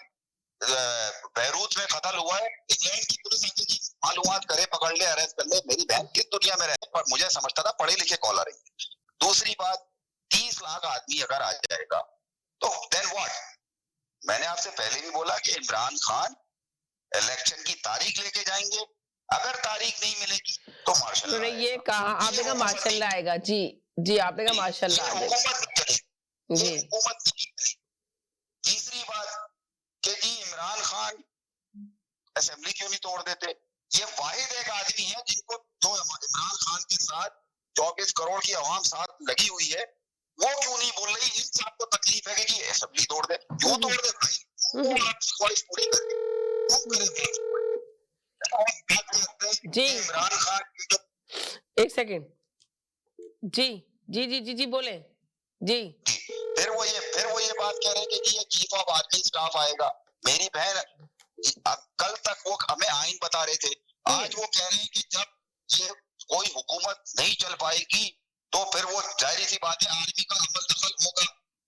S8: बैरूत में कत्ल हुआ है, इंग्लैंड की पुलिस आके मालूमात करे, पकड़ ले, अरेस्ट कर ले। मेरी बहन किस दुनिया में रहे, पर मुझे समझता था पढ़े लिखे कॉलर है। दूसरी बात, 30 लाख आदमी अगर आ जाएगा तो देन व्हाट? मैंने आपसे पहले भी बोला कि इमरान खान इलेक्शन की तारीख लेके जाएंगे, अगर तारीख नहीं मिलेगी तो मार्शल।
S3: तो ये कहा आपने कहा माशाल्लाह आएगा। जी जी, आपने कहा माशाल्लाह जी।
S8: तीसरी बात कि जी इमरान खान असेंबली क्यों नहीं तोड़ देते? ये वाहिद एक आदमी है जिनको जो इमरान खान के साथ 24 करोड़ की आवाम साथ लगी हुई है, वो क्यों नहीं बोल रही? इन आपको तकलीफ है कि जी असेंबली तोड़ दे, क्यों तोड़ दे भाई? ख्वाहिश पूरी कर
S3: जी।
S8: इमरान खान
S3: एक सेकेंड जी जी जी जी जी बोले जी।
S8: फिर वो ये बात कह रहे हैं कि जी ये चीफ ऑफ आर्मी स्टाफ आएगा। मेरी बहन कल तक वो हमें आइन बता रहे थे, आज वो कह रहे हैं कि जब ये कोई हुकूमत नहीं चल पाएगी तो फिर वो जाहिर सी बात है आर्मी का अमल दखल होगा।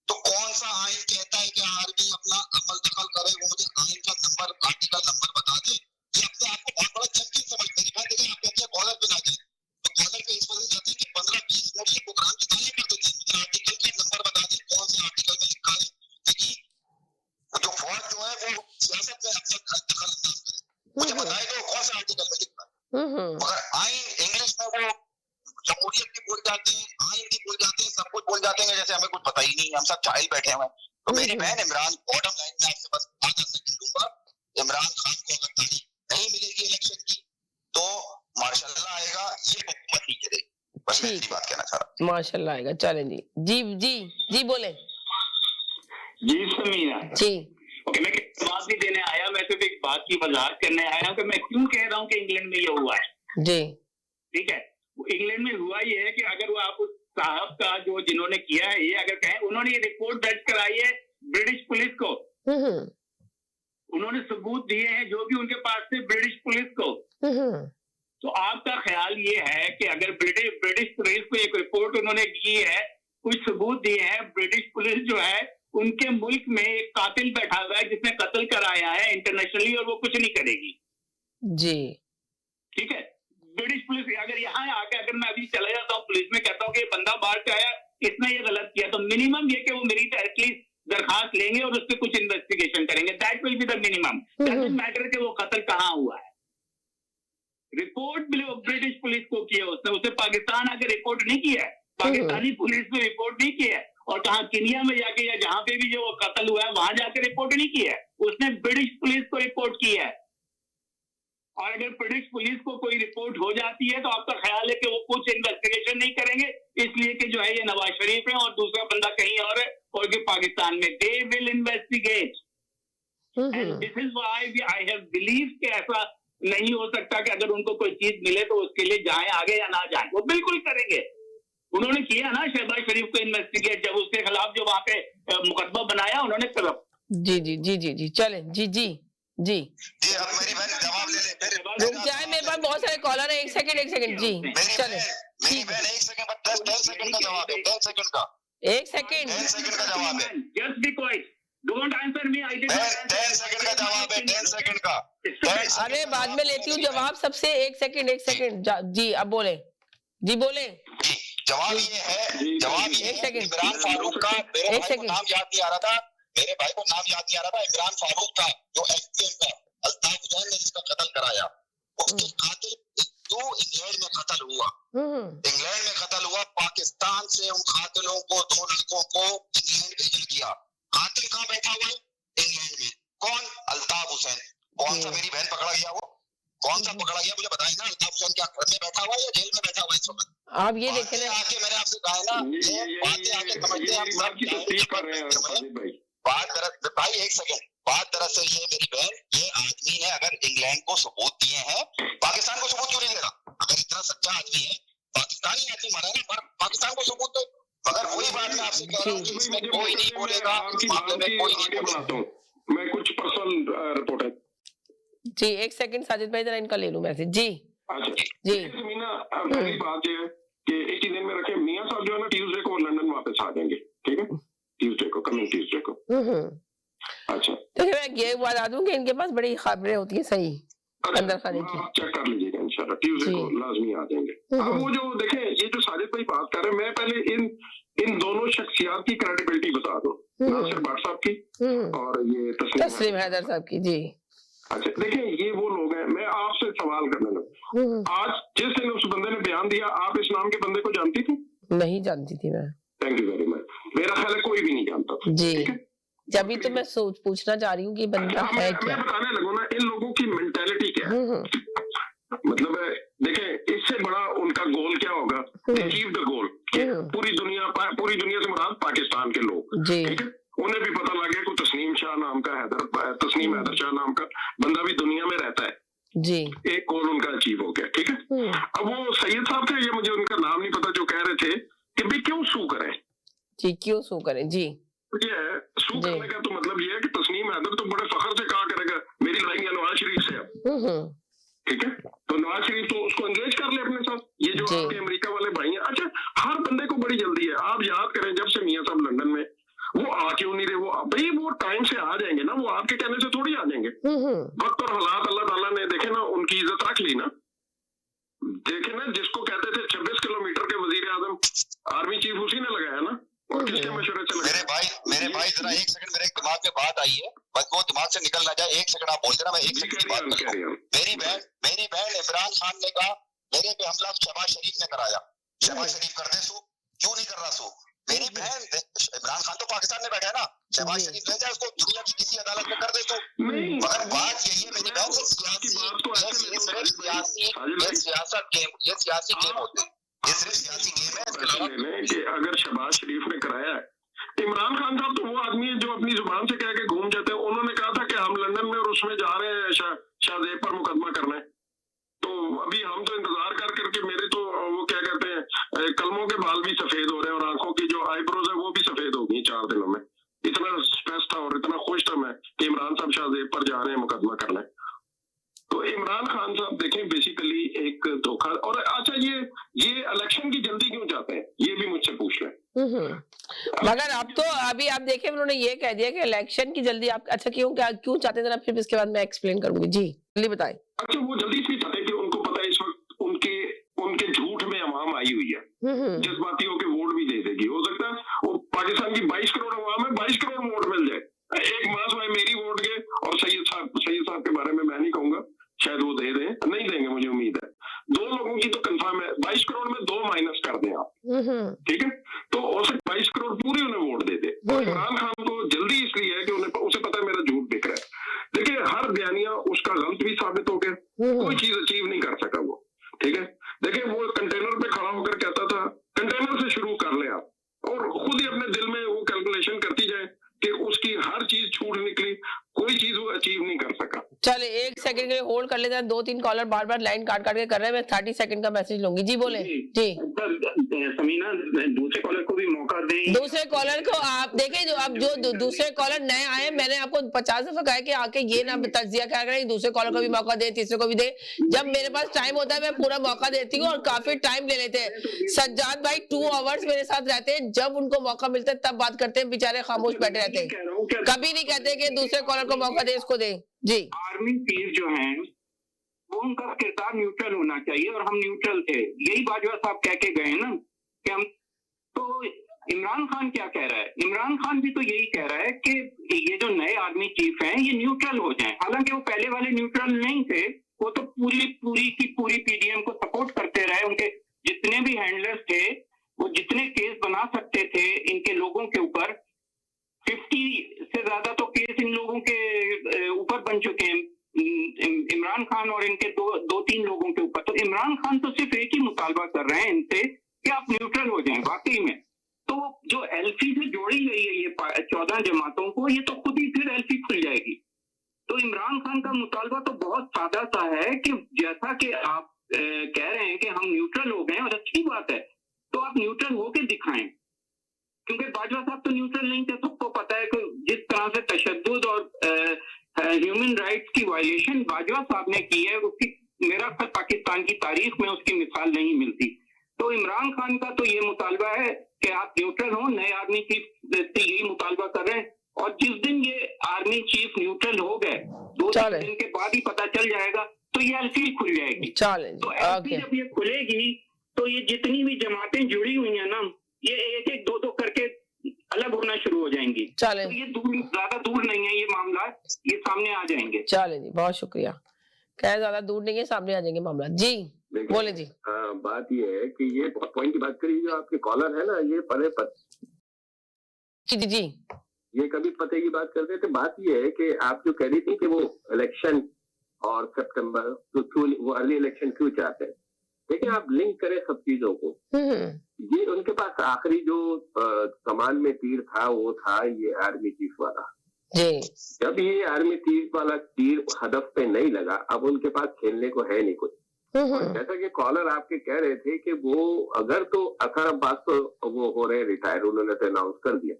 S8: तो कौन सा आइन कहता है कि आर्मी अपना अमल दखल करे? वो मुझे आइन का नंबर, आर्टिकल नंबर बता दे। ये अपने आप को बहुत बड़ा चैंपियन समझते हैं। आप कहते हैं कॉलर पे ना जाए, तो कॉलर पे इस वजह से जाते हैं कि 15-20 मिनट ये प्रोग्राम की तारीफ कर देते हैं। मुझे आर्टिकल का नंबर बता दें, कौन से आर्टिकल में लिखा है कि जो फौज जो है वो सियासत में अपना दखल अंदाज करे। मुझे बताए दो कौन सा आर्टिकल में लिखा है। मगर आइन इंग्लिश में वो जमहूरियत की बोल जाते हैं, आइन की बोल जाते हैं, सब कुछ बोल जाते हैं जैसे हमें कुछ पता ही नहीं, हम सब चाइल बैठे हुए हैं। तो मेरी बहन इमरान, बॉटम लाइन में आपसे बस आधा सेकंड दूंगा, इमरान खान को अगर तारीख नहीं मिलेगी इलेक्शन की तो मार्शल्लाह आएगा, ये हुकूमत नहीं गिरेगी। बस मैं इतनी बात कहना चाह रहा हूँ।
S3: माशाल्लाह आएगा। चलें जी जी जी जी बोले
S12: जी। समीना
S3: जी।
S12: ओके, मैं जवाब भी देने आया, मैं सिर्फ एक बात की वजाहत करने आया कि मैं क्यों कह रहा हूँ कि इंग्लैंड में ये हुआ है।
S3: जी
S12: ठीक है, इंग्लैंड में हुआ ये है कि अगर वो आप उस साहब का जो जिन्होंने किया है ये अगर कहें, उन्होंने ये रिपोर्ट दर्ज कराई है ब्रिटिश पुलिस को, उन्होंने सबूत दिए हैं जो भी उनके पास थे ब्रिटिश पुलिस को। तो आपका ख्याल ये है कि अगर ब्रिटिश पुलिस को एक रिपोर्ट उन्होंने की है, कुछ सबूत दिए हैं, ब्रिटिश पुलिस जो है उनके मुल्क में एक कातिल बैठा हुआ है जिसने कत्ल कराया है इंटरनेशनली, और वो कुछ नहीं करेगी।
S3: जी
S12: ठीक है, ब्रिटिश पुलिस अगर यहाँ आके, अगर मैं अभी चला जाता हूँ पुलिस में, कहता हूँ कि बंदा बाहर से आया, इसने ये गलत किया, तो मिनिमम ये कि वो मेरी एटलीस्ट दरखास्त लेंगे और उस पर कुछ इन्वेस्टिगेशन करेंगे। That will be the minimum. Doesn't matter कि वो कत्ल कहाँ हुआ है। रिपोर्ट ब्रिटिश पुलिस को किया उसने, उसे पाकिस्तान आके रिपोर्ट नहीं किया है, पाकिस्तानी पुलिस ने रिपोर्ट नहीं किया है, और कहा किनिया में जाके या जहां पे भी जो कत्ल हुआ है वहां जाके रिपोर्ट नहीं किया है, उसने ब्रिटिश पुलिस को रिपोर्ट किया है। और अगर ब्रिटिश पुलिस को कोई रिपोर्ट हो जाती है तो आपका ख्याल है कि वो कुछ इन्वेस्टिगेशन नहीं करेंगे, इसलिए कि जो है ये नवाज शरीफ है और दूसरा बंदा कहीं और है और कि पाकिस्तान में। They will investigate. And this is why I have believe कि ऐसा नहीं हो सकता कि अगर उनको कोई चीज मिले तो उसके लिए जाएं आगे या ना जाएं, वो बिल्कुल करेंगे। उन्होंने किया ना शहबाज शरीफ को इन्वेस्टिगेट, जब उसके खिलाफ जो वहां पे मुकदमा बनाया उन्होंने करब।
S3: जी जी जी जी जी चलें जी जी जी
S8: जी अब मेरी बहन जवाब ले ले।
S3: रुक जाए, मेरे पास बहुत सारे कॉलर है। एक सेकंड जी चलें।
S8: मेरी बहन 1 सेकंड 10 सेकंड का जवाब है, 10 सेकंड का।
S3: 1 सेकंड
S8: 10 सेकंड का जवाब है।
S12: Just be quite, don't answer me. I did
S8: 10 second का जवाब है, 10 सेकंड का।
S3: अरे बाद में लेती हूँ जवाब सबसे। 1 सेकंड जी अब बोले जी बोले।
S8: जवाब ये है इमरान फारूक का, मेरे भाई को नाम याद नहीं आ रहा था, मेरे भाई को नाम याद नहीं आ रहा था। इमरान फारूक था जो एसपीएम का, अल्ताफ हुसैन ने जिसका कत्ल कराया, उसके कातिल क्यों इंग्लैंड में कत्ल हुआ? इंग्लैंड में कत्ल हुआ, पाकिस्तान से उन कातिलों को, 2 लड़कों को इंग्लैंड भेजा गया। कातिल कहाँ बैठा हुआ है? इंग्लैंड में। कौन? अल्ताफ हुसैन। कौन सा मेरी बहन पकड़ा गया? वो कौन सा पकड़ा गया मुझे बताइए ना। अल्ताफ हुसैन क्या घर में बैठा हुआ है या जेल में बैठा हुआ है इस वक्त?
S3: आप ये देखें ना,
S8: आके मैंने आपसे कहा ना, ये बातें आके समझते हैं आप की तस्दीक कर रहे हैं बात दरअसल भाई। 1 सेकंड, बात दरअसल ये मेरी बहन, ये आदमी ने अगर इंग्लैंड को सबूत दिए हैं, पाकिस्तान को सबूत क्यों नहीं दे रहा? अगर इतना सच्चा आदमी है, पाकिस्तानी आदमी मारा ना, पर पाकिस्तान को सबूत दो। मगर वही बात मैं आपसे कह रहा हूँ, इसमें कोई नहीं बोलेगा, इस मामले में कोई नहीं बोलेगा।
S10: मैं कुछ पर्सनल रिपोर्ट है
S3: जी। 1 सेकंड साजिद भाई, जरा इनका ले लूं मैसेज जी।
S10: अच्छा
S3: जी
S10: मीना, पहली बात ये है कि एक ही दिन में रखे, मियां साहब जो है ना ट्यूसडे को लंदन वापस आ जाएंगे, ठीक है? ट्यूसडे को, कमिंग ट्यूसडे को। अच्छा
S3: तो मैं ये बता दूं कि इनके पास बड़ी खबरें होती है सही अंदर खाने की।
S10: चेक कर लीजिएगा इंशाल्लाह, ट्यूसडे को लाजमी आ जाएंगे। अब वो जो देखें, ये जो साजिद भाई बात कर रहे हैं, मैं पहले इन दोनों शख्सियात की क्रेडिबिलिटी बता दूं, नासिर भट्ट साहब की और ये
S3: तस्लीम हैदर साहब की। जी
S10: अच्छा देखिए, ये वो लोग हैं। मैं आपसे सवाल करने लगा, आज जिस दिन उस बंदे ने बयान दिया, आप इस नाम के बंदे को जानती थी?
S3: नहीं जानती थी मैं।
S10: Thank you very much. मेरा ख्याल है कोई भी नहीं जानता था
S3: जी। जब तो मैं पूछना चाह रही हूँ कि बंदा है क्या।
S10: मैं बताने लगूँ ना, इन लोगों की मेंटालिटी क्या है। मतलब देखें, इससे बड़ा उनका गोल क्या होगा? Achieve the goal. पूरी दुनिया से मुराद पाकिस्तान के लोग, ठीक है? उन्हें भी पता लग गया को तस्नीम शाह नाम का तस्नीम हैदर शाह नाम का बंदा भी दुनिया में रहता है
S3: जी।
S10: एक गोल उनका अचीव हो गया, ठीक है? अब वो सैयद साहब थे, ये मुझे उनका नाम नहीं पता, जो कह रहे थे कि भाई क्यों सू करें
S3: जी, क्यों सू करें जी।
S10: ये सू करने का तो मतलब ये है कि तस्नीम हैदर तो बड़े फखर से कहा करेगा मेरी लड़ाई है नवाज शरीफ से अब, ठीक है? तो नवाज शरीफ तो उसको एंगेज कर ले अपने साथ, ये जो आपके अमेरिका वाले भाई हैं। अच्छा, हर बंदे को बड़ी जल्दी है। आप याद करें, जब से मियां साहब लंदन में, वो आ क्यों नहीं रहे? वो भाई वो टाइम से आ जाएंगे ना, वो आपके कहने से थोड़ी आ जाएंगे। वक्त और हालात अल्लाह ताला ने देखे ना, उनकी इज्जत रख ली ना। देखे ना, जिसको कहते थे 26 किलोमीटर के वजीर आजम, आर्मी चीफ उसी ने लगाया ना, और किसके मशवरे से लगाया?
S8: मेरे भाई जरा 1 सेकंड, मेरे दिमाग में बात आई है, बस वो दिमाग से निकल ना जाए। 1 सेकंड आप बोल देना, मैं 1 सेकंड की बात कर रहा हूं। मेरी बहन इमरान खान ने कहा मेरे पे हमला शहबाज शरीफ ने कराया। शहबाज शरीफ कर दे सो, क्यों नहीं कर रहा सो? मेरी बहन, इमरान खान तो पाकिस्तान में बैठा है ना, शहबाज शरीफ ले जाए उसको दुनिया की किसी अदालत में कर दे सो। मगर बात यही है मेरी बहन, ये सियासी गेम होते हैं, ये सिर्फ सियासी गेम है।
S10: कि अगर शहबाज शरीफ ने कराया है, इमरान खान साहब तो वो आदमी है जो अपनी जुबान से कह के घूम जाते हैं। उन्होंने कहा था कि हम लंदन में और उसमें जा रहे हैं शाहजेब पर मुकदमा करने। तो अभी हम तो इंतजार कर करके, मेरे तो वो क्या कहते हैं, कलमों के बाल भी सफेद हो रहे हैं और आंखों की जो आईब्रोज है वो भी सफेद हो गई 4 दिनों में। इतना स्ट्रेस था और इतना खुश था मैं कि इमरान साहब शाहजेब पर जा रहे हैं मुकदमा करने। तो इमरान खान साहब देखें, बेसिकली एक धोखा। और अच्छा, ये इलेक्शन की जल्दी क्यों चाहते हैं, ये भी मुझसे पूछ लें।
S3: मगर अब तो अभी आप देखें, उन्होंने ये कह दिया कि इलेक्शन की जल्दी आप, अच्छा क्यों चाहते हैं? फिर इसके बाद मैं एक्सप्लेन करूंगी जी, जल्दी बताएं।
S10: अच्छा, वो जल्दी इसलिए चाहते हैं कि उनको पता है इस वक्त उनके झूठ में अवाम आई हुई है, जज्बातियों के वोट भी दे देगी। हो सकता है वो पाकिस्तान की 22 करोड़ अवाम है, 22 करोड़ वोट मिल जाए। एक मास में मेरी वोट गए, और सैयद साहब के बारे में मैं नहीं कहूंगा, शायद वो दे दें, नहीं देंगे मुझे उम्मीद है। 2 लोगों की तो कंफर्म है, 22 करोड़ में 2 माइनस कर दें आप, ठीक है? तो हो सकता 22 करोड़ पूरी उन्हें वोट दे दे। और इमरान खान को जल्दी इसलिए है कि उसे पता है मेरा झूठ बिक रहा है। देखिए, हर बयानिया उसका गलत भी साबित हो गया, कोई चीज अचीव नहीं कर सका वो, ठीक है? देखिए, वो कंटेनर पे खड़ा होकर कहता था, कंटेनर से शुरू कर ले आप, और खुद ही अपने दिल में वो कैलकुलेशन करती जाए कि उसकी हर चीज छूट निकली।
S3: चले 1 सेकंड के लिए होल्ड कर लेते हैं, 2-3 कॉलर बार बार लाइन काट काट के कर रहे हैं, मैं 30 सेकंड का मैसेज लूंगी। जी बोले जी।
S6: समीना दूसरे कॉलर को भी मौका दें।
S3: दूसरे कॉलर को आप देखें, जो अब जो दूसरे कॉलर नए आए, मैंने आपको 50 दफा कहा कि आके ये ना तज्जिया क्या करें, दूसरे कॉलर को भी मौका दे, तीसरे को भी दे। जब मेरे पास टाइम होता है मैं पूरा मौका देती हूँ और काफी टाइम ले लेते हैं। सज्जाद भाई 2 आवर्स मेरे साथ रहते हैं, जब उनको मौका मिलता है तब बात करते हैं, बेचारे खामोश बैठे रहते हैं, कभी नहीं कहते कि दूसरे कॉलर को मौका दे, इसको दे। जी
S6: आर्मी चीफ जो है वो उनका किरदार न्यूट्रल होना चाहिए और हम न्यूट्रल थे, यही बाजवा साहब कह के गए ना कि हम। तो इमरान खान क्या कह रहा है? इमरान खान भी तो यही कह रहा है कि ये जो नए आर्मी चीफ हैं ये न्यूट्रल हो जाएं। हालांकि वो पहले वाले न्यूट्रल नहीं थे, वो तो पूरी की पूरी पीडीएम को सपोर्ट करते रहे। उनके जितने भी हैंडलर्स थे वो जितने केस बना सकते थे इनके लोगों के ऊपर, 50 से ज्यादा तो केस इन लोगों के ऊपर बन चुके हैं, इमरान खान और इनके 2-3 लोगों के ऊपर। तो इमरान खान तो सिर्फ एक ही मुतालबा कर रहे हैं इनसे कि आप न्यूट्रल हो जाएं वाकई में। तो जो एलसी से जोड़ी गई है ये 14 जमातों को, ये तो खुद ही फिर एलसी खुल जाएगी। तो इमरान खान का मुतालबा तो बहुत सादा सा है कि जैसा कि आप कह रहे हैं कि हम न्यूट्रल हो गए और अच्छी बात है, तो आप न्यूट्रल होके दिखाएं, क्योंकि बाजवा साहब तो न्यूट्रल नहीं थे। सबको पता है कि जिस तरह से तशद्दुद और ह्यूमन राइट्स की वायलेशन बाजवा साहब ने की है, उसकी मेरा ख्याल पाकिस्तान की तारीख में उसकी मिसाल नहीं मिलती। तो इमरान खान का तो ये मुतालबा है कि आप न्यूट्रल हो, नए आर्मी चीफ यही मुतालबा कर रहे हैं। और जिस दिन ये आर्मी चीफ न्यूट्रल हो गए, 2-3 दिन के बाद ही पता चल जाएगा, तो ये एलसी खुल जाएगी। तो एलसी जब ये खुलेगी तो ये जितनी भी जमातें जुड़ी हुई हैं ना, ये 1-1, 2-2 करके अलग होना शुरू हो जाएंगी। तो ये ज्यादा दूर नहीं है ये मामला, ये सामने आ जाएंगे।
S3: चले जी, बहुत शुक्रिया। खैर ज्यादा दूर नहीं है, सामने आ जाएंगे मामला। जी बोले जी।
S10: बात ये है कि ये पॉइंट की बात करी, जो आपके कॉलर है ना, ये परे
S3: जी
S10: ये कभी पते की बात करते थे। बात ये है कि आप जो कह रही थी कि वो इलेक्शन और सितंबर तो वो अर्ली इलेक्शन क्यों चाहते हैं, देखिए आप लिंक करें सब चीजों को। ये उनके पास आखिरी जो कमान में तीर था वो था ये आर्मी चीफ वाला। जब ये आर्मी चीफ वाला तीर हदफ पे नहीं लगा, अब उनके पास खेलने को है नहीं कुछ। और जैसा कि कॉलर आपके कह रहे थे कि वो अगर तो अखर अब्बास तो वो हो रहे रिटायर, उन्होंने तो अनाउंस कर दिया।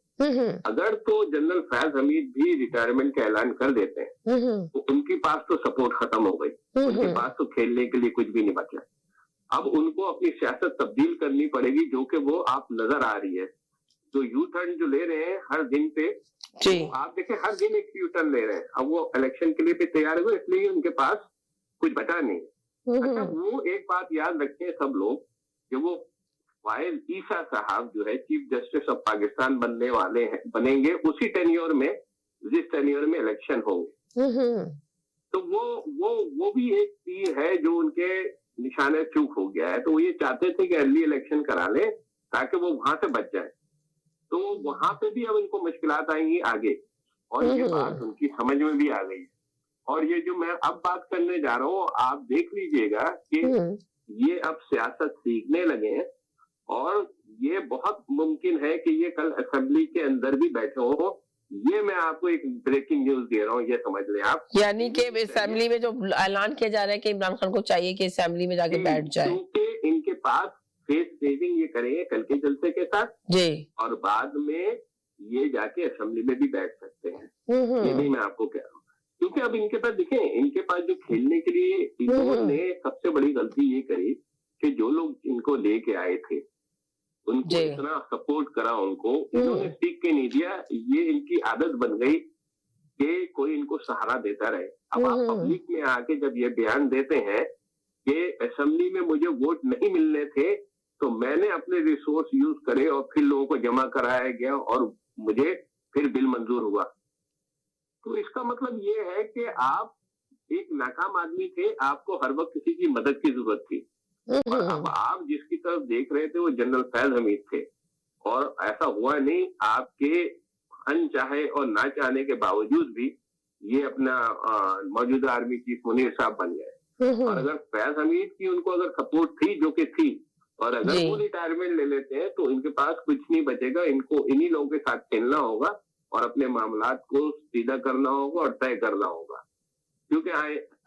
S10: अगर तो जनरल फैज हमीद भी रिटायरमेंट का ऐलान कर देते हैं तो उनके पास तो सपोर्ट खत्म हो गई, उनके पास तो खेलने के लिए कुछ भी नहीं बचा। अब उनको अपनी सियासत तब्दील करनी पड़ेगी, जो कि वो आप नजर आ रही है। जो यू टर्न जो ले रहे हैं हर दिन पे, आप देखें हर दिन एक यू टर्न ले रहे हैं। अब वो इलेक्शन के लिए भी तैयार हुए, इसलिए उनके पास कुछ बचा नहीं। अच्छा, वो एक बात याद रखें सब लोग कि वो फाइल ईसा साहब जो है चीफ जस्टिस ऑफ पाकिस्तान बनने वाले हैं, बनेंगे उसी टेन्योर में जिस टेन्योर में इलेक्शन होंगे। तो वो भी एक तीर है जो उनके निशाने चूक हो गया है। तो वो ये चाहते थे कि अर्ली इलेक्शन करा लें ताकि वो वहां से बच जाए। तो वहां पे भी अब इनको मुश्किलात आएंगी आगे, और ये बात उनकी समझ में भी आ गई। और ये जो मैं अब बात करने जा रहा हूँ, आप देख लीजिएगा कि ये अब सियासत सीखने लगे हैं, और ये बहुत मुमकिन है कि ये कल असेंबली के अंदर भी बैठे हो। ये मैं आपको एक ब्रेकिंग न्यूज दे रहा हूँ, ये समझ लें आप।
S3: यानी कि असेंबली में जो ऐलान किया जा रहा है कि इमरान खान को चाहिए कि असेंबली में जाके बैठ जाए,
S10: क्योंकि इनके पास फेस सेविंग ये करेंगे कल के जलसे के साथ जी, और बाद में ये जाके असेंबली में भी बैठ सकते हैं। ये भी मैं आपको कह रहा हूँ, क्योंकि अब इनके पास देखें, इनके पास जो खेलने के लिए इन्होंने सबसे बड़ी गलती ये करी कि जो लोग इनको लेके आए थे उनको इतना सपोर्ट करा, उनको इन्होंने सीख के नहीं दिया। ये इनकी आदत बन गई कि कोई इनको सहारा देता रहे। अब आप पब्लिक में आके जब ये बयान देते हैं कि असेंबली में मुझे वोट नहीं मिलने थे तो मैंने अपने रिसोर्स यूज करे और फिर लोगों को जमा कराया गया और मुझे फिर बिल मंजूर हुआ, तो इसका मतलब ये है कि आप एक नाकाम आदमी थे, आपको हर वक्त किसी की मदद की जरूरत थी। और अब आप जिसकी तरफ देख रहे थे वो जनरल फैज हमीद थे, और ऐसा हुआ नहीं। आपके अनचाहे और ना चाहने के बावजूद भी ये अपना मौजूदा आर्मी चीफ मुनीर साहब बन गए। और अगर फैज हमीद की उनको अगर सपोर्ट थी, जो कि थी, और अगर वो रिटायरमेंट ले लेते हैं तो इनके पास कुछ नहीं बचेगा। इनको इन्हीं लोगों के साथ खेलना होगा और अपने मामलात को सीधा करना होगा और तय करना होगा।
S7: क्योंकि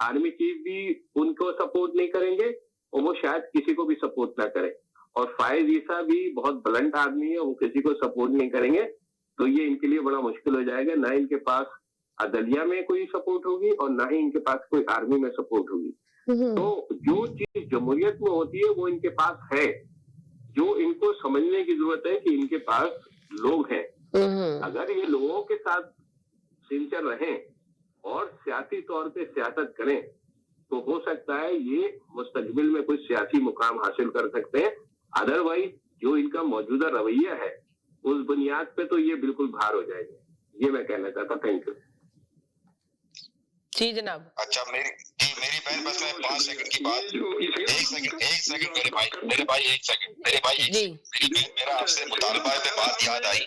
S7: आर्मी चीफ भी उनको सपोर्ट नहीं करेंगे और वो शायद किसी को भी सपोर्ट ना करे, और फायज ईसा भी बहुत ब्लंट आदमी है, वो किसी को सपोर्ट नहीं करेंगे, तो ये इनके लिए बड़ा मुश्किल हो जाएगा। ना इनके पास अदलिया में कोई सपोर्ट होगी और ना ही इनके पास कोई आर्मी में सपोर्ट होगी। तो जो चीज जमहूरियत में होती है वो इनके पास है, जो इनको समझने की जरूरत है कि इनके पास लोग हैं। अगर ये लोगों के साथ सिंचर रहें और सियासी तौर पे सियासत करें तो हो सकता है ये मुस्तकबिल में कुछ सियासी मुकाम हासिल कर सकते हैं। अदरवाइज जो इनका मौजूदा रवैया है उस बुनियाद पे तो ये बिल्कुल बाहर हो जाएंगे। ये मैं कहना चाहता। Thank you.
S3: जी जनाब।
S8: अच्छा मेरी बहन, बस मैं 5 सेकंड की बात, एक सेकंड मेरे भाई एक सेकंड मेरी बहन, मेरा आपसे मुतालबा पे बात याद आई।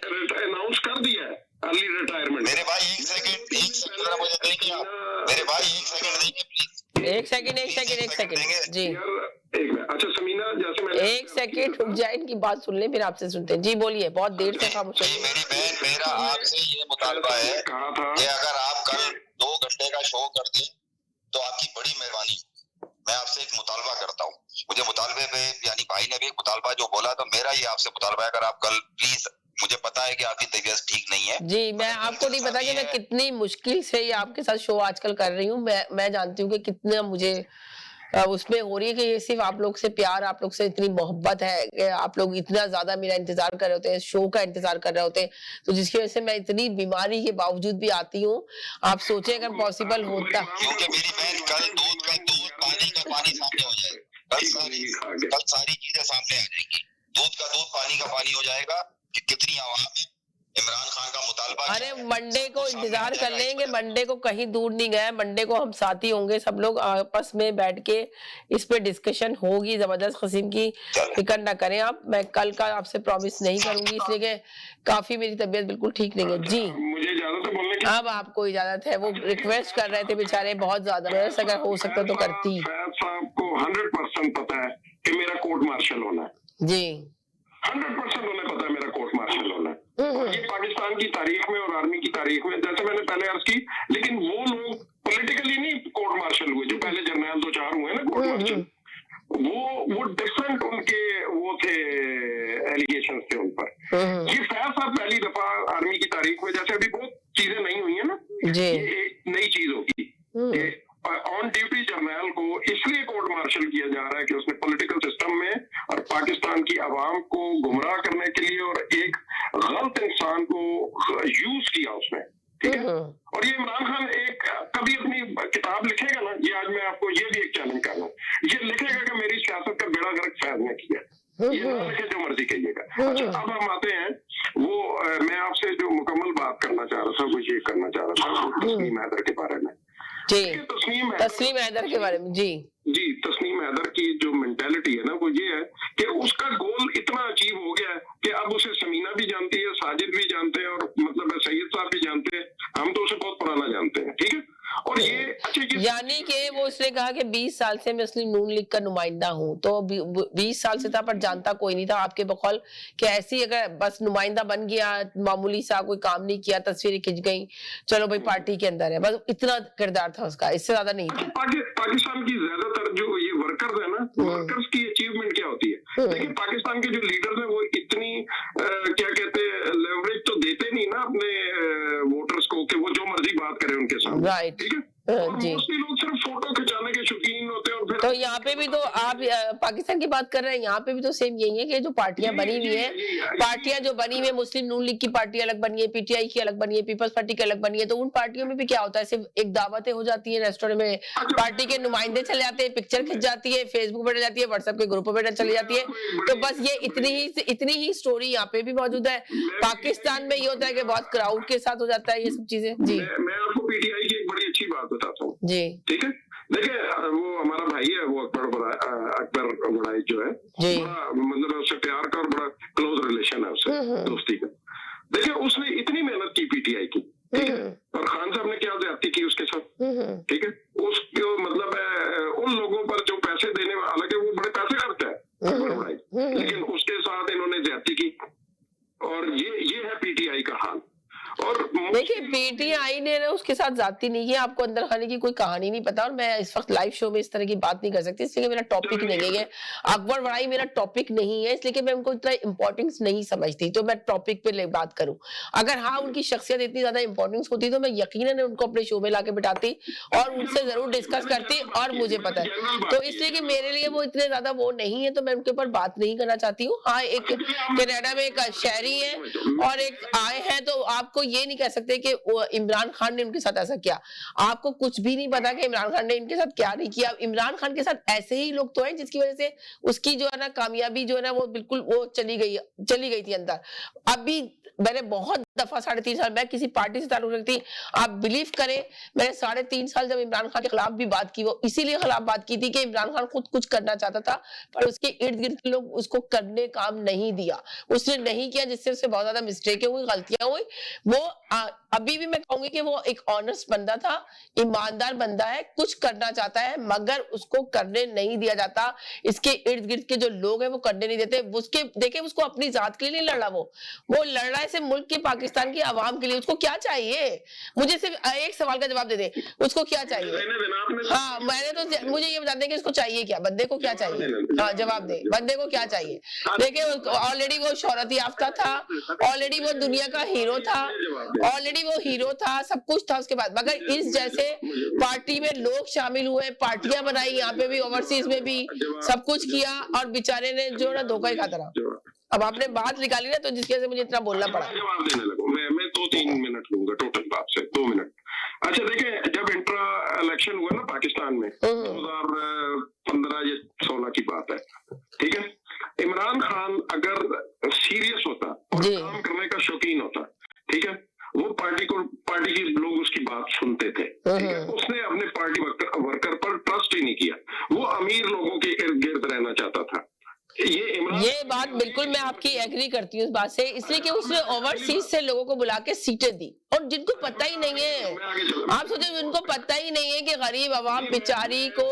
S10: अनाउंस कर दिया है अर्ली रिटायरमेंट।
S8: मेरे भाई एक सेकंड जरा मुझे देंगे आप, मेरे भाई एक सेकंड देंगे प्लीज।
S3: एक सेकंड जी।
S10: अच्छा समीना, जैसे मैंने
S3: एक सेकंड रुक जाए, इनकी बात सुन ले फिर आपसे सुनते हैं। जी बोलिए, बहुत देर से खामोश है।
S8: मेरी बहन, मेरा आपसे ये मुतालबा है कि अगर आप कल 2 घंटे का शो कर दें तो आपकी बड़ी मेहरबानी। मैं आपसे एक मुतालबा करता हूँ, मुझे मुतालबे पे यानी भाई ने भी एक मुतालबा जो बोला, तो मेरा ये आपसे मुतालबा है, अगर आप कल प्लीज, मुझे पता है कि आपकी तबीयत ठीक नहीं है
S3: जी, मैं आपको नहीं पता कि मैं कितनी मुश्किल से ये आपके साथ शो आजकल कर रही हूँ। मैं जानती हूँ कि कितना मुझे उसमें हो रही है कि ये सिर्फ आप लोग से प्यार, आप लोग से इतनी मोहब्बत है कि आप लोग इतना ज्यादा मेरा इंतजार कर रहे होते हैं, शो का इंतजार कर रहे होते हैं, तो जिसकी वजह से मैं इतनी बीमारी के बावजूद भी आती हूँ। आप सोचे अगर पॉसिबल होता।
S8: क्योंकि मेरी बहन कल दूध पानी का पानी सामने हो जाएगा, कल सारी चीजें सामने आ जाएंगी। दूध का दूध पानी का पानी हो जाएगा कि कितनी आवाम है, इमरान खान का मुतालबा।
S3: अरे मंडे को इंतजार कर लेंगे, मंडे को कहीं दूर नहीं गया, मंडे को हम साथी होंगे, सब लोग आपस में बैठ के इस पे डिस्कशन होगी जबरदस्त किस्म की। फिक्र ना करें आप, मैं कल का आपसे प्रॉमिस नहीं करूंगी, इसलिए कि काफी मेरी तबीयत बिल्कुल ठीक नहीं है। जी
S10: मुझे इजाजत है बोलने की?
S3: अब आपको इजाजत है, वो रिक्वेस्ट कर रहे थे बेचारे बहुत ज्यादा, अगर हो सकता तो करती।
S10: साहब को 100% पता है कि मेरा कोर्ट मार्शल होना है
S3: जी,
S10: 100% उन्हें पता है मेरा कोर्ट मार्शल होना है। और ये पाकिस्तान की तारीख में और आर्मी की तारीख में, जैसे मैंने पहले अर्ज की, लेकिन वो लोग पॉलिटिकली नहीं कोर्ट मार्शल हुए, जो पहले जर्नल 2-4 हुए ना कोर्ट मार्शल, वो डिफरेंट उनके वो थे, एलिगेशन थे उन पर। ये फैज साहब पहली दफा आर्मी की तारीख में, जैसे अभी बहुत चीजें नहीं हुई है ना, ये एक नई चीज होगी। ऑन ड्यूटी जर्नल को इसलिए कोर्ट मार्शल किया जा रहा है कि उसने पॉलिटिकल सिस्टम में और पाकिस्तान की आवाम को गुमराह करने के लिए और एक गलत इंसान को यूज किया उसने, ठीक है। और ये इमरान खान एक कभी अपनी किताब लिखेगा ना, ये आज मैं आपको ये भी एक चैलेंज कर रहा हूँ, ये लिखेगा कि मेरी सियासत का बेड़ा गर्क फैज ने किया, ये ना लिखे, जो मर्जी कहिएगा। अच्छा अब हम आते हैं, वो मैं आपसे जो मुकम्मल बात करना चाह रहा था, वो ये करना चाह रहा था तस्नीम हैदर के बारे में।
S3: जी, तस्नीम हैदर के बारे में। जी,
S10: तस्नीम हैदर की जो मेंटालिटी है ना, वो ये है कि उसका गोल इतना अचीव हो गया है कि अब उसे समीना भी जानती है, साजिद भी जानते हैं, और मतलब सैयद साहब भी जानते हैं, हम तो उसे बहुत पुराना जानते हैं, ठीक है। और ये अच्छा,
S3: यानी कि वो उसने कहा कि 20 साल से मैं मुस्लिम नून लीग का नुमाइंदा हूँ, तो 20 साल से था पर जानता कोई नहीं था आपके बकौल, कि ऐसी अगर बस नुमाइंदा बन गया, मामूली सा कोई काम नहीं किया, तस्वीरें खिंच गई, चलो भाई पार्टी के अंदर है, बस इतना किरदार था उसका, इससे ज्यादा नहीं था।
S10: पाकिस्तान की ज्यादातर जो ये वर्कर्स है ना, वर्कर्स की अचीवमेंट क्या होती है? देखिए पाकिस्तान के जो लीडर्स हैं वो इतनी क्या कहते हैं, लेवरेज तो देते नहीं ना अपने वोटर्स को कि वो जो मर्जी बात करें उनके साथ,
S3: राइट,
S10: ठीक है। और मोस्टली लोग सिर्फ फोटो खिंचाने के शौकीन होते हैं। और फिर
S3: तो यहाँ पे भी तो आप पाकिस्तान की बात कर रहे हैं, यहाँ पे भी तो सेम यही है कि जो पार्टियां बनी हुई है, पार्टियां जो बनी हुई है, मुस्लिम नून लीग की पार्टी अलग बनी है, पीटीआई की अलग बनी है, पीपल्स पार्टी की अलग बनी है, तो उन पार्टियों में भी क्या होता है, सिर्फ एक दावतें हो जाती है रेस्टोरेंट में, पार्टी के नुमाइंदे चले जाते हैं, पिक्चर खिंच जाती है, फेसबुक पे जाती है, व्हाट्सएप के ग्रुपों पे चली जाती है, तो बस ये इतनी ही स्टोरी यहाँ पे भी मौजूद है। पाकिस्तान में ये होता है कि बहुत क्राउड के साथ हो जाता है ये सब चीजें। जी,
S10: मैं आपको पीटीआई की एक बड़ी अच्छी बात बताता हूँ।
S3: जी,
S10: ठीक है, देखिए वो हमारा भाई है, वो अकबर बड़ाई जो है, बड़ा मतलब उससे प्यार का और बड़ा क्लोज रिलेशन है उससे, दोस्ती का। देखिए उसने इतनी मेहनत की पीटीआई की, ठीक है, और खान साहब ने क्या ज्यादती की उसके साथ, ठीक है। उसको मतलब उन लोगों पर जो पैसे देने वाले, हालांकि वो बड़े पैसे करते हैं अकबर बड़ाई, लेकिन उसके साथ इन्होंने ज्यादती की, और ये है पीटीआई का हाल। और
S3: देखिए PTI ने ना उसके साथ जाती नहीं है, आपको अंदर खाने की कोई कहानी नहीं पता, और मैं इस वक्त लाइव शो में इस तरह की बात नहीं कर सकती, इसलिए मेरा टॉपिक नहीं है, अकबर बड़ाई मेरा टॉपिक नहीं है, इसलिए कि मैं उनको इतना इंपॉर्टेंस नहीं समझती, तो मैं टॉपिक पे बात करूं। अगर हाँ उनकी शख्सियत इतनी ज्यादा इंपॉर्टेंस होती तो मैं यकीनन उनको अपने शो में लाके बिठाती और उनसे जरूर डिस्कस करती, और मुझे पता है, तो इसलिए कि मेरे लिए वो इतने ज्यादा वो नहीं है, तो मैं उनके ऊपर बात नहीं करना चाहती हूँ। हाँ, एक कनाडा में एक शहरी है और एक आए हैं, तो आपको ये नहीं कह सकते कि इमरान खान ने उनके साथ ऐसा किया, आपको कुछ भी नहीं पता कि इमरान खान ने इनके साथ क्या नहीं किया। इमरान खान के साथ ऐसे ही लोग तो हैं जिसकी वजह से उसकी जो है ना कामयाबी जो है ना वो बिल्कुल वो चली गई थी अंदर। अभी मैंने बहुत दफा 3.5 साल मैं किसी पार्टी से ताल्लुक रखती, आप बिलीव करें मैंने 3.5 साल जब इमरान खान के खिलाफ भी बात की, वो इसीलिए खिलाफ बात की थी कि इमरान खान खुद कुछ करना चाहता था पर उसके इर्द गिर्द के लोग उसको करने काम नहीं दिया, उसने नहीं किया, जिससे उससे बहुत ज्यादा मिस्टेकें हुई, गलतियां हुई। वो अभी भी मैं कहूंगी कि वो एक ऑनेस्ट बंदा था, ईमानदार बंदा है, कुछ करना चाहता है मगर उसको करने नहीं दिया जाता, इसके इर्द गिर्द के जो लोग हैं वो करने नहीं देते। उसके देखे उसको अपनी जात के लिए नहीं लड़ा, वो लड़ रहा है सिर्फ मुल्क के पाकिस्तान की आवाम के लिए। उसको क्या चाहिए, मुझे सिर्फ एक सवाल का जवाब दे दे, उसको क्या चाहिए? हाँ, मैंने तो मुझे ये बता दें कि इसको चाहिए क्या, बंदे को क्या चाहिए? हाँ जवाब दे, बंदे को क्या चाहिए? देखिए ऑलरेडी वो शोहरत याफ्ता था, ऑलरेडी वो दुनिया का हीरो था, ऑलरेडी वो हीरो था, सब कुछ था उसके बाद, मगर इस जैसे पार्टी में लोग शामिल हुए, पार्टियां बनाई, यहाँ पे भी ओवरसीज में भी सब कुछ किया और बेचारे ने जो ना धोखा ही खाता रहा। अब आपने बात निकाली ना तो जिसकी वजह से मुझे इतना बोलना पड़ा।
S10: जवाब देने लगो, मैं 2-3 मिनट लूंगा टोटल आपसे, 2 मिनट। अच्छा देखिए, जब इंट्रा इलेक्शन हुआ ना पाकिस्तान में 2015 या 16 की बात है, ठीक है, इमरान खान अगर सीरियस होता और काम करने का शौकीन होता, ठीक है, वो पार्टी के लोग उसकी बात सुनते थे, ठीक है, उसने अपने पार्टी वर्कर पर ट्रस्ट ही नहीं किया, वो अमीर लोगों के इर्द गिर्द रहना चाहता था। ये
S3: बात बिल्कुल मैं आपकी एग्री करती हूँ इस बात से, इसलिए कि उसने ओवरसीज से लोगों को बुला के सीटें दी और जिनको पता ही नहीं है, आप सोचो उनको पता ही नहीं है कि गरीब आवाम बेचारी को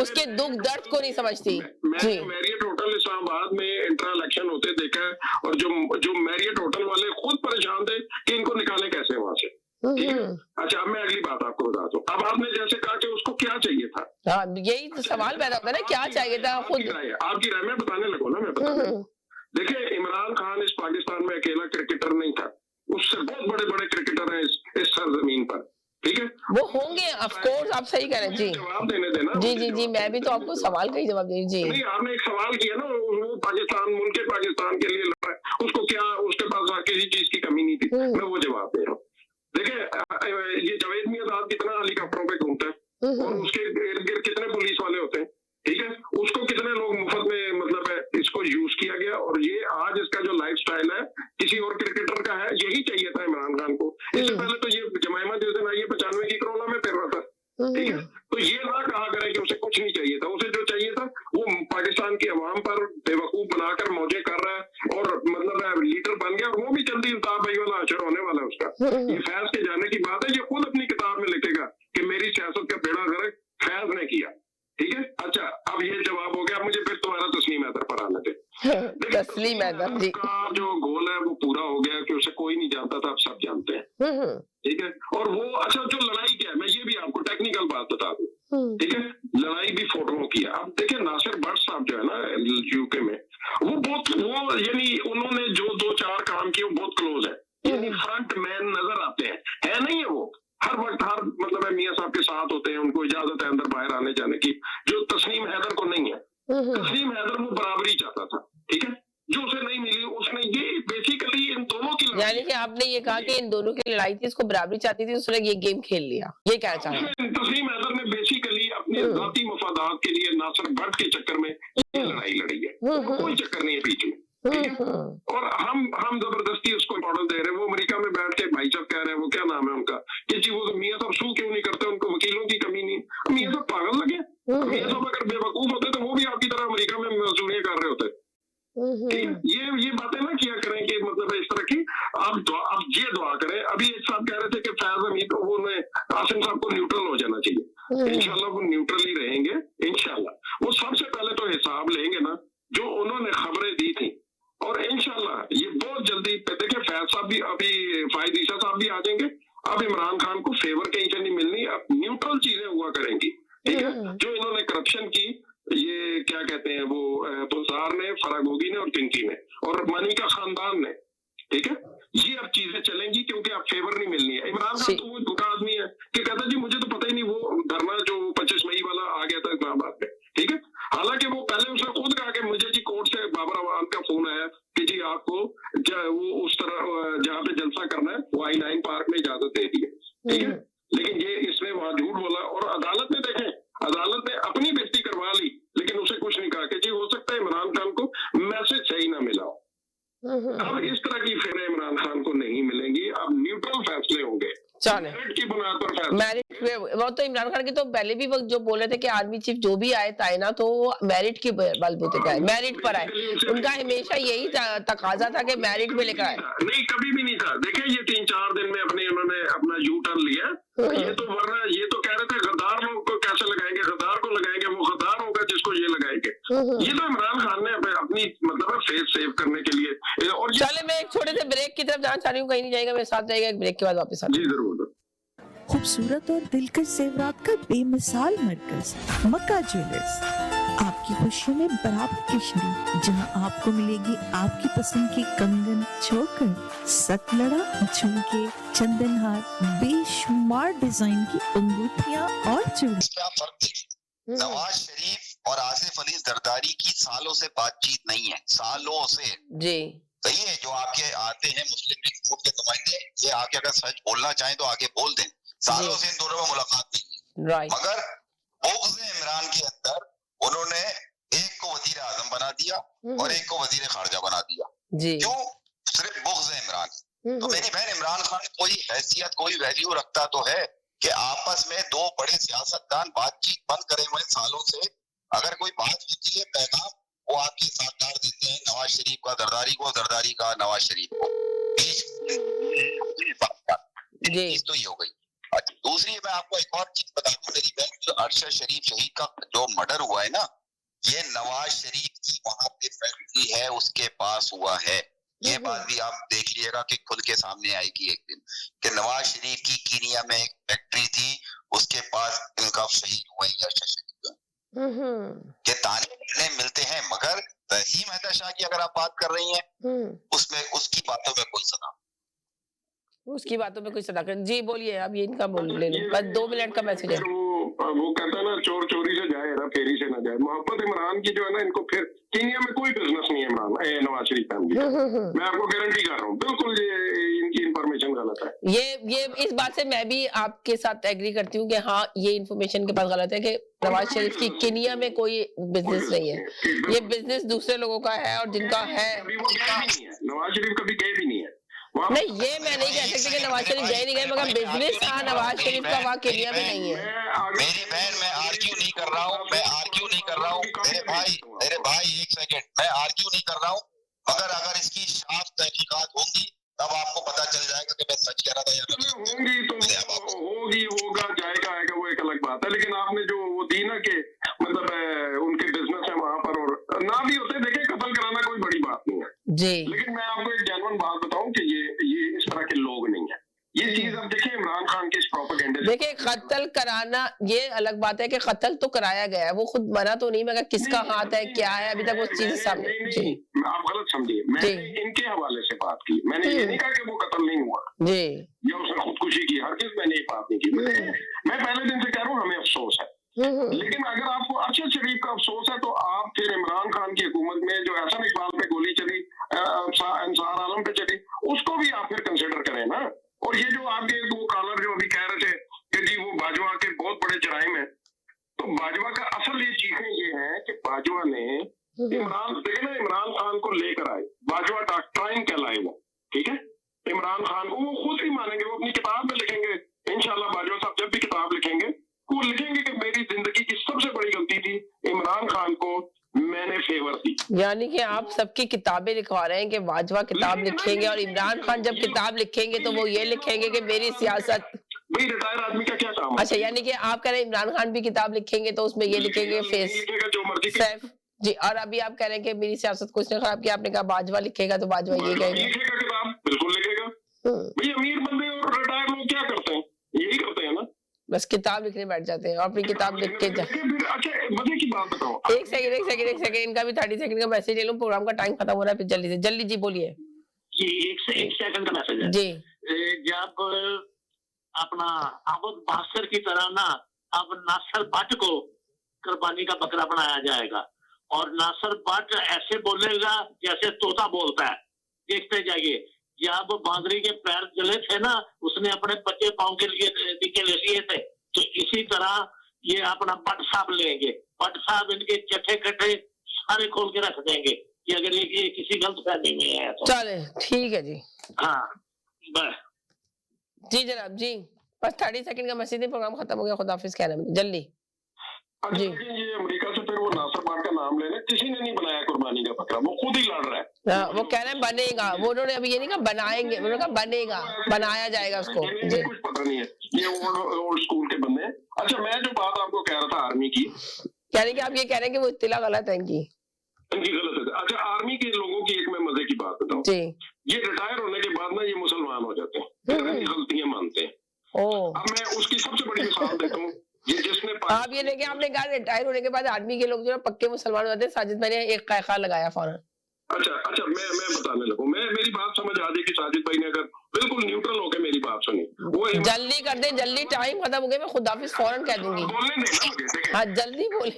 S3: उसके दुख दर्द को नहीं समझती।
S10: मैरियट होटल इस्लामाबाद में इंट्रा इलेक्शन होते देखा है, और जो मैरियट होटल वाले खुद परेशान थे कि इनको निकाले कैसे वहां से, ठीक है। अच्छा, अब मैं अगली बात आपको बता दूं, अब आपने जैसे कहा कि उसको क्या चाहिए था,
S3: हाँ यही तो सवाल पैदा होता है ना, क्या चाहिए था खुद
S10: आपकी राय में बताने लगो ना, मैं बता देखिए, इमरान खान इस पाकिस्तान में अकेला क्रिकेटर नहीं था, उससे बहुत बड़े बड़े क्रिकेटर हैं इस सरजमीन पर, ठीक है,
S3: वो होंगे ऑफ कोर्स, आप सही कह रहे हैं जी,
S10: जवाब देने देना
S3: जी, मैं भी तो आपको सवाल का ही जवाब दे जी।
S10: नहीं, आपने एक सवाल किया ना, वो पाकिस्तान मुल्क के पाकिस्तान के लिए लड़ा, उसको क्या उसके पास किसी चीज की कमी नहीं थी, मैं वो जवाब दे रहा हूँ। देखिए, ये जावेद मियां कितना हेलीकॉप्टरों पे घूमता है और उसके इर्द गिर्द कितने पुलिस वाले होते हैं, ठीक है, उसको कितने लोग मुफ्त में मतलब इसको यूज किया गया, और ये आज इसका जो लाइफस्टाइल है किसी और क्रिकेटर का है, यही चाहिए था इमरान खान को। इससे पहले तो ये जमाइमा जिस दिन आई है 95 की करोला में फिर रहा था, ठीक है, तो ये ना कहा करे कि उसे कुछ नहीं चाहिए था, उसे जो चाहिए था वो पाकिस्तान की अवाम पर बेवकूफ बनाकर मौजे कर रहा है और मतलब लीडर बन गया, और वो भी जल्दी इंताब भाई वाला अशर होने वाला है उसका। ये फैज के जाने की बात है, ये खुद अपनी किताब में लिखेगा कि मेरी सियासत का बेड़ा गर्क फैज ने किया, ठीक है। अच्छा, अब ये जवाब हो गया, अब मुझे फिर तुम्हारा तस्लीम हैदर पर आने दे।
S3: तस्लीम हैदर जी
S10: का जो गोल है वो पूरा हो गया कि उसे कोई नहीं जानता था, अब सब जानते हैं, ठीक है, और वो अच्छा जो लड़ाई क्या है, मैं ये भी आपको टेक्निकल बात बता दूं, ठीक है, लड़ाई भी फोटोओं की है। अब देखिए, नासिर भट्ट साहब जो है ना यूके में, वो यानी उन्होंने जो 2-4 काम किए वो बहुत क्लोज है, यानी फ्रंट मैन नजर आते हैं, है नहीं है वो हर वक्त हर मतलब मियां साहब के साथ होते हैं, उनको इजाजत है अंदर बाहर आने जाने की, जो तस्लीम हैदर को नहीं है। तस्लीम हैदर वो बराबरी चाहता था, ठीक है, जो उसे नहीं मिली, उसने ये बेसिकली इन दोनों की,
S3: यानी कि आपने ये कहा कि इन दोनों की लड़ाई थी, इसको बराबरी चाहती थी, उसने ये गेम खेल लिया, ये क्या चाह रहा है?
S10: तस्लीम हैदर ने बेसिकली अपने जाती मफादात के लिए नासिर भट्ट के चक्कर में ये लड़ाई लड़ी है, कोई चक्कर नहीं है बीच में, ठीक है, और हम जबरदस्ती उसको मॉडल दे रहे हैं। वो अमेरिका में बैठ के भाई साहब कह रहे हैं, वो क्या नाम है उनका, कि जी वो मियां साहब सू क्यों नहीं करते, उनको वकीलों की कमी नहीं, मियां साहब पागल लगे, मियां साहब अगर बेवकूफ होते तो वो भी आपकी तरह अमेरिका में मजदूरियां कर रहे होते, ठीक है। ये बातें ना किया करें कि मतलब इस तरह की, आप ये दुआ करें। अभी एक साहब कह रहे थे कि फैज हमीद वो आसिम साहब को न्यूट्रल हो जाना चाहिए, इंशाल्लाह वो न्यूट्रल ही रहेंगे, इंशाल्लाह। वो सबसे पहले तो हिसाब लेंगे ना जो उन्होंने खबरें दी थी, और इंशाल्लाह ये बहुत जल्दी देखिए, फैज साहब भी, अभी फायद ईसा साहब भी आ जाएंगे,
S3: मैरिट वो तो इमरान खान की तो पहले भी वक्त जो बोल रहे थे कि आर्मी चीफ जो भी आए था ना तो मैरिट के बलबूते पे आए, मैरिट पर आए। उनका हमेशा यही तकाजा था कि मैरिट में लेकर आए।
S10: नहीं, कभी भी नहीं था। देखिए ये 3-4 दिन में उन्होंने अपना यू टर्न लिया। ये तो वरना ये तो कह रहे थे गद्दार लोग को कैसे लगाएंगे, गद्दार को लगाएंगे, वो गद्दार होगा जिसको ये लगाएंगे। ये तो इमरान खान ने अपनी मतलब फेस सेव करने के लिए। और
S3: चले मैं एक छोटे से ब्रेक की तरफ जाना चाह रही हूँ, कहीं नहीं जाएगा, मेरे साथ जाएगा, एक ब्रेक के बाद वापस
S10: जी जरूर।
S11: खूबसूरत और दिलकश जेवरात का बेमिसाल मरकज मक्का ज्वेलर्स, आपकी खुशियों में बराबर किशनी, जहां आपको मिलेगी आपकी पसंद की कंगन, चोकर, सतलड़ा, झुमके, चंदनहार, बेशुमार डिजाइन की अंगूठियां और चूड़ी।
S8: नवाज शरीफ और आसिफ अली जरदारी की सालों से बातचीत नहीं है, सालों से
S3: जी।
S8: सही है, जो आपके आते हैं मुस्लिम लीग नून के नुमाइंदे, ये आके अगर सच बोलना चाहें तो आगे बोल दें। सालों से इन दोनों में मुलाकात नहीं है, मगर बुग़्ज़ इमरान के अंदर उन्होंने एक को वजीर आजम बना दिया और एक को वजीर खारजा बना दिया। क्यों? सिर्फ बुग़्ज़ इमरान। तो मेरी बहन, इमरान खान कोई हैसियत, कोई वैल्यू रखता तो है कि आपस में दो बड़े सियासतदान बातचीत बंद करे हुए सालों से, अगर कोई बात होती है पैगाम वो आपके साथ डाल देते हैं, नवाज शरीफ का जरदारी को, जरदारी का नवाज शरीफ को। तो ये हो गई। दूसरी मैं आपको एक और चीज बता दूं मेरी बहन, जो अरशद शरीफ शहीद का जो मर्डर हुआ है ना, ये नवाज शरीफ की वहां पे फैक्ट्री है, उसके पास हुआ है। ये बात भी आप देख लीजिएगा कि खुल के सामने आएगी एक दिन कि नवाज शरीफ की कीनिया में एक फैक्ट्री थी, उसके पास इनका शहीद हुआ है अरशद शरीफ के ताने मिलते हैं। मगर तहीम हैदर शाह की अगर आप बात कर रही हैं, उसमें उसकी बातों में कोई सदा,
S3: उसकी बातों में कोई सदाकत। जी बोलिए, अब ये इनका बोल ले लो, बस 2 मिनट का मैसेज है।
S10: वो कहता है ना, चोर चोरी से जाए ना फेरी से ना जाए। मोहब्बत इमरान की जो है ना, इनको फिर कीनिया में कोई बिजनेस नहीं है इमरान नवाज शरीफ फैमिली। मैं आपको गारंटी कर रहा हूँ, बिल्कुल ये इनकी इंफॉर्मेशन गलत है।
S3: ये इस बात से मैं भी आपके साथ एग्री करती हूँ कि हाँ, ये इन्फॉर्मेशन के पास गलत है कि नवाज शरीफ की कीनिया में कोई बिजनेस नहीं है। ये बिजनेस दूसरे लोगों का है और जिनका है।
S10: नवाज शरीफ कभी गए भी नहीं है।
S3: नहीं, ये मैं नहीं कह सकती कि नवाज शरीफ गए नहीं गए, मगर बिजनेस था नवाज शरीफ का वहाँ केनिया में नहीं है।
S8: मेरी बहन, मैं आर्ग्यू नहीं कर रहा हूँ, मैं आर्ग्यू नहीं कर रहा हूँ मेरे भाई एक सेकंड, मैं आर्ग्यू नहीं कर रहा हूँ, मगर अगर इसकी साफ तहकीकात होंगी तब आपको पता चल जाएगा कि मैं सच कह रहा था या नहीं।
S10: होगी, होगा, जाएगा, आएगा, वो एक अलग बात है। लेकिन आपने जो वो दी ना कि मतलब उनके बिजनेस है वहां पर, और ना भी होते, देखिए कत्ल कराना कोई बड़ी बात नहीं है
S3: जी।
S10: लेकिन मैं आपको एक जेन्युइन बात बताऊं कि ये इस तरह के लोग नहीं है। ये चीज अब देखिए इमरान खान के इस प्रोपेगेंडा,
S3: देखिए कत्ल कराना ये अलग बात है कि कत्ल तो कराया गया है, वो खुद मरा तो नहीं, मगर किसका हाथ है, क्या है, अभी तक वो चीज सामने।
S10: नहीं, आप गलत समझिए, मैंने इनके हवाले से बात की, मैंने ये नहीं कहा कि वो कत्ल नहीं हुआ
S3: जी
S10: या उसने खुदकुशी की, हर चीज मैंने ये बात नहीं की। मैं पहले दिन से कह रहा हूँ हमें अफसोस है, लेकिन अगर आपको अरशद शरीफ का अफसोस है तो आप फिर इमरान खान की हुकूमत में जो एहसन इकबाल पे गोली चली, अंसार आलम पे चली, उसको भी आप फिर कंसिडर करें ना। और ये जो आपके वो कॉलर जो अभी कह रहे थे कि जी वो बाजवा के बहुत बड़े जराइम है, तो बाजवा का असल ये चीजें ये है कि बाजवा ने इमरान खान को लेकर आए, बाजवा डॉक्ट्राइन कहलाए वो, ठीक है। इमरान खान को वो खुद ही मानेंगे, वो अपनी किताब में लिखेंगे इंशाल्लाह, बाजवा साहब जब भी किताब लिखेंगे वो लिखेंगे कि मेरी जिंदगी की सबसे बड़ी गलती थी इमरान खान को मैंने फेवर दी।
S3: यानी कि आप सबकी किताबें लिखवा रहे हैं कि बाजवा किताब लिखेंगे और इमरान खान जब किताब लिखेंगे तो वो ये लिखेंगे कि मेरी सियासत।
S10: भाई रिटायर आदमी का क्या काम है?
S3: अच्छा, यानी कि आप कह रहे हैं इमरान खान भी किताब लिखेंगे तो उसमें ये लिखेंगे फेस
S10: जो मर्जी
S3: सैफ जी, और अभी आप कह रहे हैं कि मेरी सियासत को इसने खराब किया, आपने कहा बाजवा लिखेगा तो बाजवा ये कहेगा,
S10: किताब बिल्कुल लिखेगा। भाई अमीर बंदे और रिटायर लोग क्या करते हैं, यही करते हैं ना,
S3: बस किताब लिखने बैठ जाते हैं और अपनी किताब लिख के
S10: अच्छा मजे की बात बताओ।
S3: एक सेकंड इनका भी 30 सेकंड का मैसेज ले लूं, प्रोग्राम का टाइम खत्म हो रहा है, फिर जल्दी जी बोलिए।
S12: एक सेकंड का मैसेज है
S3: जी।
S12: जब अपना अहमद बासर की तरह ना अब नासर भट्ट को कुर्बानी का बकरा बनाया जाएगा और नासर भट्ट ऐसे बोलेगा जैसे तोता बोलता है, देखते जाइए। जब बांदरी के पैर जले थे ना, उसने अपने बच्चे पाँव के लिए थे, तो इसी तरह ये अपना भट्ट साहब लेंगे, भट्ट साहब इनके चट्टे कट्टे सारे खोल के रख देंगे कि अगर ये किसी गलत फहमी में है तो।
S3: चले ठीक है जी।
S12: हाँ
S3: जी जनाब जी, बस 30 सेकंड का मसीदी प्रोग्राम खत्म हो गया, खुदा हाफिज कहना मुझे जल्दी।
S10: अच्छा
S3: जी।
S10: लेकिन ये अमेरिका से फिर वो नासिर पाक का नाम लेना, किसी ने नहीं बनाया कुर्बानी का बकरा, वो खुद ही लड़ रहा है।
S3: हाँ, वो कह रहे हैं बनेगा, वो उन्होंने अभी ये नहीं कहा बनाएंगे, उन्होंने कहा बनेगा, बनाया जाएगा उसको। जी।
S10: कुछ पता नहीं है, ये ओल्ड स्कूल के बंदे हैं। अच्छा मैं जो बात आपको कह रहा था आर्मी की,
S3: यानी कि आप ये कह रहे हैं कि वो इत्तिला गलत है इनकी
S10: गलत है। अच्छा आर्मी के लोगों की एक मैं मजे की बात बताऊं,
S3: जी।
S10: ये रिटायर होने के बाद ना ये मुसलमान हो जाते हैं, फिर अपनी गलतियां मानते हैं। अब मैं उसकी सबसे बड़ी मिसाल देता हूँ, ये जिसने
S3: आप ये देखिए, आपने कहा रिटायर होने के बाद आर्मी के लोग जो है पक्के मुसलमान होते हैं। साजिद भाई ने एक क़ायदा लगाया फौरन।
S10: अच्छा मैं बताने लगूं, मेरी बात समझ आ जाएगी साजिद भाई ने अगर बिल्कुल न्यूट्रल होकर मेरी बात सुनी। वो
S3: जल्दी कर दे, जल्दी टाइम खत्म हो गया, मैं खुदाफिज फौरन कह दूंगी।
S10: बोलने देना मुझे।
S3: हाँ जल्दी बोल।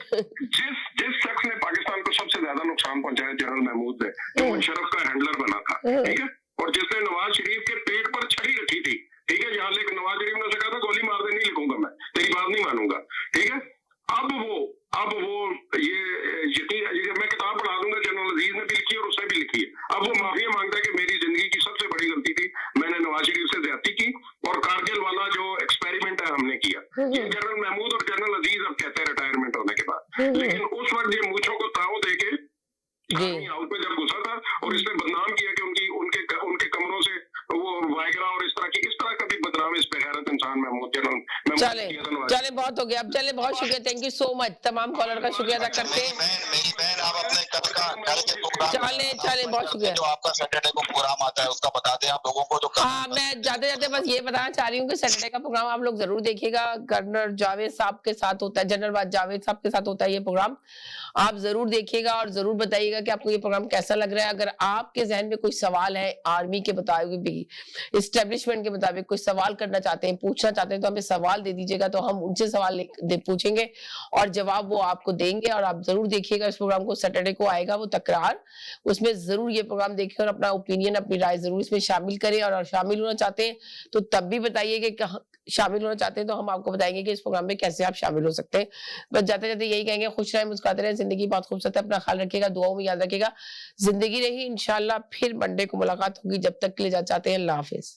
S10: जिस शख्स ने पाकिस्तान को सबसे ज्यादा नुकसान पहुंचाया जनरल महमूद ने, जो मुशर्रफ का हैंडलर बना था, ठीक है, और जिसने नवाज शरीफ के पेट पर छड़ी रखी थी, ठीक है, यहाँ लेकर नवाज शरीफ ने कहा था गोली मार दे, नहीं लिखूंगा मैं, तेरी बात नहीं मानूंगा, ठीक है। अब वो ये मैं किताब पढ़ा दूंगा, जनरल अजीज ने भी लिखी और उसने भी लिखी है। अब वो माफिया मांगता है कि मेरी जिंदगी की सबसे बड़ी गलती थी, मैंने नवाज शरीफ से ज्यादती की और कारगिल वाला जो एक्सपेरिमेंट है हमने किया। ये जनरल महमूद और जनरल अजीज अब कहते हैं रिटायरमेंट होने के बाद, लेकिन उस वक्त ये मूछों को ताव देके हाउस में जब घुसा था और इसने बदनाम किया कि उनके कमरों से वो वायगरा और इस तरह का भी बदनाम इस बेगैरत इंसान महमूद
S3: चले बहुत हो गया अब, चले बहुत शुक्रिया, थैंक यू सो मच, तमाम कॉलर का शुक्रिया अदा करते हैं।
S8: मेरी बहन आप अपने कल के प्रोग्राम
S3: चले बहुत शुक्रिया।
S8: जो आपका सैटरडे को प्रोग्राम आता है उसका बता दें आप लोगों को। जो
S3: हाँ मैं जाते जाते बस ये बताना चाह रही हूँ कि सैटरडे का प्रोग्राम आप लोग जरूर देखिएगा। गवर्नर जावेद साहब के साथ होता है, जनरल जावेद साहब के साथ होता है ये प्रोग्राम, आप जरूर देखिएगा और जरूर बताइएगा कि आपको ये प्रोग्राम कैसा लग रहा है। अगर आपके जहन में कोई सवाल है आर्मी के मुताबिक, इस्टेब्लिशमेंट के मुताबिक कोई सवाल करना चाहते हैं, पूछना चाहते हैं, तो हमें सवाल दे दीजिएगा, तो हम उनसे सवाल पूछेंगे और जवाब वो आपको देंगे। और आप जरूर देखिएगा इस प्रोग्राम को, सैटरडे को आएगा वो तकरार, उसमें जरूर ये प्रोग्राम देखिए और अपना ओपिनियन, अपनी राय जरूर इसमें शामिल करें। और शामिल होना चाहते हैं तो तब भी बताइए कि शामिल होना चाहते हैं तो हम आपको बताएंगे कि इस प्रोग्राम में कैसे आप शामिल हो सकते हैं। बस जाते जाते यही कहेंगे, खुश रहें, मुस्कुराते रहें, जिंदगी बहुत खूबसूरत है, अपना ख्याल रखिएगा, दुआओं में याद रखिएगा। जिंदगी रही, इंशाल्लाह फिर मंडे को मुलाकात होगी। जब तक के लिए जाते हैं, अल्लाह हाफिज।